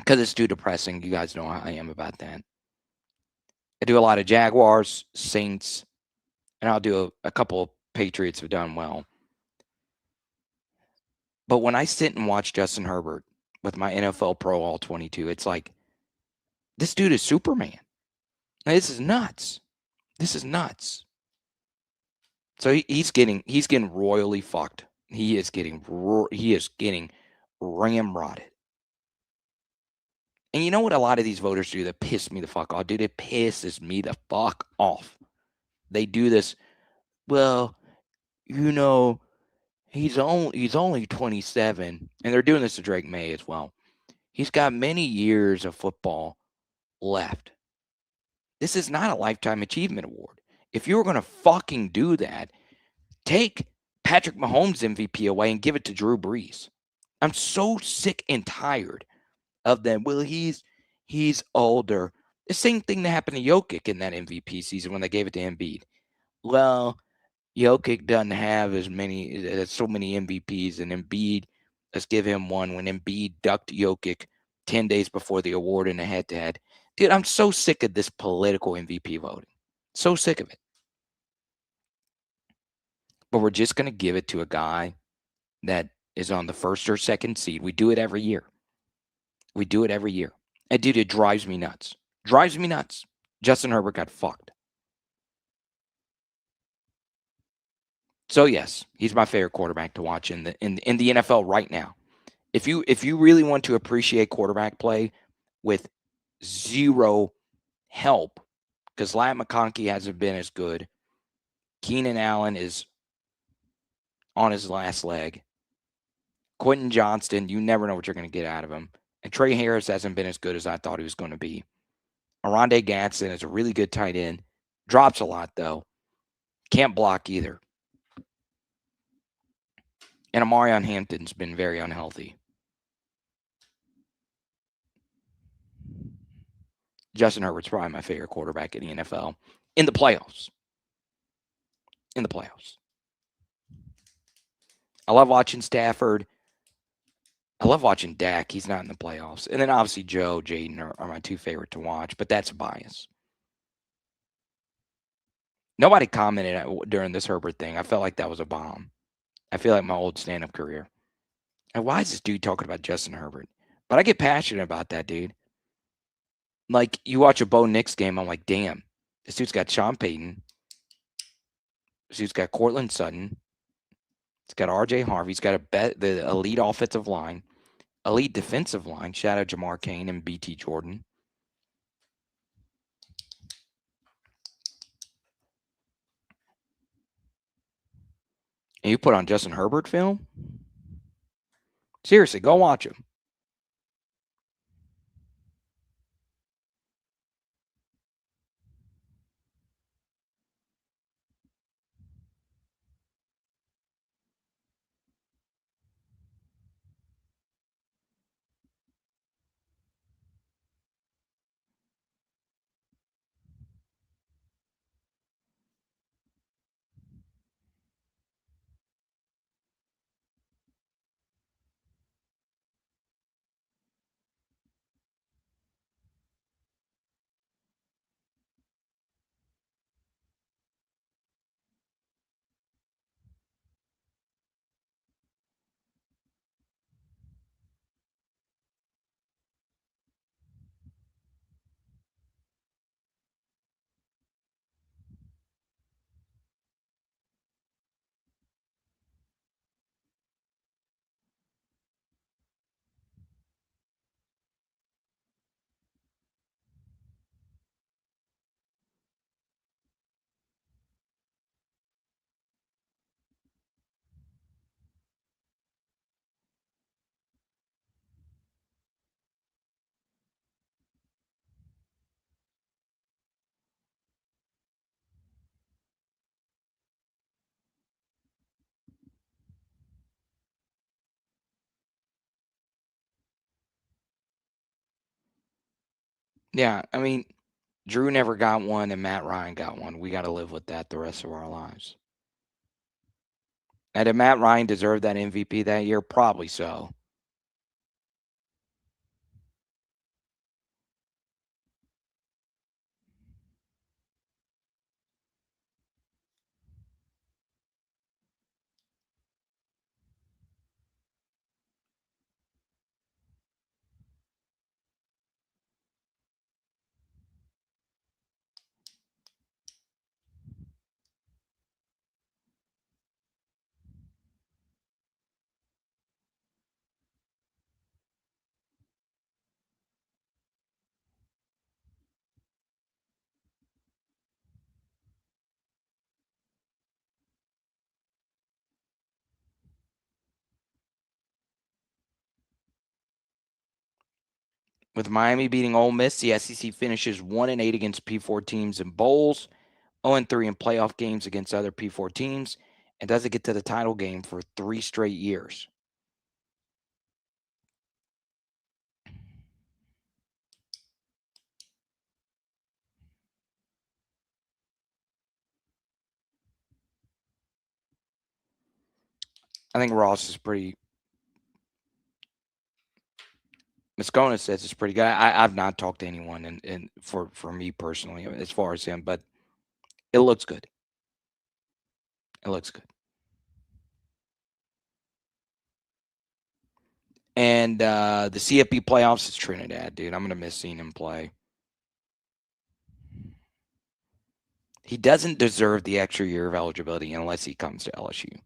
it's too depressing. You guys know how I am about that. I do a lot of Jaguars, Saints, and I'll do a couple of Patriots have done well. But when I sit and watch Justin Herbert with my NFL Pro All-22, it's like, this dude is Superman. Now, this is nuts. This is nuts. So he's getting royally fucked. He is getting ramrodded. And you know what a lot of these voters do that piss me the fuck off? Dude, it pisses me the fuck off. They do this, well, you know, he's only 27. And they're doing this to Drake May as well. He's got many years of football left. This is not a Lifetime Achievement Award. If you were going to fucking do that, take Patrick Mahomes' MVP away and give it to Drew Brees. I'm so sick and tired of them. Well, he's older. The same thing that happened to Jokic in that MVP season when they gave it to Embiid. Well, Jokic doesn't have so many MVPs, and Embiid, let's give him one when Embiid ducked Jokic 10 days before the award in a head-to-head. Dude, I'm so sick of this political MVP voting. So sick of it. But we're just going to give it to a guy that is on the first or second seed. We do it every year. And dude, it drives me nuts. Justin Herbert got fucked. So yes, he's my favorite quarterback to watch in the NFL right now. If you really want to appreciate quarterback play with zero help, because Lat McConkey hasn't been as good. Keenan Allen is on his last leg. Quentin Johnston, you never know what you're going to get out of him. And Trey Harris hasn't been as good as I thought he was going to be. Aronde Gatson is a really good tight end. Drops a lot, though. Can't block either. And Amarion Hampton's been very unhealthy. Justin Herbert's probably my favorite quarterback in the NFL. In the playoffs. I love watching Stafford. I love watching Dak. He's not in the playoffs. And then obviously Joe, Jaden are my two favorite to watch, but that's a bias. Nobody commented during this Herbert thing. I felt like that was a bomb. I feel like my old stand-up career. And why is this dude talking about Justin Herbert? But I get passionate about that, dude. Like, you watch a Bo Nix game, I'm like, damn, this dude's got Sean Payton. This dude's got Cortland Sutton. He's got R.J. Harvey. He's got the elite offensive line, elite defensive line. Shout out Jamar Cain and B.T. Jordan. And you put on Justin Herbert film? Seriously, go watch him. Yeah, I mean, Drew never got one and Matt Ryan got one. We got to live with that the rest of our lives. And did Matt Ryan deserve that MVP that year? Probably so. With Miami beating Ole Miss, the SEC finishes 1-8 against P4 teams in bowls, 0-3 in playoff games against other P4 teams, and doesn't get to the title game for 3 straight years. I think Ross is pretty. Moscona says it's pretty good. I've not talked to anyone, and for me personally, as far as him, but it looks good. It looks good. And the CFP playoffs is Trinidad, dude. I'm gonna miss seeing him play. He doesn't deserve the extra year of eligibility unless he comes to LSU.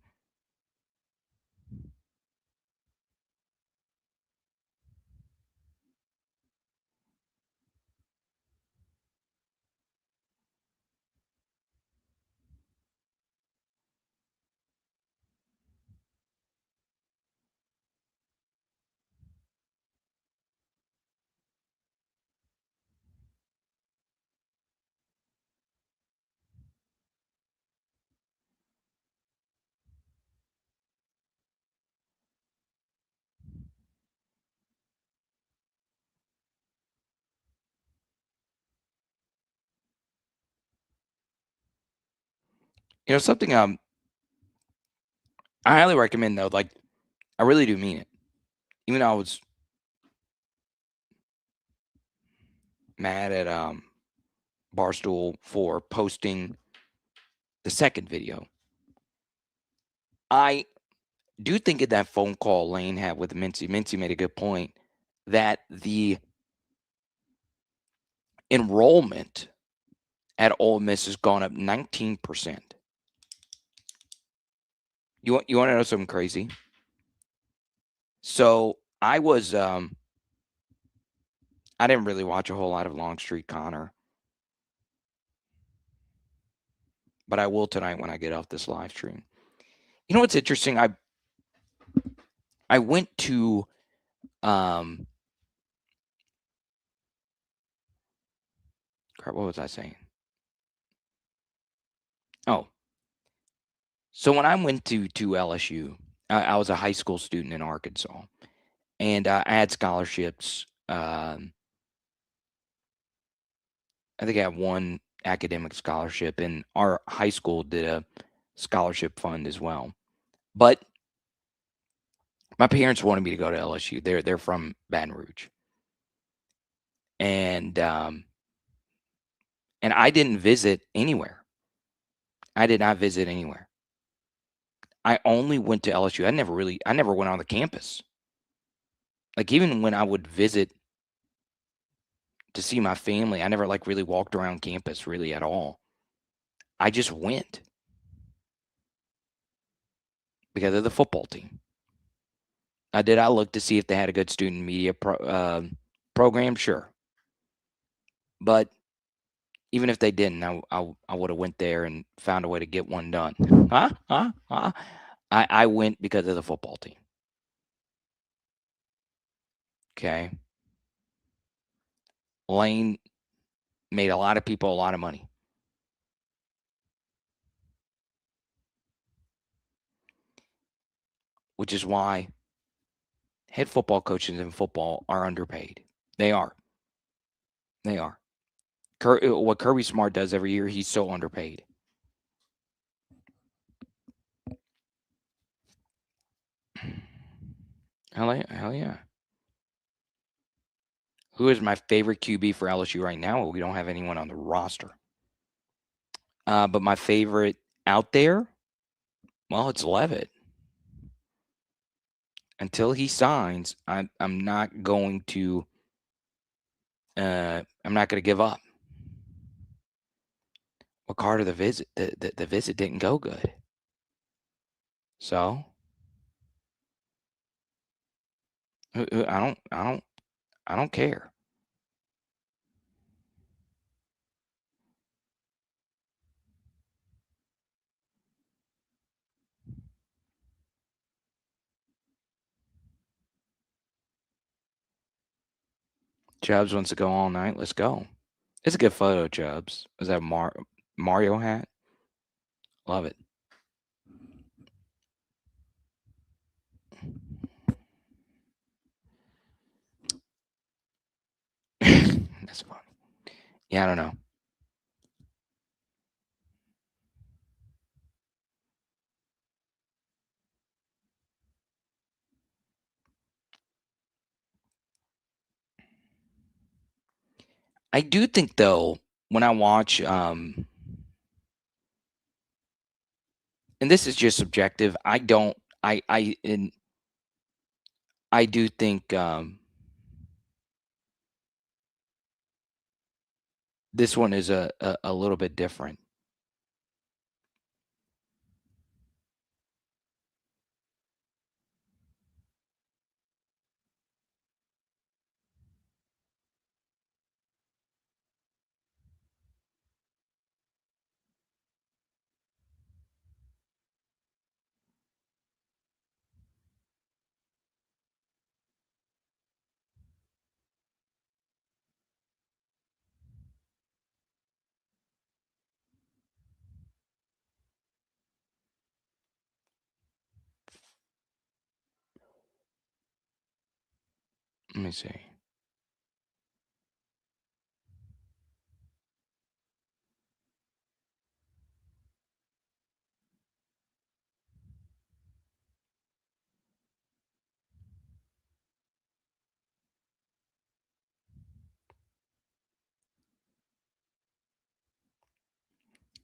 You know something? I highly recommend though. Like, I really do mean it. Even though I was mad at Barstool for posting the second video, I do think of that phone call Lane had with Mincy. Mincy made a good point that the enrollment at Ole Miss has gone up 19%. You want to know something crazy? So I was I didn't really watch a whole lot of Longstreet Connor, but I will tonight when I get off this live stream. You know what's interesting? I went to crap, what was I saying? Oh. So when I went to LSU, I was a high school student in Arkansas, and I had scholarships. I think I had one academic scholarship, and our high school did a scholarship fund as well. But my parents wanted me to go to LSU. They're from Baton Rouge, and I didn't visit anywhere. I did not visit anywhere. I only went to LSU. I never went on the campus. Like, even when I would visit to see my family, I never really walked around campus really at all. I just went because of the football team. I look to see if they had a good student media program? Sure. But even if they didn't, I would have went there and found a way to get one done. I went because of the football team. Okay. Lane made a lot of people a lot of money. Which is why head football coaches in football are underpaid. They are. They are. What Kirby Smart does every year, he's so underpaid. Hell yeah. Who is my favorite QB for LSU right now? Well, we don't have anyone on the roster. But my favorite out there, well, it's Levitt. Until he signs, I'm not going to. I'm not going to give up. Well, Carter, the visit didn't go good. So I don't care. Chubbs wants to go all night. Let's go. It's a good photo, Chubbs. Is that Mario hat? Love it. That's funny. Yeah, I don't know. I do think, though, when I watch, and this is just subjective, I do think this one is a little bit different. Let me see.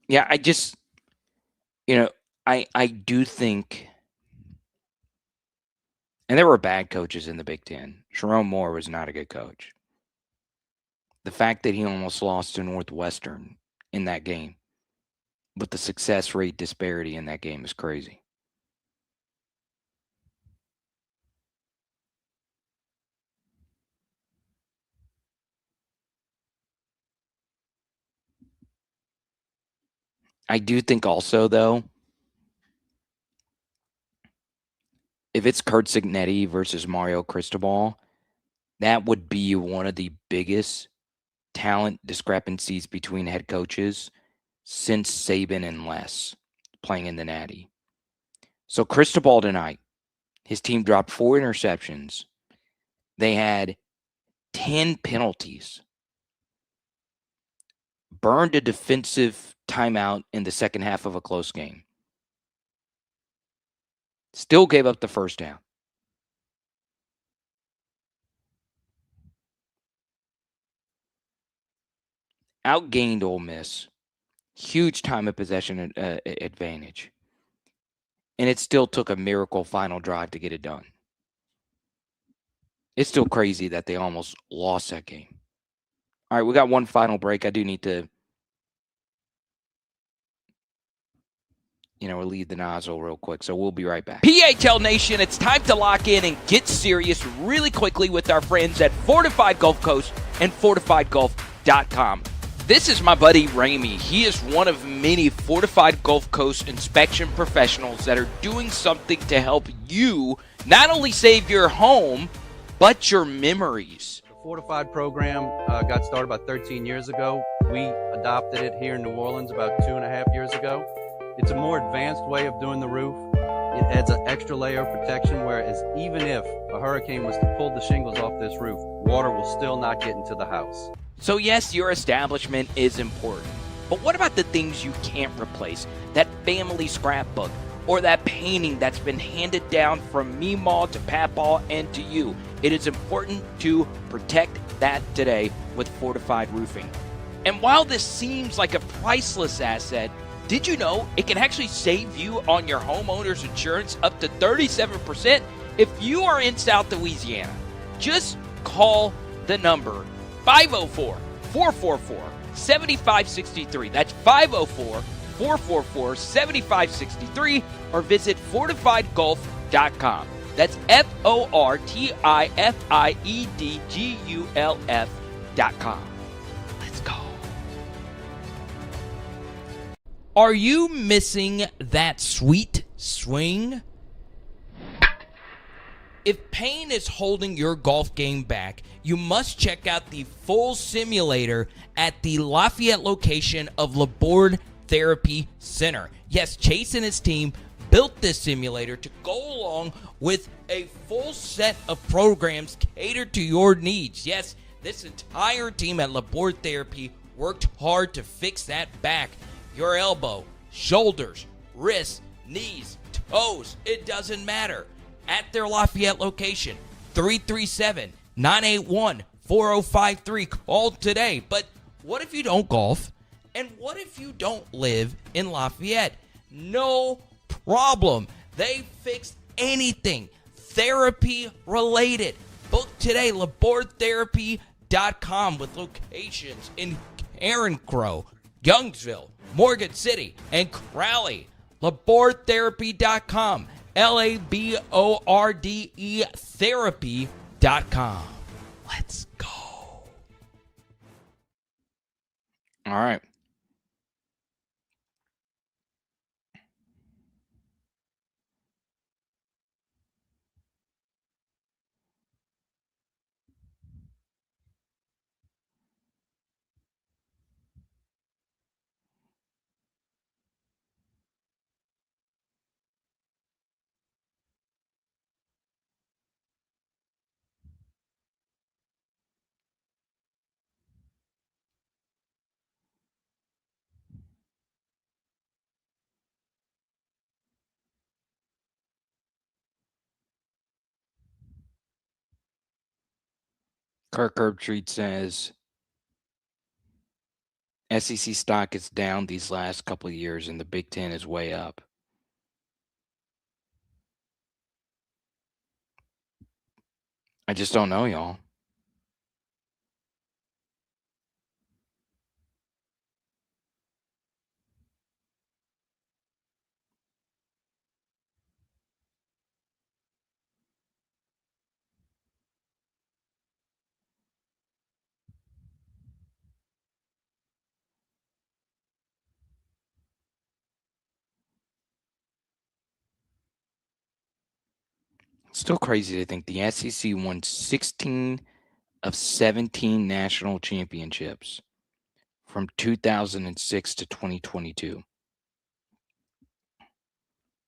Yeah, I just, I do think, and there were bad coaches in the Big Ten. Jerome Moore was not a good coach. The fact that he almost lost to Northwestern in that game, but the success rate disparity in that game is crazy. I do think also, though, if it's Kurt Cignetti versus Mario Cristobal, that would be one of the biggest talent discrepancies between head coaches since Saban and Les playing in the Natty. So Cristobal tonight, his team dropped 4 interceptions. They had 10 penalties. Burned a defensive timeout in the second half of a close game. Still gave up the first down. Outgained Ole Miss. Huge time of possession advantage. And it still took a miracle final drive to get it done. It's still crazy that they almost lost that game. All right, we got one final break. I do need to, relieve the nozzle real quick. So we'll be right back. PHL Nation, it's time to lock in and get serious really quickly with our friends at Fortified Gulf Coast and FortifiedGulf.com. This is my buddy Ramey. He is one of many Fortified Gulf Coast inspection professionals that are doing something to help you not only save your home, but your memories. The Fortified program got started about 13 years ago. We adopted it here in New Orleans about 2.5 years ago. It's a more advanced way of doing the roof. It adds an extra layer of protection, whereas even if a hurricane was to pull the shingles off this roof, water will still not get into the house. So yes, your establishment is important, but what about the things you can't replace? That family scrapbook or that painting that's been handed down from Meemaw to Papaw and to you. It is important to protect that today with Fortified Roofing. And while this seems like a priceless asset, did you know it can actually save you on your homeowner's insurance up to 37% if you are in South Louisiana? Just call the number 504-444-7563. That's 504-444-7563, or visit fortifiedgulf.com. That's FortifiedGulf.com. Let's go. Are you missing that sweet swing? If pain is holding your golf game back, you must check out the full simulator at the Lafayette location of Laborde Therapy Center. Yes, Chase and his team built this simulator to go along with a full set of programs catered to your needs. Yes, this entire team at Laborde Therapy worked hard to fix that back, your elbow, shoulders, wrists, knees, toes, it doesn't matter. At their Lafayette location, 337-981-4053. Call today. But what if you don't golf? And what if you don't live in Lafayette? No problem. They fixed anything therapy related. Book today, labordetherapy.com, with locations in Carencro, Youngsville, Morgan City, and Crowley. Labordetherapy.com. LABORDE therapy.com. Let's go. All right. Kirk Herbstreit says SEC stock is down these last couple of years and the Big Ten is way up. I just don't know, y'all. It's still crazy to think the SEC won 16 of 17 national championships from 2006 to 2022.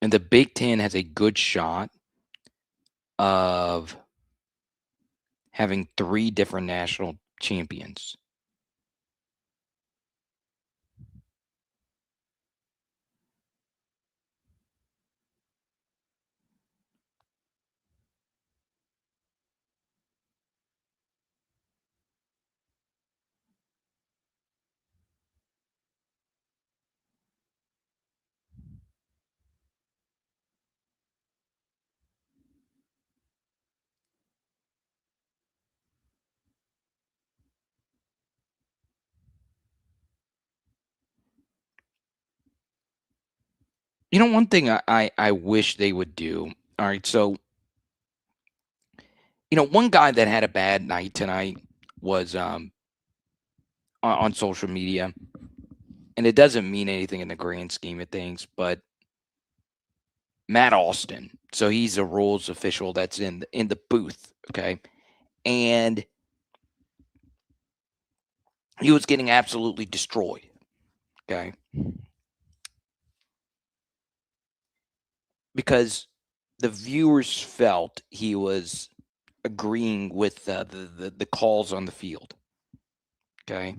And the Big Ten has a good shot of having 3 different national champions. You know, one thing I wish they would do. All right, so, you know, one guy that had a bad night tonight was on social media, and it doesn't mean anything in the grand scheme of things, but Matt Austin. So he's a rules official that's in the booth, okay? And he was getting absolutely destroyed, okay? Because the viewers felt he was agreeing with the calls on the field, okay?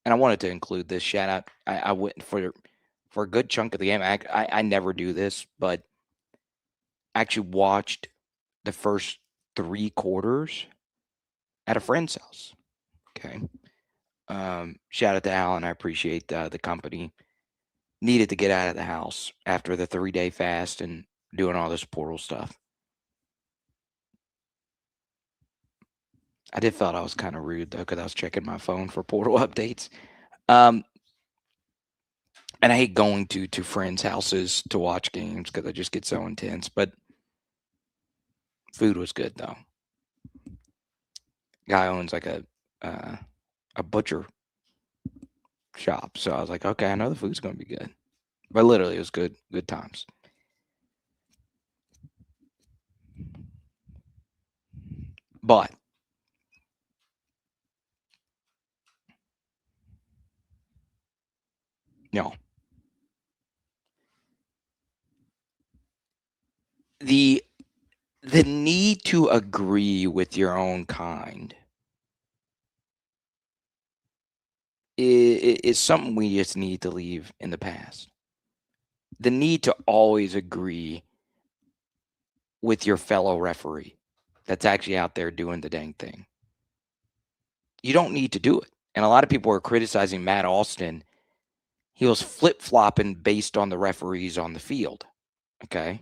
And I wanted to include this shout out. I went for a good chunk of the game. I never do this, but I actually watched the first 3 quarters at a friend's house. Okay. Shout out to Alan. I appreciate the company. Needed to get out of the house after the 3-day fast and doing all this portal stuff. I did felt I was kind of rude, though, because I was checking my phone for portal updates. And I hate going to friends' houses to watch games because I just get so intense. But food was good, though. Guy owns like a butcher shop. So I was like, okay, I know the food's going to be good. But literally, it was good times. But no. The need to agree with your own kind is something we just need to leave in the past. The need to always agree with your fellow referee that's actually out there doing the dang thing. You don't need to do it. And a lot of people are criticizing Matt Alston. He was flip-flopping based on the referees on the field. Okay?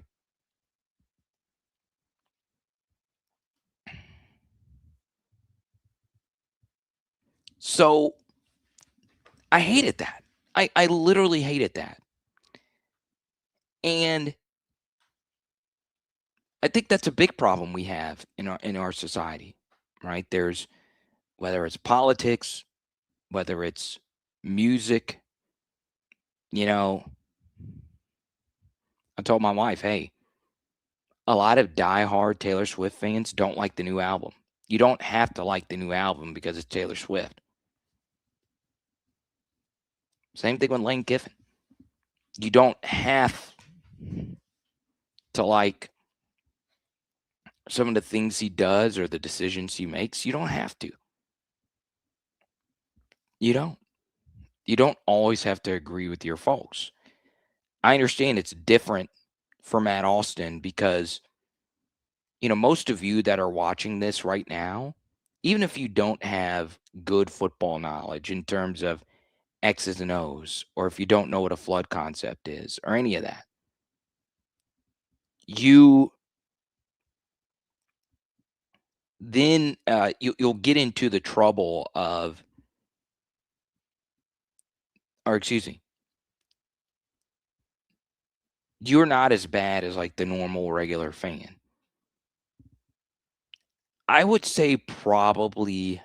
So I hated that. I literally hated that. And I think that's a big problem we have in our society, right? There's, whether it's politics, whether it's music, you know, I told my wife, hey, a lot of diehard Taylor Swift fans don't like the new album. You don't have to like the new album because it's Taylor Swift. Same thing with Lane Kiffin. You don't have to like some of the things he does or the decisions he makes. You don't have to. You don't. You don't always have to agree with your folks. I understand it's different for Matt Alston because, most of you that are watching this right now, even if you don't have good football knowledge in terms of X's and O's, or if you don't know what a flood concept is, or any of that, you'll get into the trouble of, or excuse me, you're not as bad as like the normal regular fan. I would say probably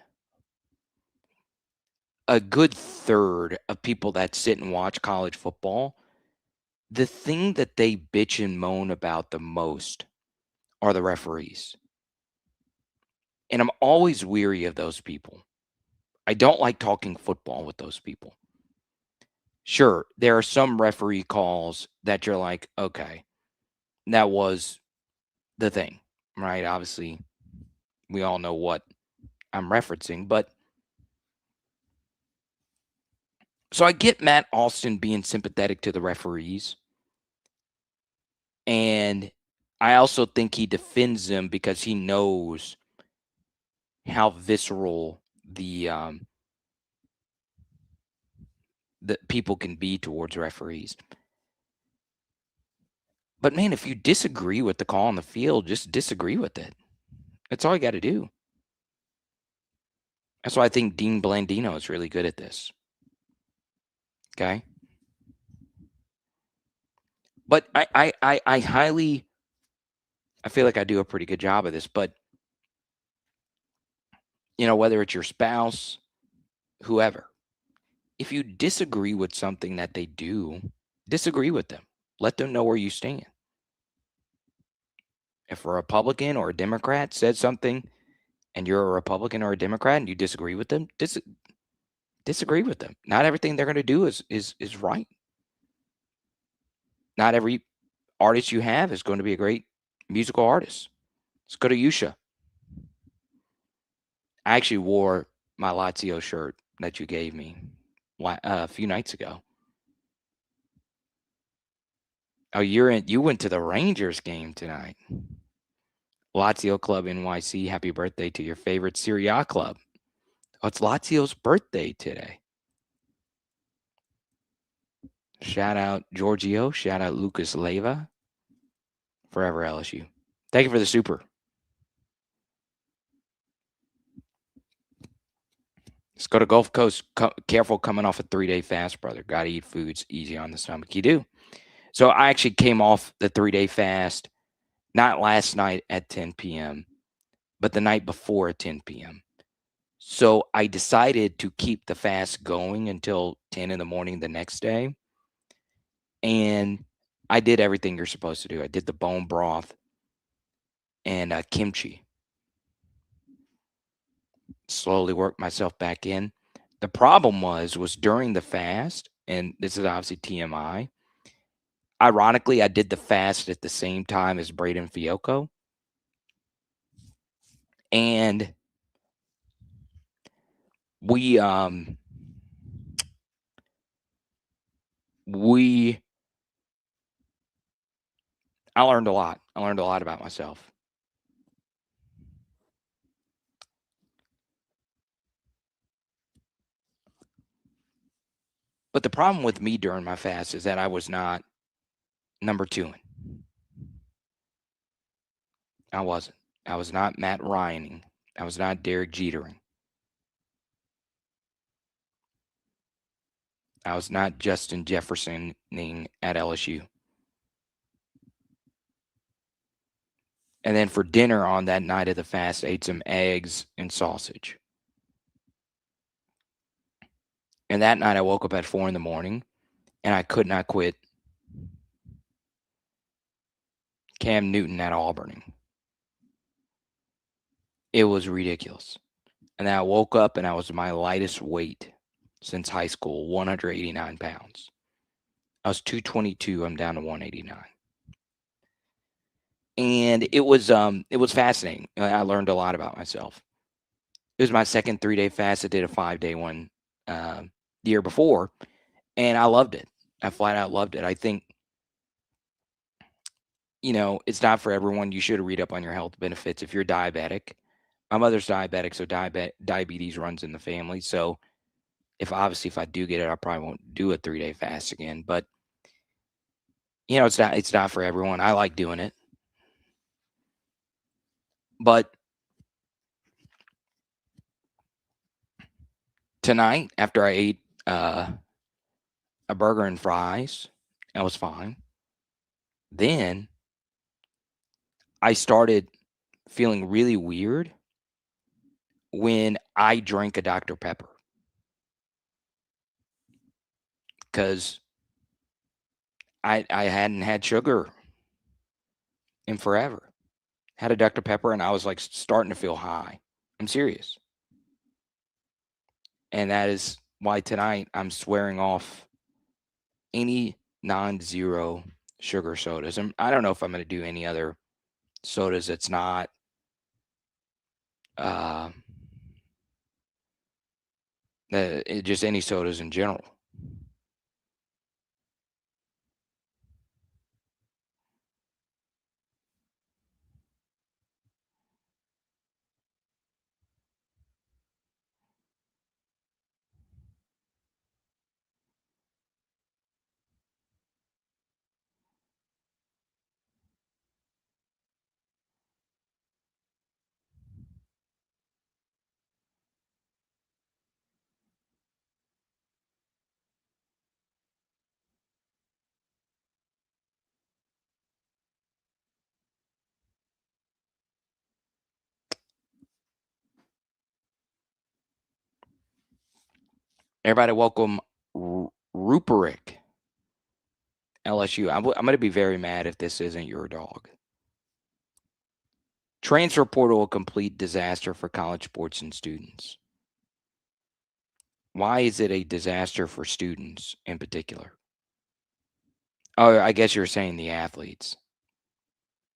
a good third of people that sit and watch college football, the thing that they bitch and moan about the most are the referees. And I'm always weary of those people. I don't like talking football with those people. Sure, there are some referee calls that you're like, okay, that was the thing, right? Obviously, we all know what I'm referencing, but so I get Matt Alston being sympathetic to the referees. And I also think he defends them because he knows how visceral the people can be towards referees. But man, if you disagree with the call on the field, just disagree with it. That's all you got to do. That's why I think Dean Blandino is really good at this. Okay. But I highly, I feel like I do a pretty good job of this, but whether it's your spouse, whoever, if you disagree with something that they do, disagree with them. Let them know where you stand. If a Republican or a Democrat said something and you're a Republican or a Democrat and you disagree with them, disagree with them. Not everything they're going to do is right. Not every artist you have is going to be a great musical artist. Let's go to Yusha. I actually wore my Lazio shirt that you gave me a few nights ago. Oh, you went to the Rangers game tonight. Lazio Club NYC, happy birthday to your favorite Serie A club. Oh, it's Lazio's birthday today. Shout out Giorgio. Shout out Lucas Leiva. Forever LSU. Thank you for the super. Let's go to Gulf Coast. Careful coming off a 3-day fast, brother. Got to eat foods easy on the stomach. You do. So I actually came off the 3-day fast, not last night at 10 p.m., but the night before at 10 p.m. So I decided to keep the fast going until 10 in the morning the next day. And I did everything you're supposed to do. I did the bone broth and kimchi. slowly worked myself back in. The problem was during the fast, and this is obviously TMI. Ironically, I did the fast at the same time as Braden Fiocco. And we I learned a lot. I learned a lot about myself. But the problem with me during my fast is that I was not number 2-ing. I wasn't. I was not Matt Ryaning. I was not Derek Jetering. I was not Justin Jeffersoning at LSU. And then for dinner on that night of the fast, I ate some eggs and sausage. And that night I woke up at 4 in the morning and I could not quit Cam Newton at Auburn. It was ridiculous. And then I woke up and I was my lightest weight since high school, 189 pounds. I was 222. I'm down to 189. And it was fascinating. I learned a lot about myself. It was my second 3-day fast. I did a 5-day one the year before, and I loved it. I flat out loved it. I think, it's not for everyone. You should read up on your health benefits if you're diabetic. My mother's diabetic, so diabetes runs in the family. So if I do get it, I probably won't do a 3-day fast again. But it's not for everyone. I like doing it. But tonight, after I ate a burger and fries, I was fine. Then I started feeling really weird when I drank a Dr. Pepper. Because I hadn't had sugar in forever. Had a Dr. Pepper and I was like starting to feel high. I'm serious. And that is why tonight I'm swearing off any non-zero sugar sodas. And I don't know if I'm going to do any other sodas that's not just any sodas in general. Everybody welcome Ruperick, LSU. I'm going to be very mad if this isn't your dog. Transfer portal a complete disaster for college sports and students. Why is it a disaster for students in particular? Oh, I guess you're saying the athletes.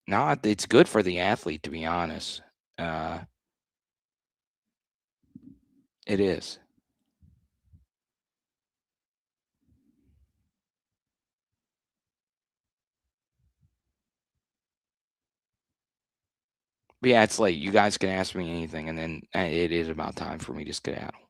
No, it's good for the athlete, to be honest. It is. But yeah, it's late. You guys can ask me anything, and then it is about time for me to skedaddle.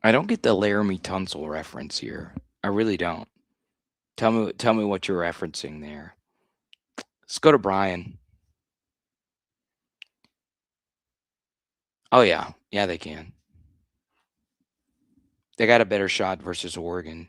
I don't get the Laramie Tunsil reference here. I really don't. Tell me what you're referencing there. Let's go to Brian. Oh yeah, they can. They got a better shot versus Oregon.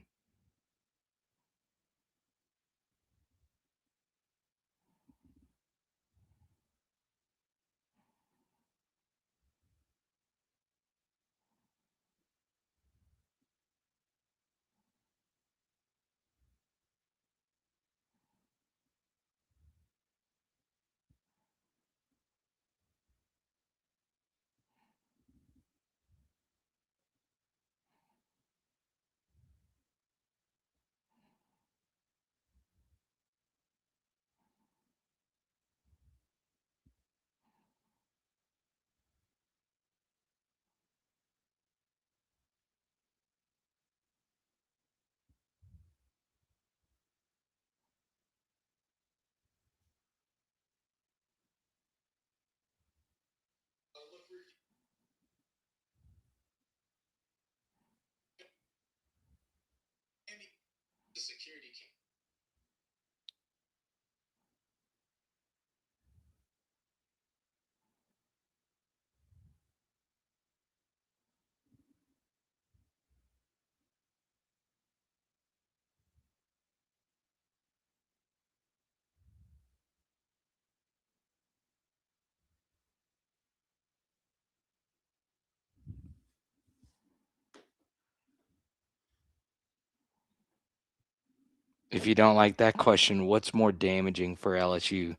If you don't like that question, what's more damaging for LSU,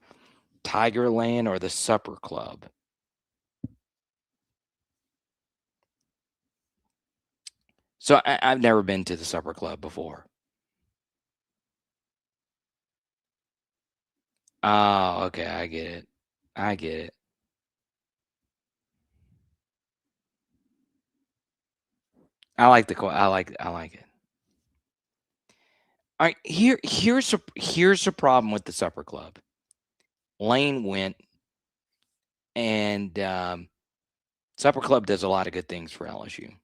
Tigerland or the Supper Club? So I've never been to the Supper Club before. Oh, okay, I get it. I like I like it. All right, here's the problem with the Supper Club. Lane went, and Supper Club does a lot of good things for LSU.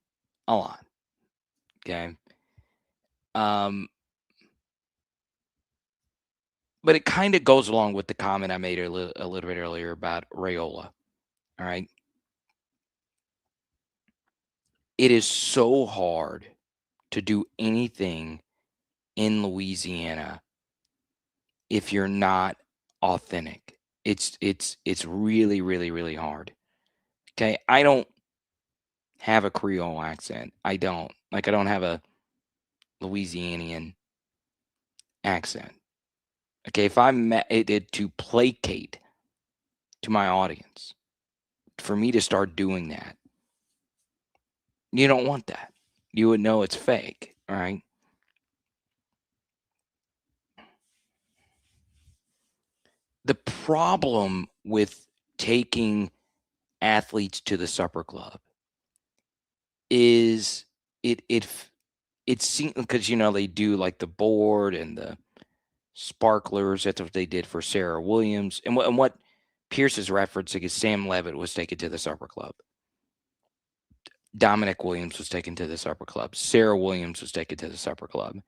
A lot. Okay. But it kind of goes along with the comment I made a little bit earlier about Raiola. All right. It is so hard to do anything in Louisiana if you're not authentic. It's really, really, really hard. Okay. I don't have a Creole accent. I don't have a Louisianian accent. Okay. If I'm it to placate to my audience, for me to start doing that, you don't want that. You would know it's fake, all right? The problem with taking athletes to the Supper Club is it seems, because they do like the board and the sparklers. That's what they did for Sarah Williams, and what Pierce is referencing is Sam Levitt was taken to the Supper Club. Dominic Williams was taken to the Supper Club. Sarah Williams was taken to the Supper Club,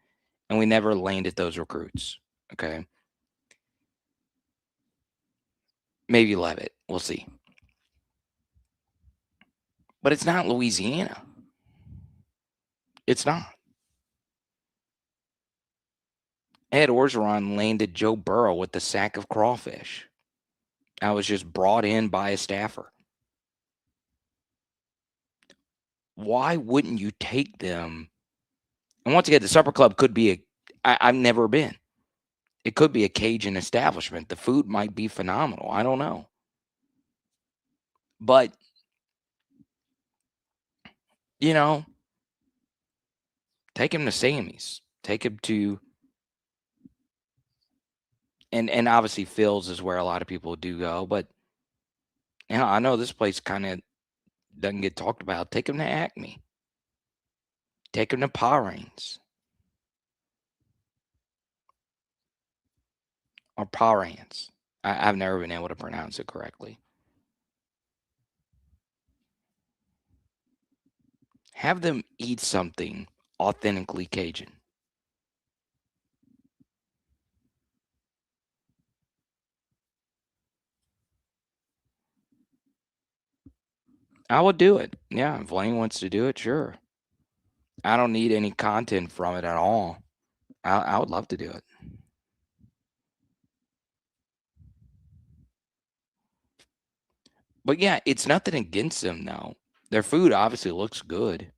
and we never landed those recruits. Okay. Maybe Levitt. We'll see. But it's not Louisiana. It's not. Ed Orgeron landed Joe Burrow with the sack of crawfish. I was just brought in by a staffer. Why wouldn't you take them? And once again, the Supper Club could be I've never been. It could be a Cajun establishment. The food might be phenomenal. I don't know. But, take him to Sammy's. Take him to, and obviously Phil's is where a lot of people do go. But, I know this place kind of doesn't get talked about. Take him to Acme. Take him to Paranes. Or Paranes. I've never been able to pronounce it correctly. Have them eat something authentically Cajun. I will do it. Yeah, if Lane wants to do it, sure. I don't need any content from it at all. I would love to do it. But yeah, it's nothing against them though. Their food obviously looks good.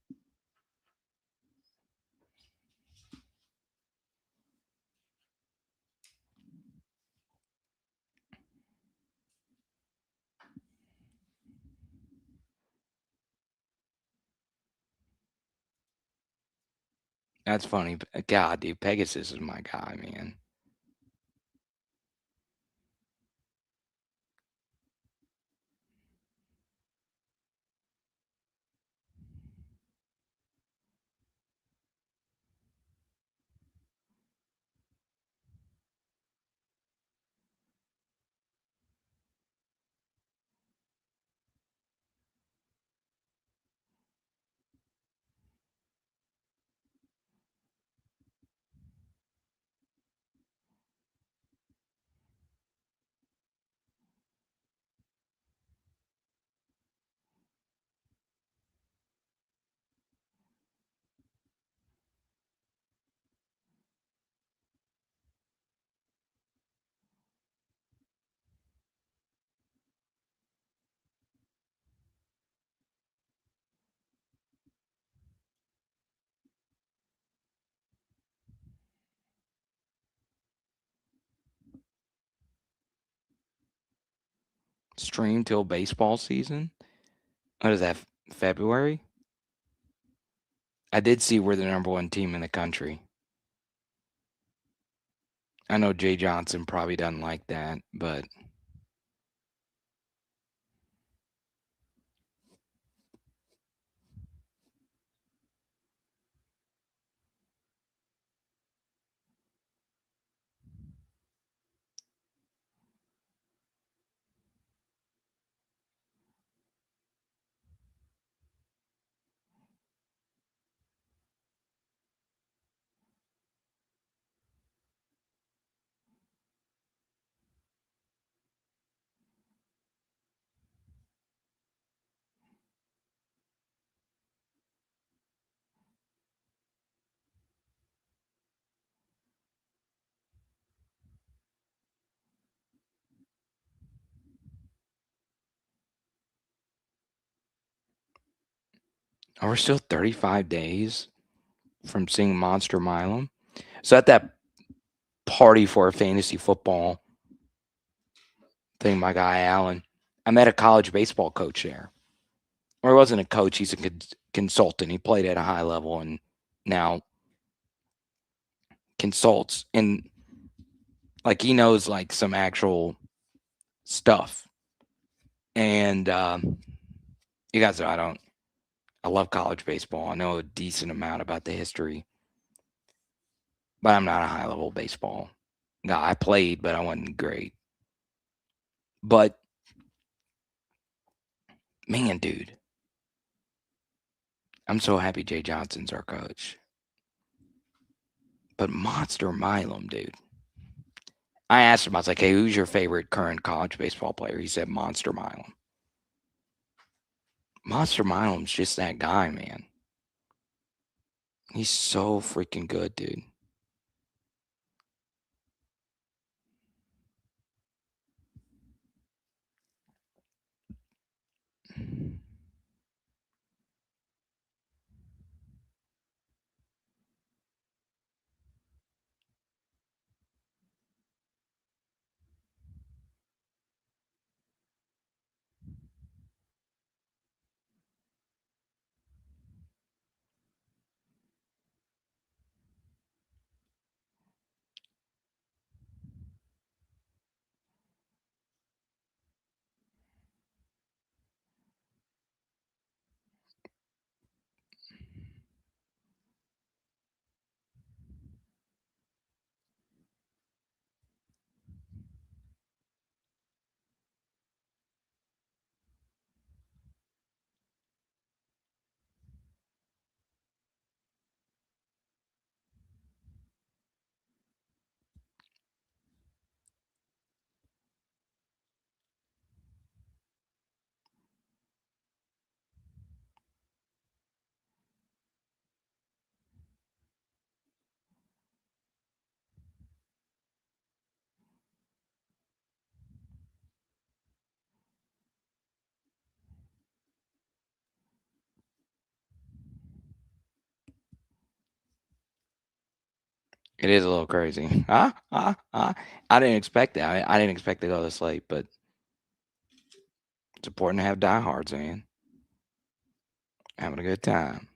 That's funny. God, dude, Pegasus is my guy, man. Stream till baseball season. What is that? February? I did see we're the number one team in the country. I know Jay Johnson probably doesn't like that, but we're still 35 days from seeing Monster Milam. So at that party for a fantasy football thing, my guy Allen, I met a college baseball coach there. Or he wasn't a coach, he's a consultant. He played at a high level and now consults. And like he knows like some actual stuff. And you guys know I love college baseball. I know a decent amount about the history. But I'm not a high level baseball guy. I played, but I wasn't great. But man, dude, I'm so happy Jay Johnson's our coach. But Monster Milam, dude. I asked him, I was like, hey, who's your favorite current college baseball player? He said Monster Milam. Monster Milam's just that guy, man. He's so freaking good, dude. It is a little crazy. I didn't expect that. I didn't expect to go this late, but it's important to have diehards, man. Having a good time.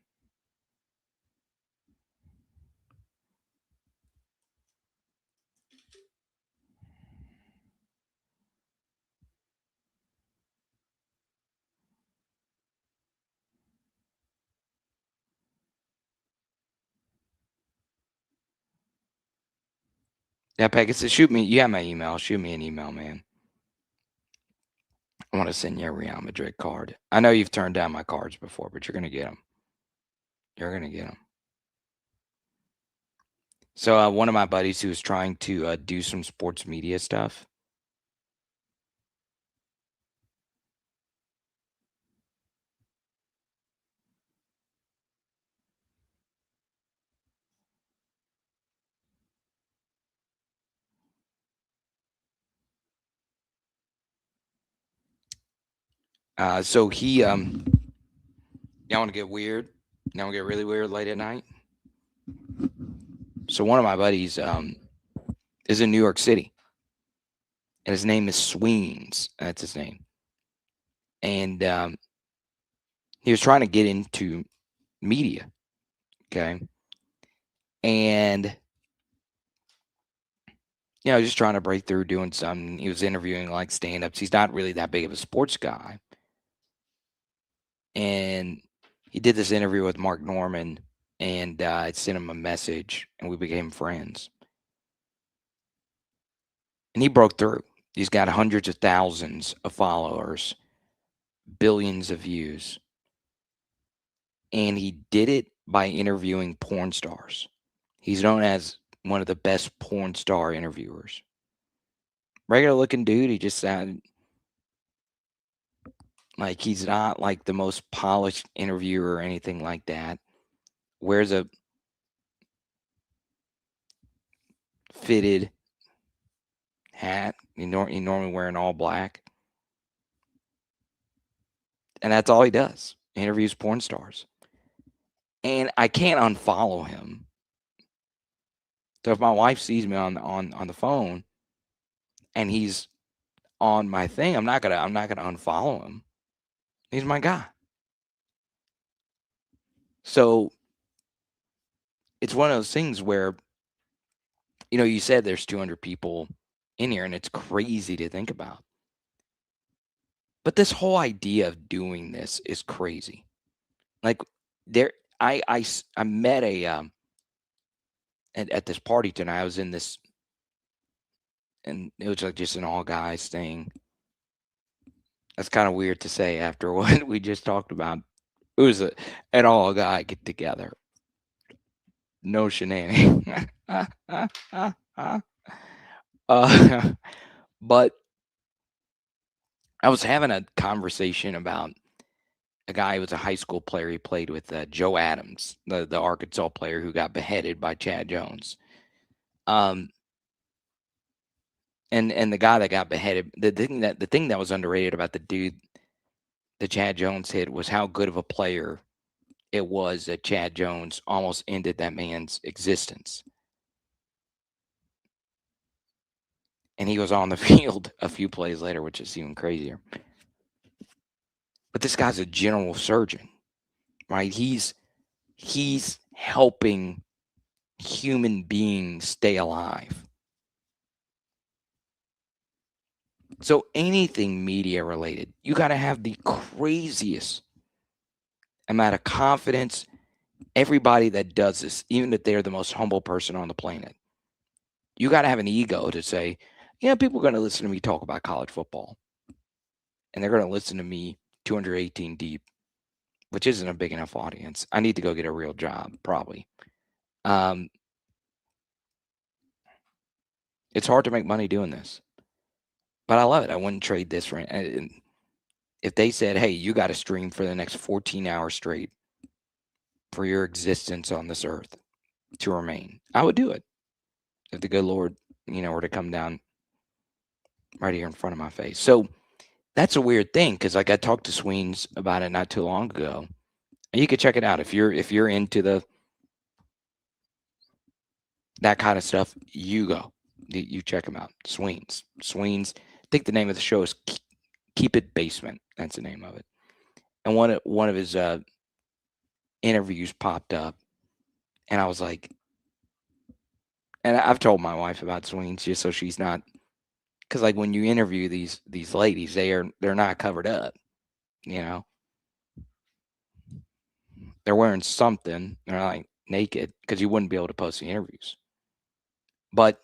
Yeah, Pegasus, shoot me. You have my email. Shoot me an email, man. I want to send you a Real Madrid card. I know you've turned down my cards before, but you're going to get them. You're going to get them. So one of my buddies who was trying to do some sports media stuff. So he, y'all want to get weird? Y'all want to get really weird late at night? So one of my buddies is in New York City, and his name is Sweens. That's his name. And he was trying to get into media, okay? And, just trying to break through, doing something. He was interviewing like stand-ups. He's not really that big of a sports guy. And he did this interview with Mark Norman, and I sent him a message, and we became friends. And he broke through. He's got hundreds of thousands of followers, billions of views. And he did it by interviewing porn stars. He's known as one of the best porn star interviewers. Regular looking dude. He just sounded like he's not like the most polished interviewer or anything like that. Wears a fitted hat. He normally wearing all black. And that's all he does. He interviews porn stars. And I can't unfollow him. So if my wife sees me on the phone and he's on my thing, I'm not gonna unfollow him. He's my guy. So it's one of those things where, you said there's 200 people in here, and it's crazy to think about. But this whole idea of doing this is crazy. Like I met at this party tonight. I was in this, and it was like just an all guys thing. That's kind of weird to say after what we just talked about. It was an all guy get together. No shenanigans. But I was having a conversation about a guy who was a high school player. He played with Joe Adams, the Arkansas player who got beheaded by Chad Jones. And the guy that got beheaded, the thing that was underrated about the dude that Chad Jones hit was how good of a player it was that Chad Jones almost ended that man's existence. And he was on the field a few plays later, which is even crazier. But this guy's a general surgeon, right? He's helping human beings stay alive. So anything media related, you got to have the craziest amount of confidence. Everybody that does this, even if they're the most humble person on the planet, you got to have an ego to say, people are going to listen to me talk about college football. And they're going to listen to me 218 deep, which isn't a big enough audience. I need to go get a real job, probably. It's hard to make money doing this. But I love it. I wouldn't trade this for it. If they said, hey, you got to stream for the next 14 hours straight for your existence on this earth to remain, I would do it. If the good Lord, were to come down right here in front of my face. So that's a weird thing, because like I talked to Sweens about it not too long ago. And you can check it out if you're into the that kind of stuff, you go. You check them out. Sweens. I think the name of the show is Keep It Basement. That's the name of it. And one of his interviews popped up, and I was like, and I've told my wife about Sweens just so she's not, because like when you interview these ladies, they're not covered up, you know. They're wearing something. They're like naked because you wouldn't be able to post the interviews. But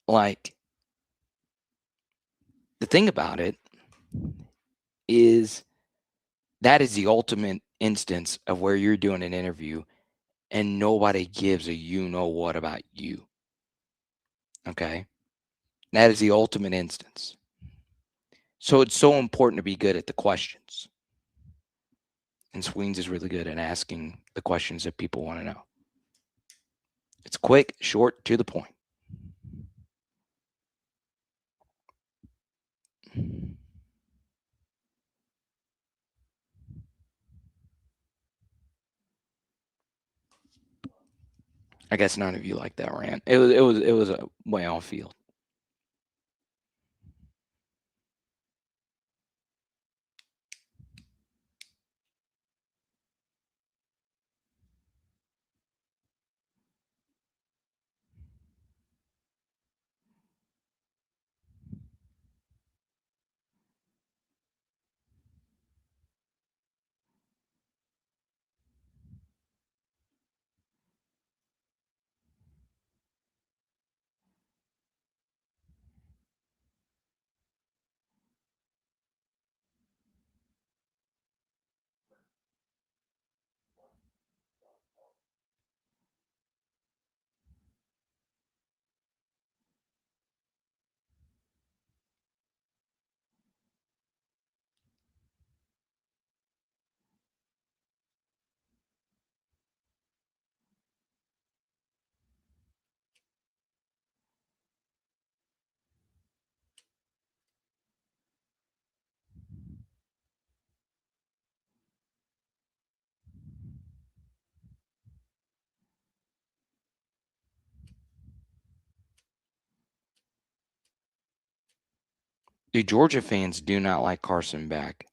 like the thing about it is that is the ultimate instance of where you're doing an interview and nobody gives a you know what about you. Okay. That is the ultimate instance. So it's so important to be good at the questions. And Sweens is really good at asking the questions that people want to know. It's quick, short, to the point. I guess none of you like that rant. It was a way off field. The Georgia fans do not like Carson Beck.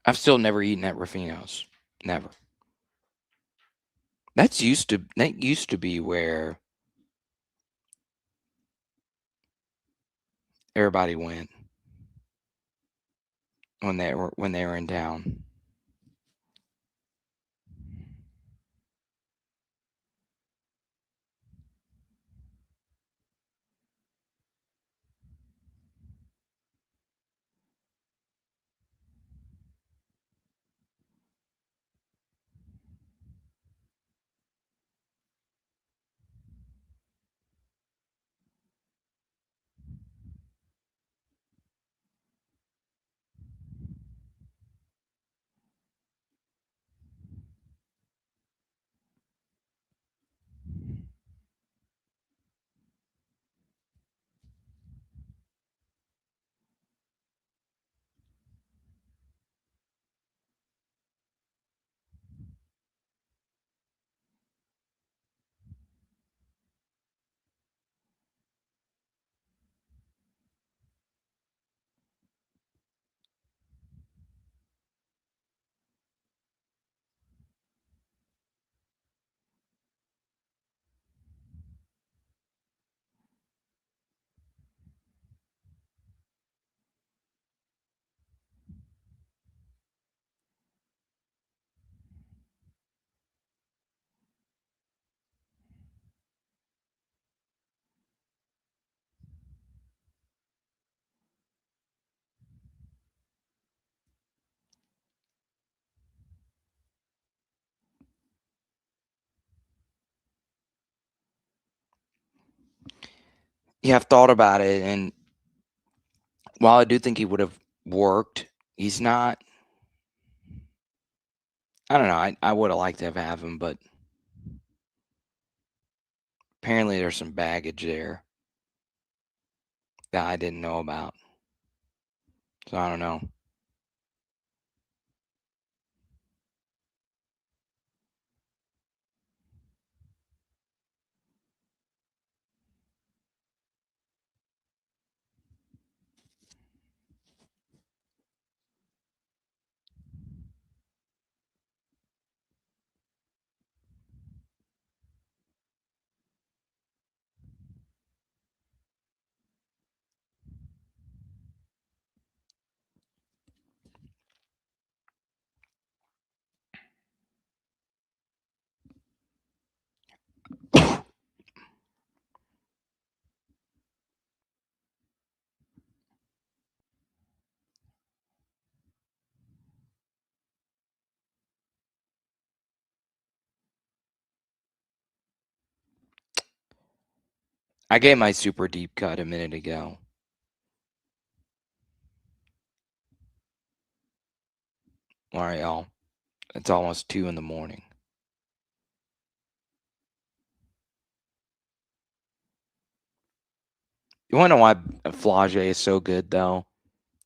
I've still never eaten at Rufino's. Never. That used to be where everybody went when they were in town. Yeah, I've thought about it, and while I do think he would have worked, he's not. I don't know. I would have liked to have him, but apparently there's some baggage there that I didn't know about. So I don't know. I gave my super deep cut a minute ago. All right, y'all. It's almost 2 in the morning. You want to know why Flage is so good, though?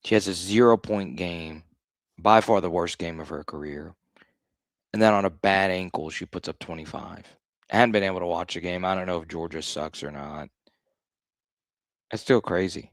She has a 0-point game, by far the worst game of her career. And then on a bad ankle, she puts up 25. I hadn't been able to watch the game. I don't know if Georgia sucks or not. It's still crazy.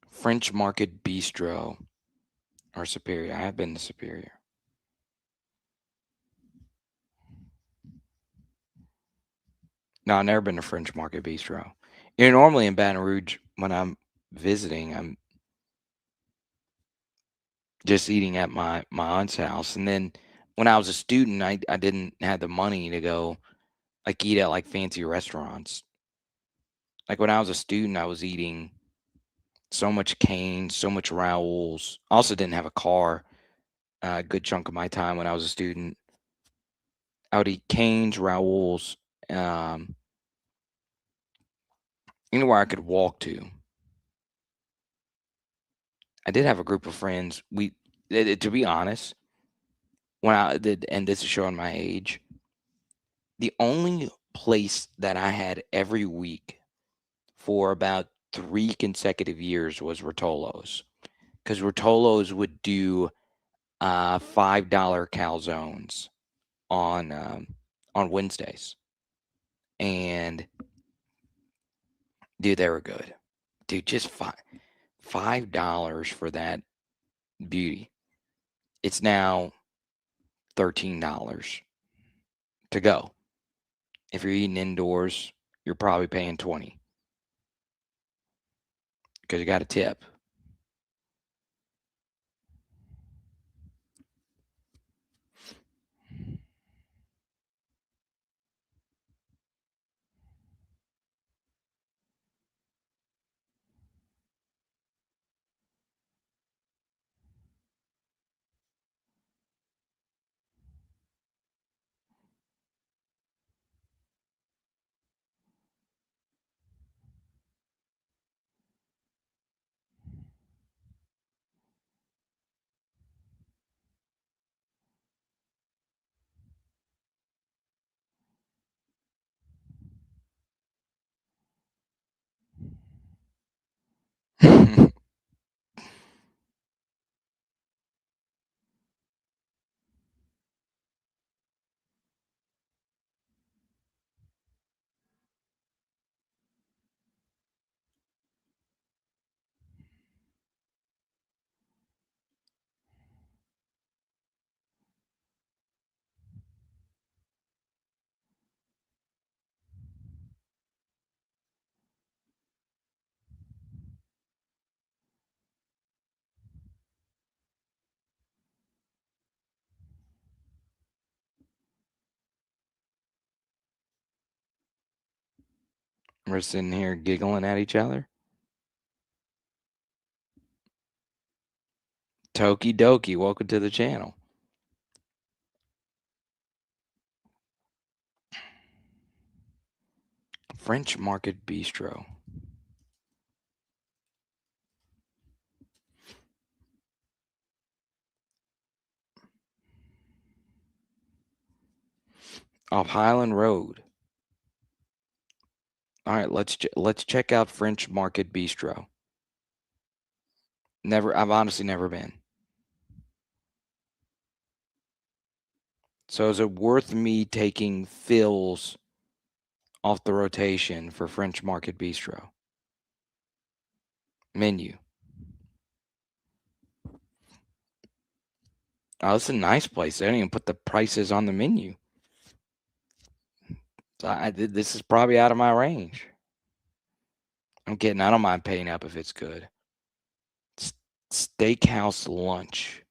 French Market Bistro or Superior. I have been to Superior. No, I've never been to French Market Bistro. Normally in Baton Rouge, when I'm visiting, I'm just eating at my aunt's house. And then when I was a student, I didn't have the money to go like eat at like fancy restaurants. Like when I was a student, I was eating so much Cane's, so much Raoul's. I also didn't have a car. A good chunk of my time when I was a student, I would eat Cane's, Raoul's, anywhere I could walk to. I did have a group of friends. To be honest, when I did, and this is showing my age, the only place that I had every week for about 3 consecutive years was Rotolo's, because Rotolo's would do $5 calzones on Wednesdays, and dude, they were good. Dude, just $5 for that beauty. It's now $13 to go. If you're eating indoors, you're probably paying $20 because you got a tip. We're sitting here giggling at each other. Toki dokie, welcome to the channel. French Market Bistro. Off Highland Road. All right, let's check out French Market Bistro. I've honestly never been. So is it worth me taking Phil's off the rotation for French Market Bistro? Menu. Oh, it's a nice place. They don't even put the prices on the menu. So this is probably out of my range. I don't mind paying up if it's good. Steakhouse lunch.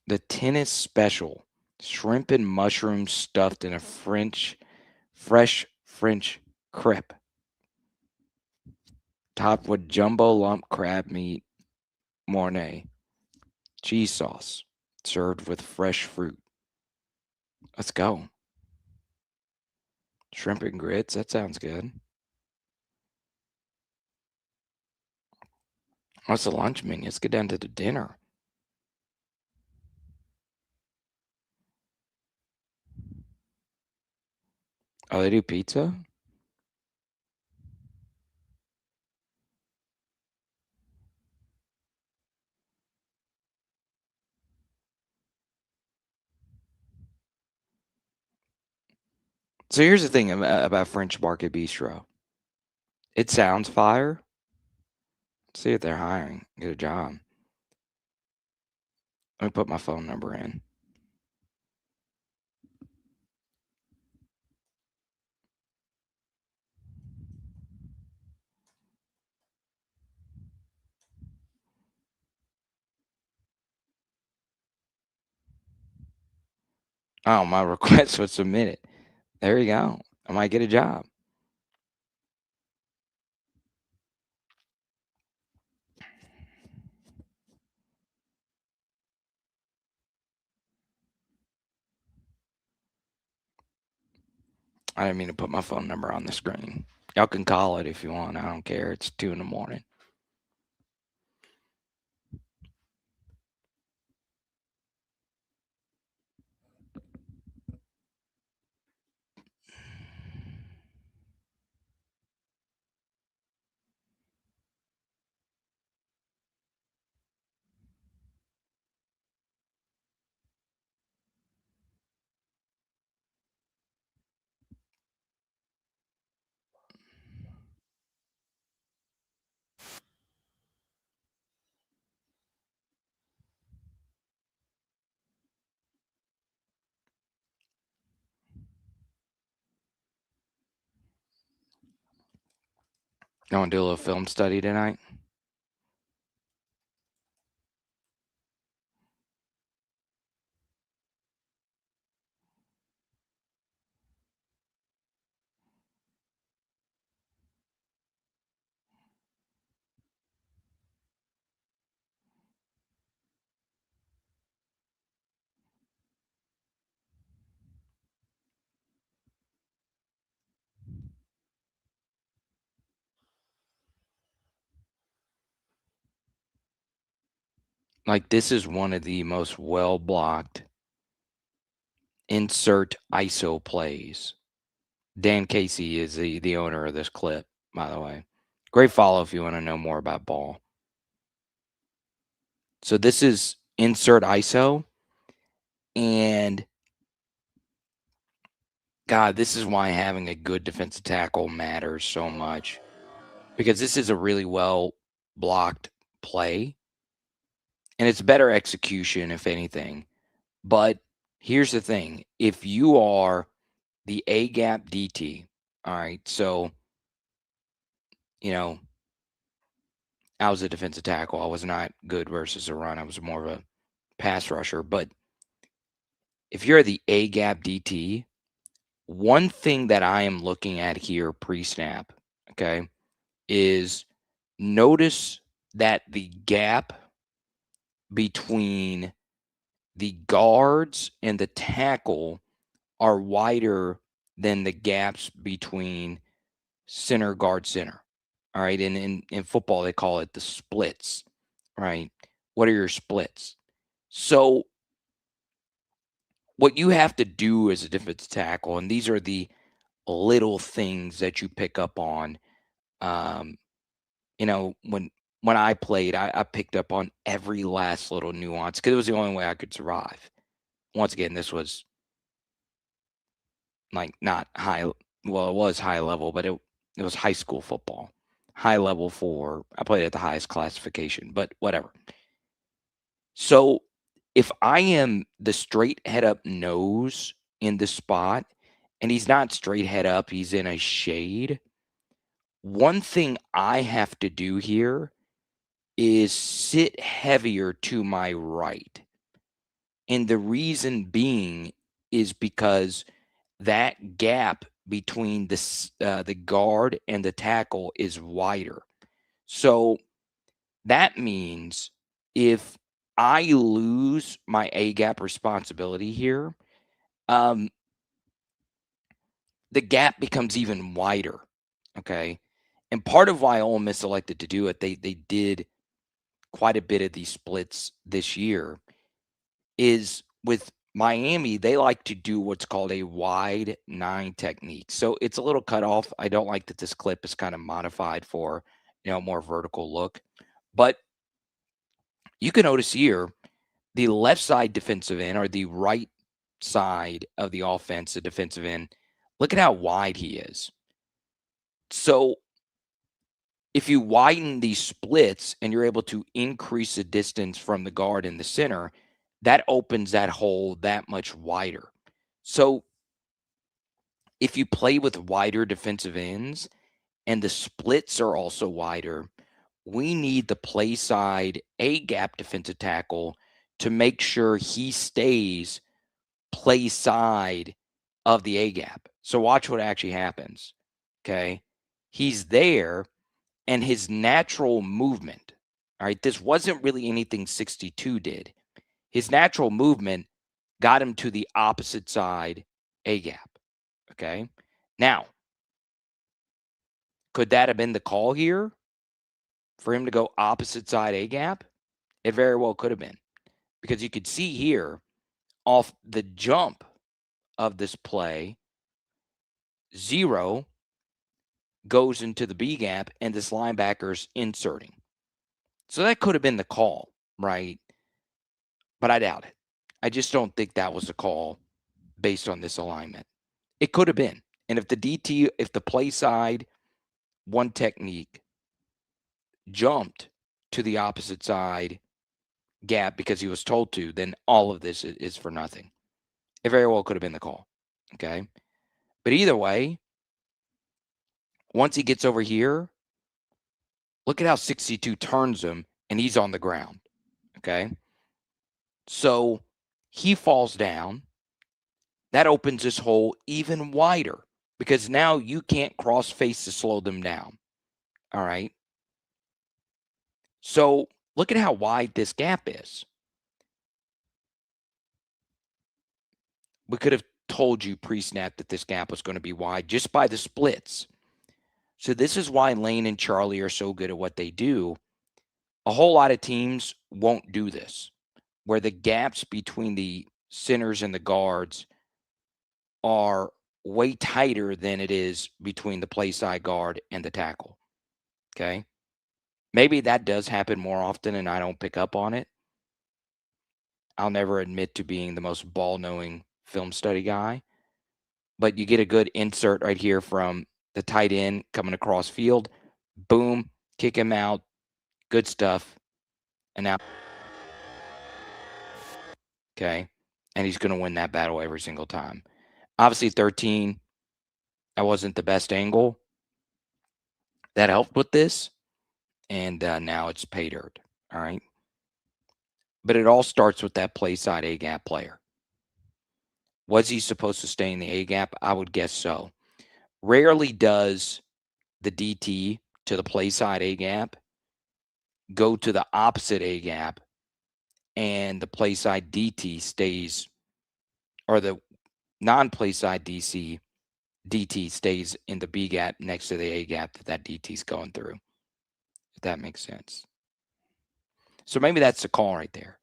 The tennis special. Shrimp and mushrooms stuffed in a fresh French crepe. Topped with jumbo lump crab meat, Mornay, cheese sauce, served with fresh fruit. Let's go. Shrimp and grits, that sounds good. What's the lunch menu? Let's get down to the dinner. Oh, they do pizza? So here's the thing about French Market Bistro. It sounds fire. See if they're hiring. Get a job. Let me put my phone number in. Oh, my request was submitted. There you go. I might get a job. I didn't mean to put my phone number on the screen. Y'all can call it if you want. I don't care. It's 2 in the morning. You want to do a little film study tonight? Like, this is one of the most well-blocked insert ISO plays. Dan Casey is the owner of this clip, by the way. Great follow if you want to know more about ball. So this is insert ISO. And, God, this is why having a good defensive tackle matters so much. Because this is a really well-blocked play. And it's better execution, if anything. But here's the thing. If you are the A-gap DT, all right, so, I was a defensive tackle. I was not good versus a run. I was more of a pass rusher. But if you're the A-gap DT, one thing that I am looking at here pre-snap, okay, is notice that the gap between the guards and the tackle are wider than the gaps between center, guard, center. All right. And in football, they call it the splits, right? What are your splits? So what you have to do as a defensive tackle, and these are the little things that you pick up on. When I played, I picked up on every last little nuance because it was the only way I could survive. Once again, this was like not high. Well, it was high level, but it was high school football. High level I played at the highest classification, but whatever. So if I am the straight head up nose in the spot and he's not straight head up, he's in a shade. One thing I have to do here is sit heavier to my right. And the reason being is because that gap between the guard and the tackle is wider. So that means if I lose my A-gap responsibility here, the gap becomes even wider, okay? And part of why Ole Miss elected to do it, they did quite a bit of these splits this year, is with Miami, they like to do what's called a wide 9 technique. So it's a little cut off. I don't like that this clip is kind of modified for, more vertical look. But you can notice here, the left side defensive end or the right side of the offense, the defensive end, look at how wide he is. So if you widen these splits and you're able to increase the distance from the guard in the center, that opens that hole that much wider. So if you play with wider defensive ends and the splits are also wider, we need the play side A-gap defensive tackle to make sure he stays play side of the A-gap. So watch what actually happens, okay? He's there, and his natural movement, all right, this wasn't really anything 62 did. His natural movement got him to the opposite side A-gap, okay? Now, could that have been the call here for him to go opposite side A-gap? It very well could have been, because you could see here off the jump of this play, 0 goes into the B gap and this linebacker's inserting. So that could have been the call, right? But I doubt it. I just don't think that was the call based on this alignment. It could have been. And if the play side 1 technique jumped to the opposite side gap because he was told to, then all of this is for nothing. It very well could have been the call. Okay. But either way, once he gets over here, Look at how 62 turns him, and he's on the ground. Okay. So he falls down. That opens this hole even wider because now you can't cross face to slow them down. All right. So look at how wide this gap is. We could have told you pre-snap that this gap was going to be wide just by the splits. So this is why Lane and Charlie are so good at what they do. A whole lot of teams won't do this, where the gaps between the centers and the guards are way tighter than it is between the play side guard and the tackle. Okay. Maybe that does happen more often and I don't pick up on it. I'll never admit to being the most ball-knowing film study guy, but you get a good insert right here from the tight end coming across field. Boom, kick him out. Good stuff. And now, okay, and he's going to win that battle every single time. Obviously, 13, that wasn't the best angle. That helped with this, and now it's pay dirt, all right? But it all starts with that play side A-gap player. Was he supposed to stay in the A-gap? I would guess so. Rarely does the DT to the play side A-gap go to the opposite A-gap and the play side DT stays, or the non-play side DT stays in the B-gap next to the A-gap that DT's going through, if that makes sense. So maybe that's the call right there.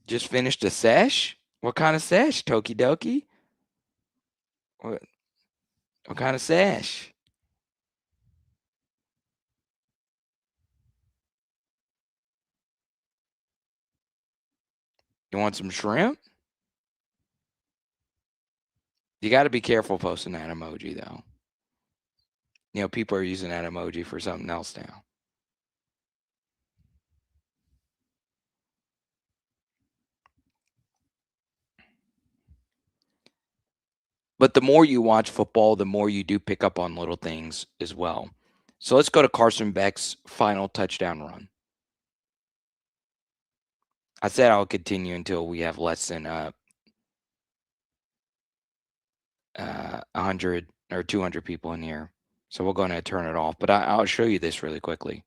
Just finished a sesh? What kind of sesh, Toki Doki? What kind of sesh? You want some shrimp? You got to be careful posting that emoji, though. You know, people are using that emoji for something else now. But the more you watch football, the more you do pick up on little things as well. So let's go to Carson Beck's final touchdown run. I said I'll continue until we have less than 100 or 200 people in here. So we're going to turn it off. But I'll show you this really quickly.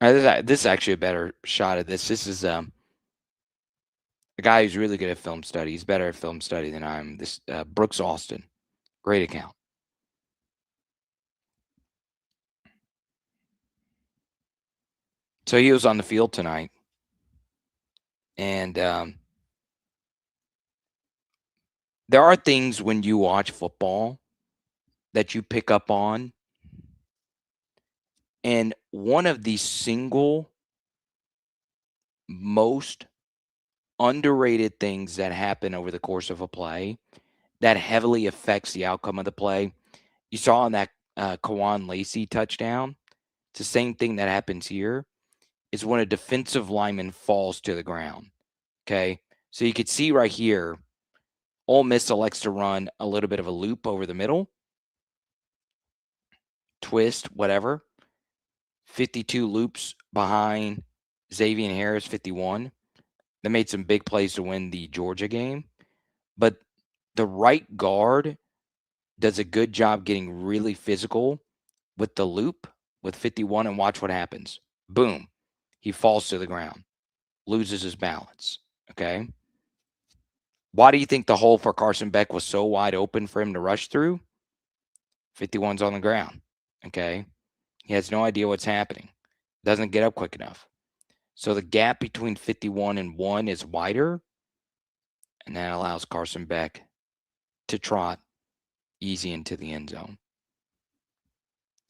This is actually a better shot of this. This is a guy who's really good at film study. He's better at film study than I am. This Brooks Austin. Great account. So he was on the field tonight. And there are things when you watch football that you pick up on. And one of the single most underrated things that happen over the course of a play that heavily affects the outcome of the play, you saw on that Kawan Lacey touchdown, it's the same thing that happens here, is when a defensive lineman falls to the ground. Okay, so you could see right here, Ole Miss elects to run a little bit of a loop over the middle, twist, whatever. 52 loops behind Xavier Harris, 51. They made some big plays to win the Georgia game. But the right guard does a good job getting really physical with the loop with 51, and watch what happens. Boom. He falls to the ground, loses his balance. Okay. Why do you think the hole for Carson Beck was so wide open for him to rush through? 51's on the ground. Okay. He has no idea what's happening. Doesn't get up quick enough. So the gap between 51 and 1 is wider. And that allows Carson Beck to trot easy into the end zone.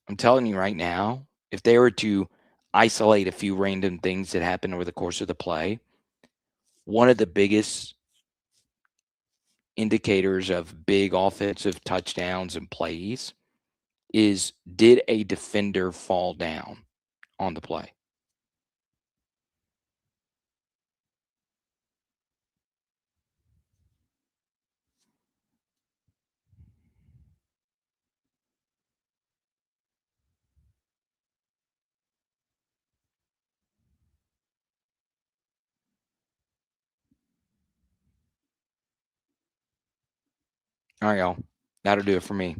I'm telling you right now, if they were to isolate a few random things that happened over the course of the play, one of the biggest indicators of big offensive touchdowns and plays is, did a defender fall down on the play? All right, y'all. That'll do it for me.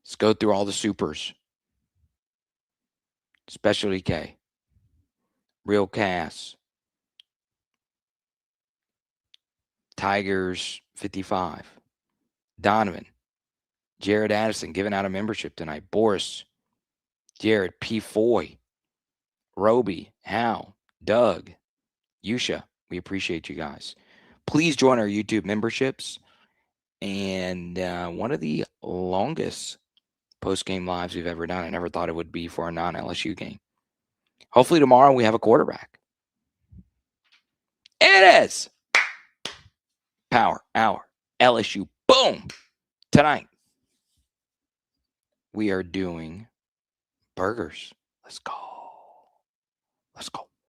Let's go through all the supers. Specialty K. Real Cass. Tigers 55. Donovan. Jared Addison giving out a membership tonight. Boris. Jared P. Foy. Roby. Hal. Doug. Yusha. We appreciate you guys. Please join our YouTube memberships. And one of the longest post-game lives we've ever done. I never thought it would be for a non-LSU game. Hopefully tomorrow we have a quarterback. It is Power Hour LSU. Boom! Tonight we are doing burgers. Let's go. Let's go.